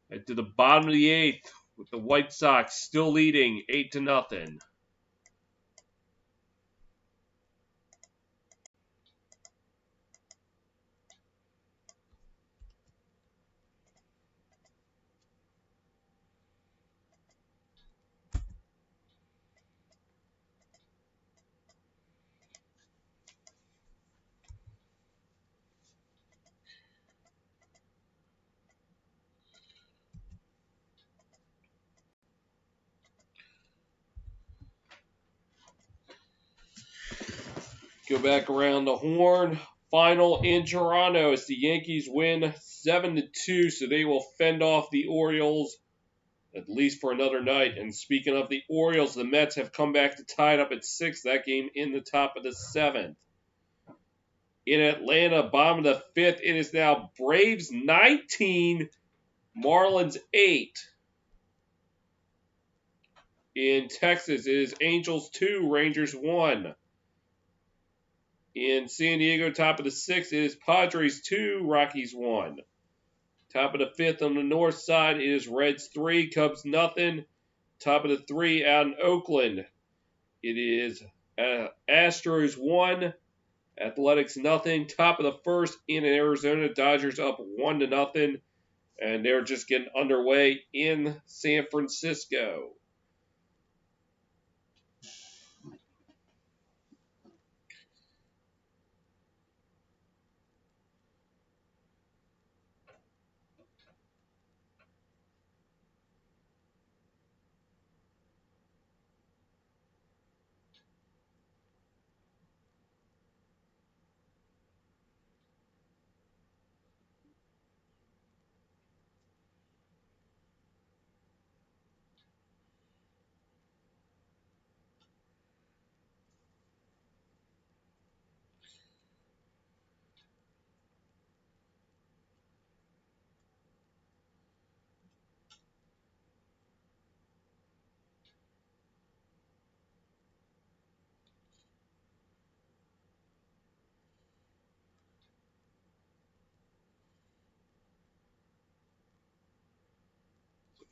Head to the bottom of the eighth, with the White Sox still leading 8-0. Go back around the horn. Final in Toronto as the Yankees win 7-2, so they will fend off the Orioles at least for another night. And speaking of the Orioles, the Mets have come back to tie it up at 6. That game in the top of the 7th. In Atlanta, bottom of the 5th, it is now Braves 19, Marlins 8. In Texas, it is Angels 2, Rangers 1. In San Diego, top of the 6th, it is Padres 2, Rockies 1. Top of the 5th on the north side, it is Reds 3, Cubs nothing. Top of the 3 out in Oakland, it is Astros 1, Athletics nothing. Top of the 1st in Arizona, Dodgers up 1-0. And they're just getting underway in San Francisco.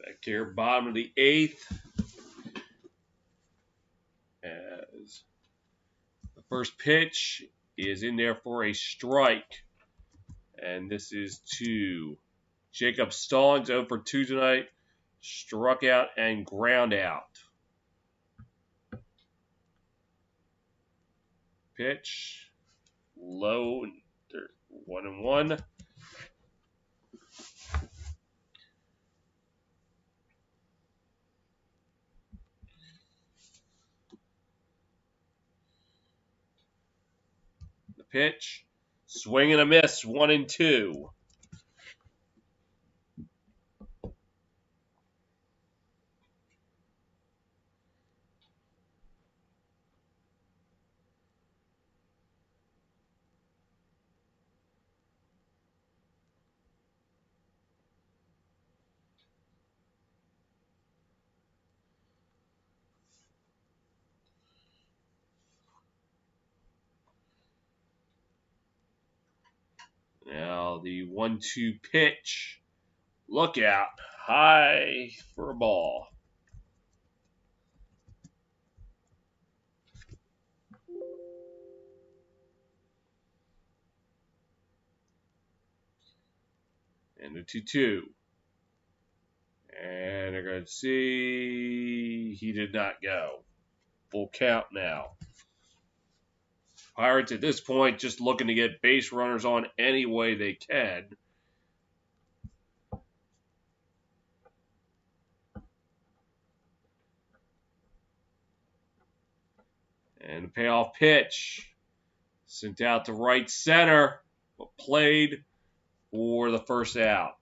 Back here, bottom of the 8th. As the first pitch is in there for a strike. And this is to Jacob Stallings, 0 for 2 tonight. Struck out and ground out. Pitch. Low. 1-1. The pitch. Swing and a miss. 1-2. Now the 1-2 pitch. Look out. High for a ball. And the 2-2. And they're going to see. He did not go. Full count now. Pirates at this point just looking to get base runners on any way they can. And the payoff pitch. Sent out to right center, but played for the first out.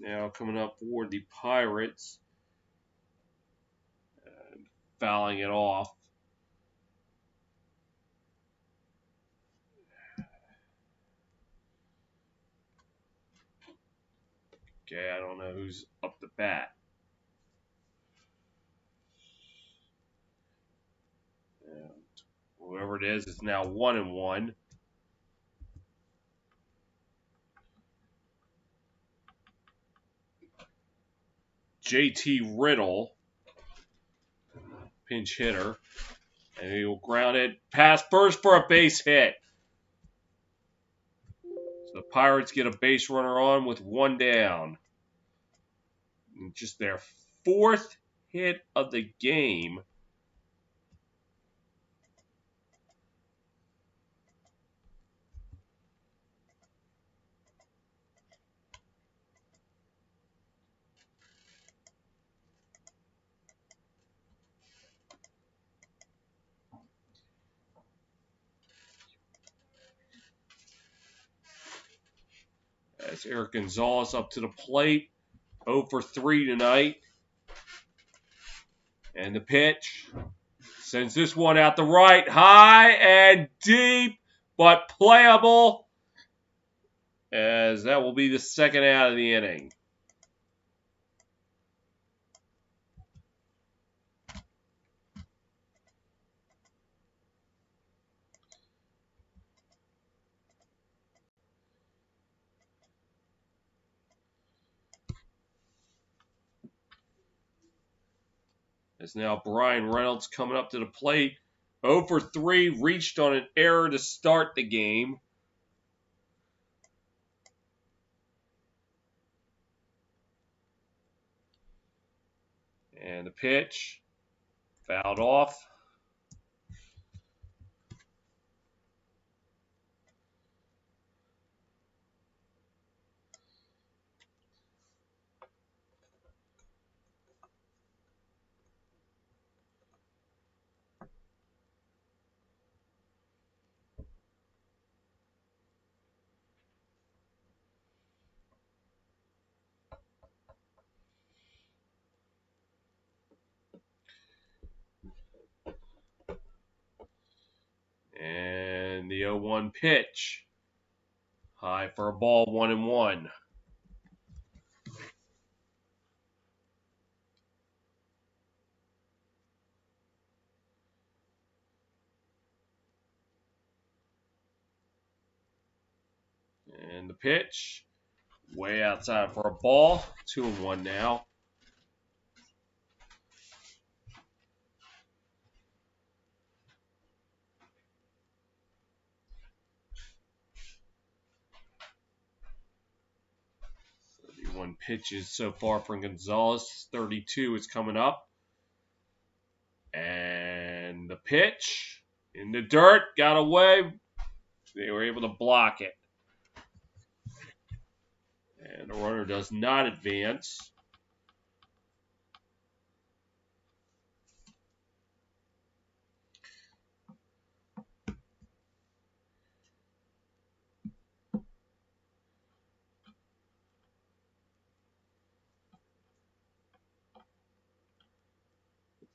Now coming up for the Pirates. Fouling it off. Okay, I don't know who's up the bat. And whoever it is now 1-1. JT Riddle, pinch hitter, and he will ground it past first for a base hit. So the Pirates get a base runner on with one down. And just their fourth hit of the game. As Eric Gonzalez up to the plate. 0 for 3 tonight. And the pitch. Sends this one out the right. High and deep, but playable. As that will be the second out of the inning. As now Brian Reynolds coming up to the plate. 0 for 3, reached on an error to start the game. And the pitch. Fouled off. And the 0-1 pitch. High for a ball, 1-1. And the pitch. Way outside for a ball. 2-1 now. One pitches so far from Gonzalez. 32 is coming up. And the pitch in the dirt, got away. They were able to block it. And the runner does not advance.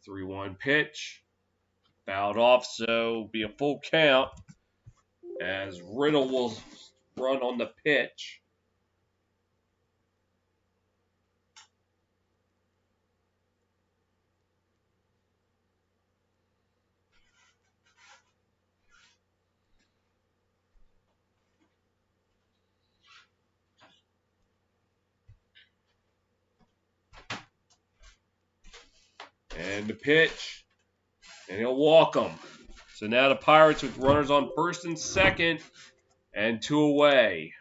The 3-1 pitch. Fouled off, so be a full count. As Riddle will run on the pitch. And the pitch. And he'll walk them. So now the Pirates with runners on first and second and 2 away.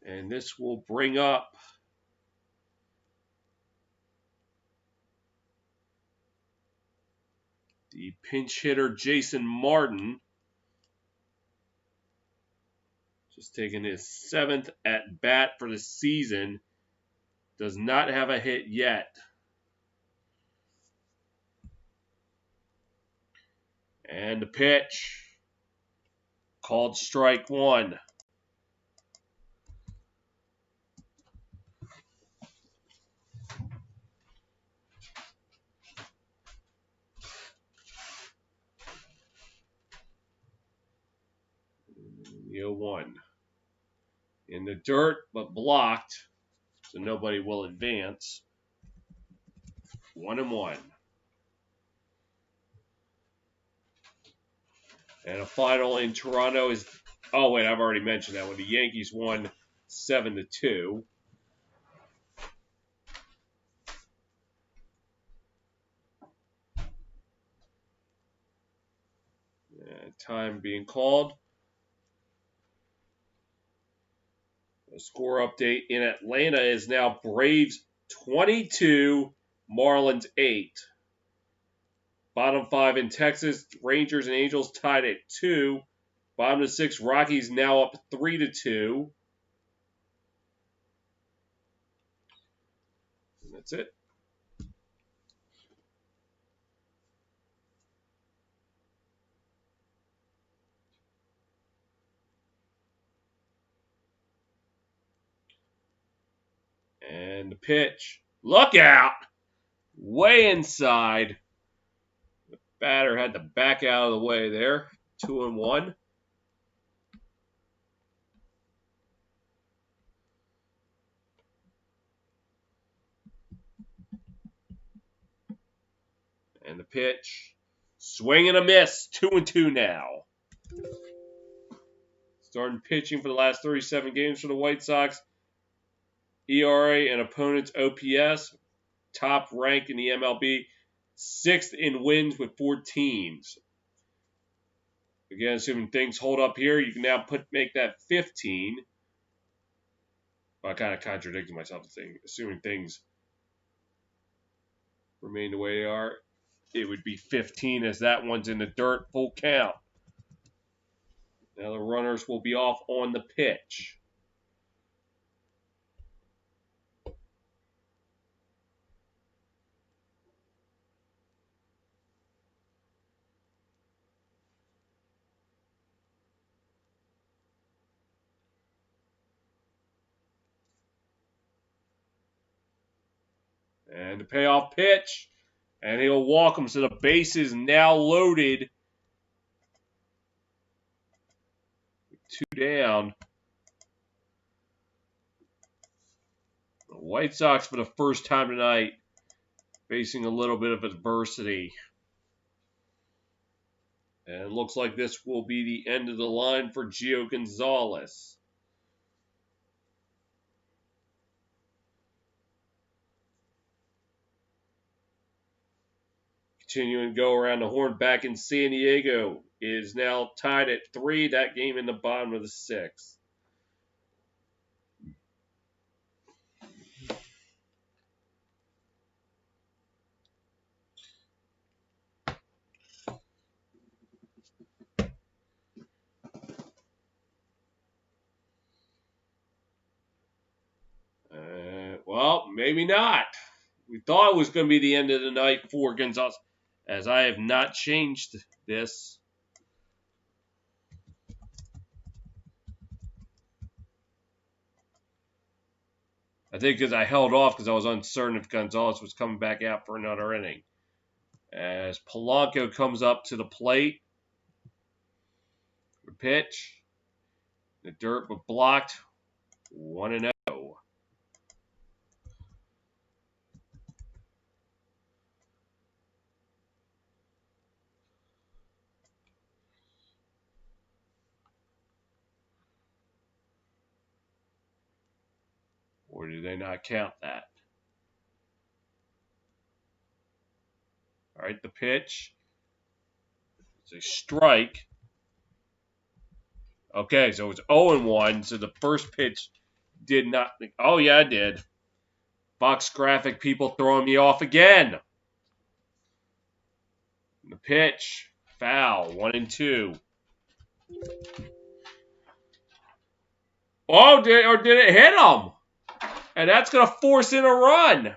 And this will bring up the pinch hitter Jason Martin. Just taking his 7th at bat for the season. Does not have a hit yet. And the pitch. Called strike 1. The 0-1. In the dirt, but blocked. So nobody will advance. 1-1. And a final in Toronto is. Oh wait, I've already mentioned that one. The Yankees won 7-2. Time being called. A score update in Atlanta is now Braves 22, Marlins 8. Bottom 5 in Texas, Rangers and Angels tied at 2. Bottom of 6, Rockies now up 3-2. And that's it. And the pitch. Look out! Way inside. The batter had to back out of the way there. 2-1. And the pitch. Swing and a miss. 2-2 now. Starting pitching for the last 37 games for the White Sox. ERA and opponent's OPS. Top rank in the MLB. 6th in wins with 14. Again, assuming things hold up here, you can now make that 15. Well, I kind of contradicted myself saying, assuming things remain the way they are, it would be 15 as that one's in the dirt, full count. Now the runners will be off on the pitch. And the payoff pitch. And he'll walk him. So the base is now loaded. 2 down. The White Sox, for the first time tonight, facing a little bit of adversity. And it looks like this will be the end of the line for Gio Gonzalez. Continuing to go around the horn back in San Diego is now tied at 3. That game in the bottom of the 6th. Well, maybe not. We thought it was going to be the end of the night for Gonzalez, as I have not changed this. I think because I held off because I was uncertain if Gonzalez was coming back out for another inning. As Polanco comes up to the plate. The pitch. The dirt but blocked. 1-0. Or do they not count that? All right, the pitch. It's a strike. Okay, so it's 0-1. So the first pitch did not. Oh, yeah, it did. Fox graphic people throwing me off again. The pitch. Foul. 1-2. Oh, did it hit him? And that's going to force in a run.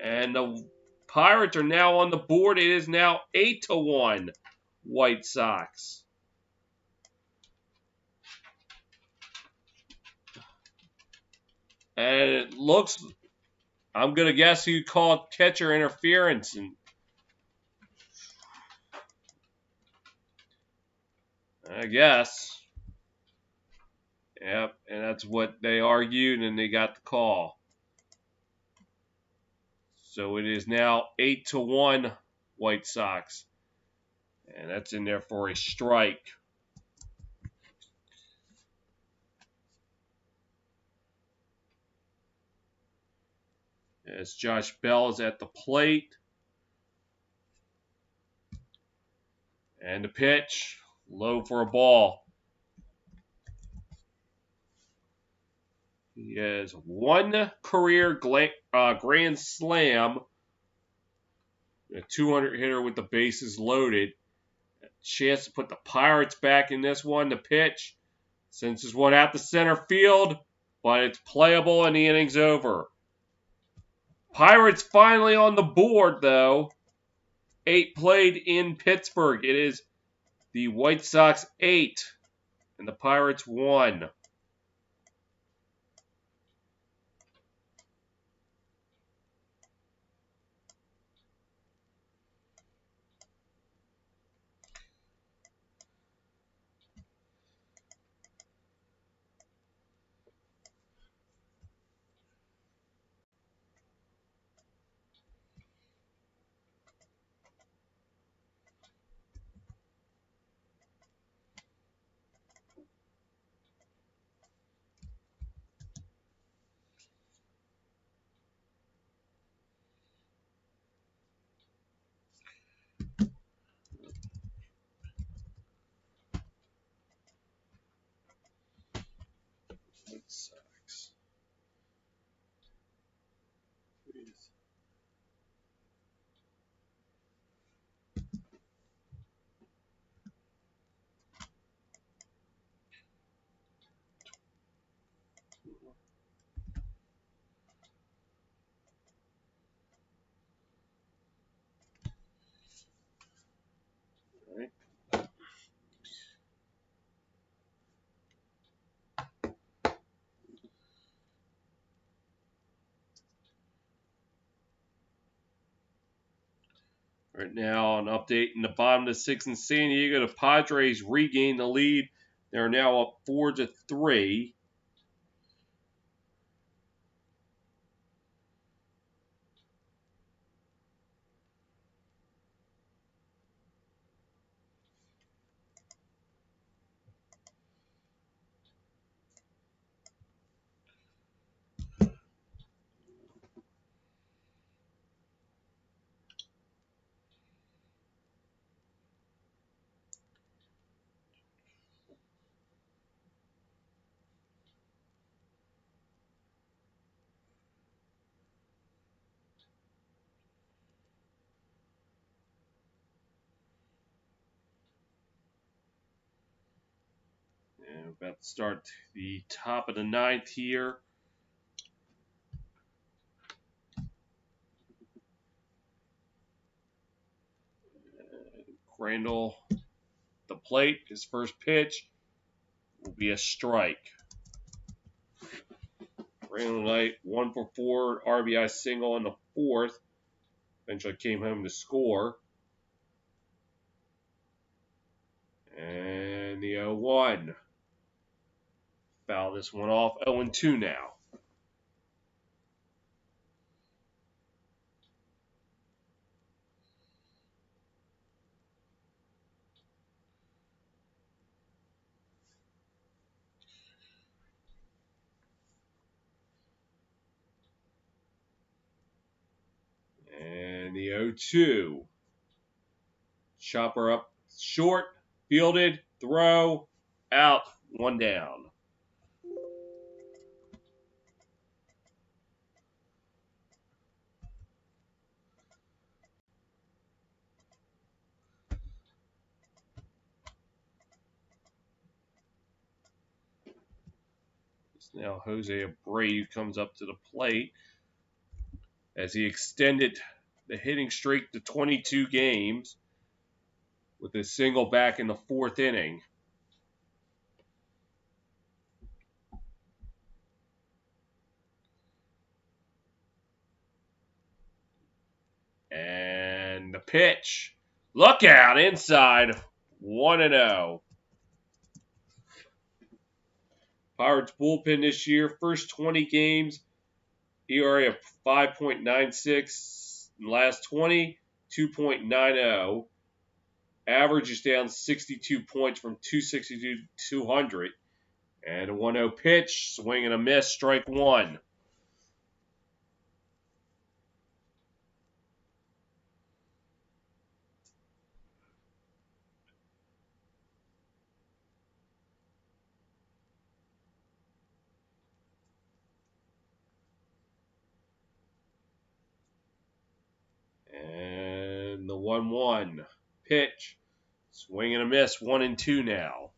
And the Pirates are now on the board. It is now 8-1 White Sox. And it looks, I'm going to guess who called catcher interference. And I guess. Yep, and that's what they argued, and they got the call. So it is now 8-1 White Sox. And that's in there for a strike. As Josh Bell is at the plate. And the pitch, low for a ball. He has one career grand slam, a 200 hitter with the bases loaded. A chance to put the Pirates back in this one. The pitch, since this one out to center field, but it's playable and the inning's over. Pirates finally on the board, though. 8 played in Pittsburgh. It is the White Sox 8 and the Pirates 1. White Sox. Right. Right now, an update in the bottom of the 6th in San Diego. The Padres regain the lead. They're now up 4-3. And we're about to start the top of the 9th here. Crandall, the plate, his first pitch will be a strike. Crandall Knight, 1 for 4, RBI single in the 4th. Eventually came home to score. And the 0-1. Foul this one off. 0-2 now. 0-2. Chopper up short, fielded, throw, out, 1 down. It's now Jose Abreu comes up to the plate as he extended the hitting streak to 22 games with a single back in the 4th inning. And the pitch. Look out inside. 1-0. Pirates bullpen this year, first 20 games, ERA of 5.96. In the last 20, 2.90. Average is down 62 points from 262 to 200. And a 1-0 pitch, swing and a miss, strike 1. And the 1-1 pitch, swing and a miss, 1-2 now.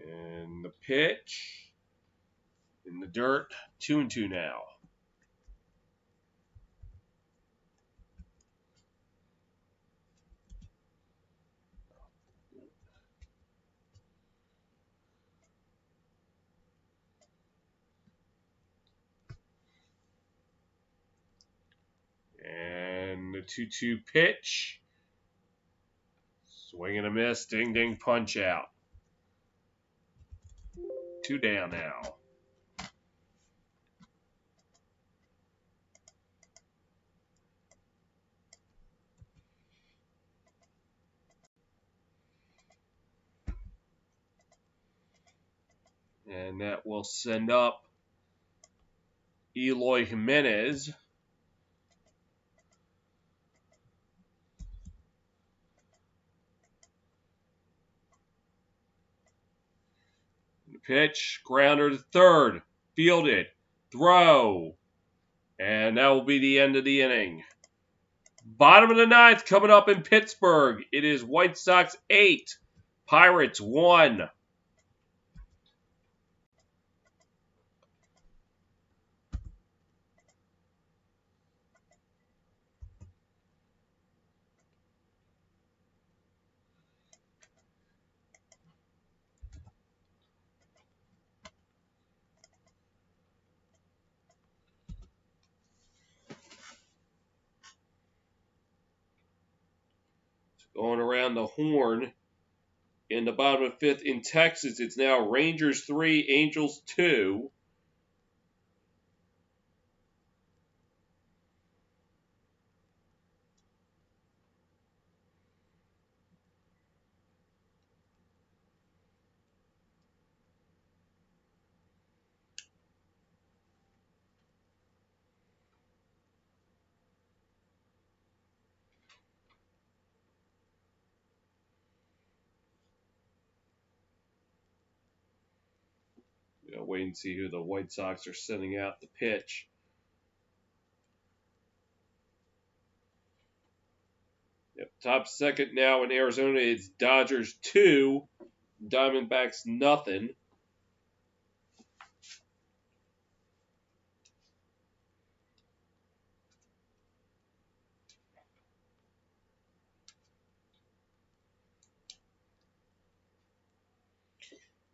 And the pitch in the dirt, 2-2 now. And the 2-2 pitch, swing and a miss, ding ding, punch out. 2 down now. And that will send up Eloy Jimenez. The pitch, grounder to third, fielded, throw. And that will be the end of the inning. Bottom of the 9th coming up in Pittsburgh. It is White Sox 8, Pirates 1. Going around the horn in the bottom of the 5th in Texas, it's now Rangers 3, Angels 2. Wait and see who the White Sox are sending out the pitch. Yep, top second now in Arizona is Dodgers 2, Diamondbacks nothing.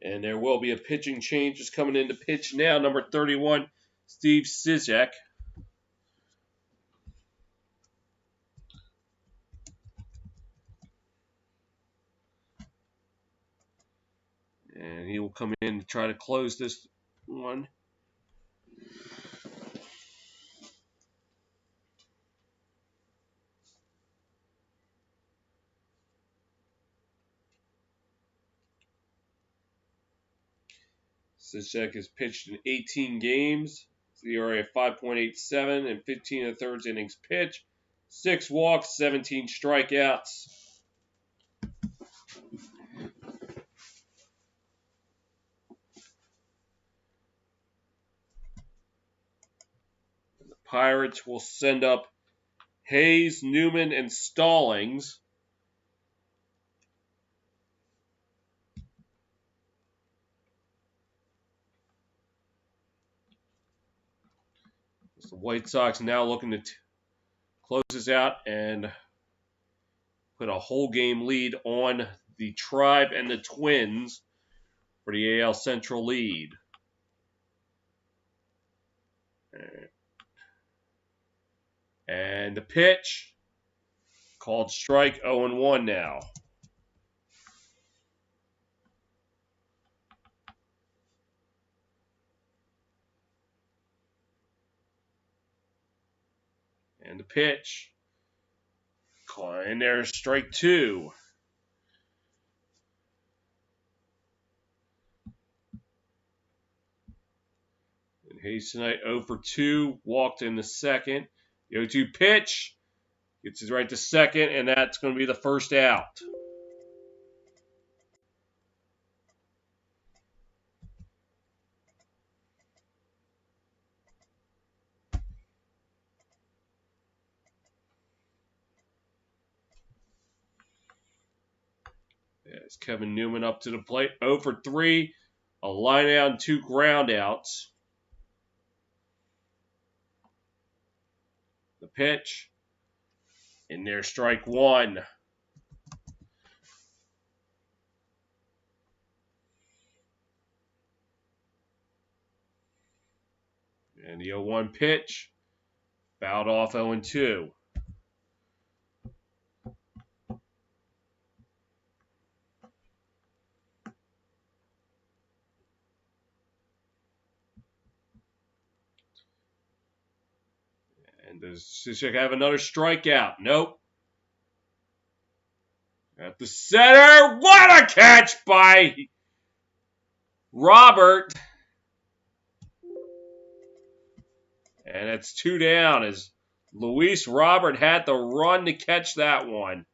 And there will be a pitching change just coming into pitch now. Number 31, Steve Cishek. And he will come in to try to close this One. Cishek has pitched in 18 games. The ERA of 5.87 and 15 1/3 innings pitched. 6 walks, 17 strikeouts. The Pirates will send up Hayes, Newman, and Stallings. The White Sox now looking to close this out and put a whole game lead on the Tribe and the Twins for the AL Central lead. And the pitch, called strike, 0-1 now. And the pitch, and there's strike 2. And Hayes tonight 0 for 2, walked in the second. The 0-2 pitch, gets it right to second, and that's going to be the first out. There's Kevin Newman up to the plate, 0 for 3, a line out and 2 ground outs. The pitch, and there's strike 1. And the 0-1 pitch, fouled off 0-2. And does Cishek have another strikeout? Nope. At the center, what a catch by Robert. And it's 2 down as Luis Robert had to run to catch that one.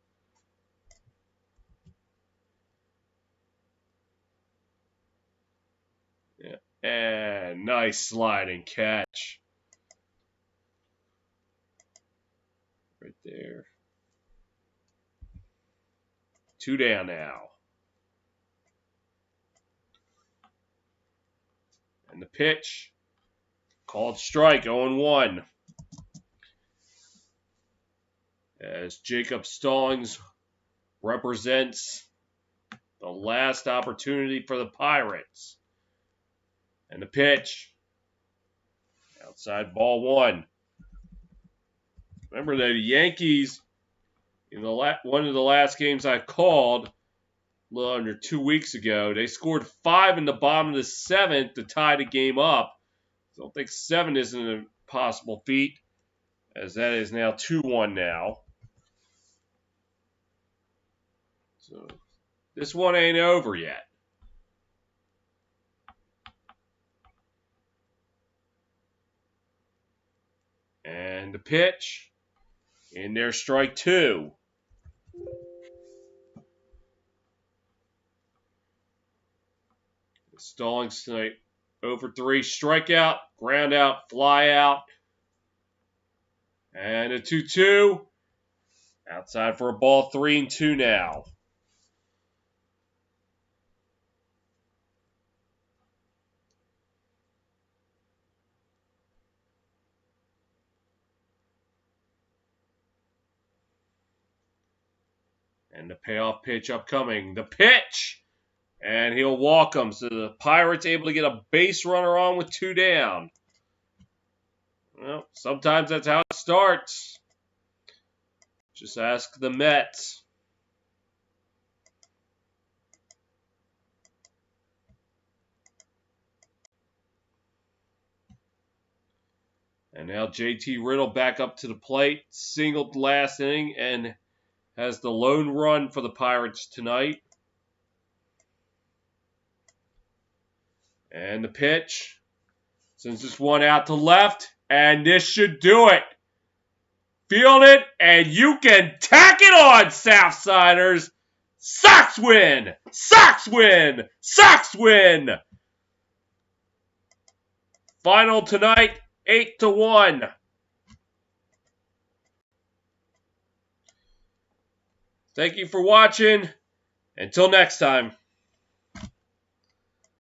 Yeah. And nice sliding catch. Right there. 2 down now. And the pitch, called strike, 0-1. As Jacob Stallings represents the last opportunity for the Pirates. And the pitch, outside ball 1. Remember that the Yankees, in one of the last games I called, a little under 2 weeks ago, they scored 5 in the bottom of the 7th to tie the game up. I don't think 7 is an impossible feat, as that is now 2-1 now. So this one ain't over yet. And the pitch, in there, strike 2. Stallings tonight, 0 for 3, strikeout, ground out, fly out. And a 2-2. Outside for a ball, 3-2 now. And the payoff pitch upcoming. The pitch! And he'll walk him. So the Pirates able to get a base runner on with 2 down. Well, sometimes that's how it starts. Just ask the Mets. And now JT Riddle back up to the plate, singled last inning, and has the lone run for the Pirates tonight. And the pitch. Sends this one out to left, and this should do it. Field it, and you can tack it on, Southsiders. Sox win! Sox win! Sox win! Final tonight, 8-1. Thank you for watching. Until next time.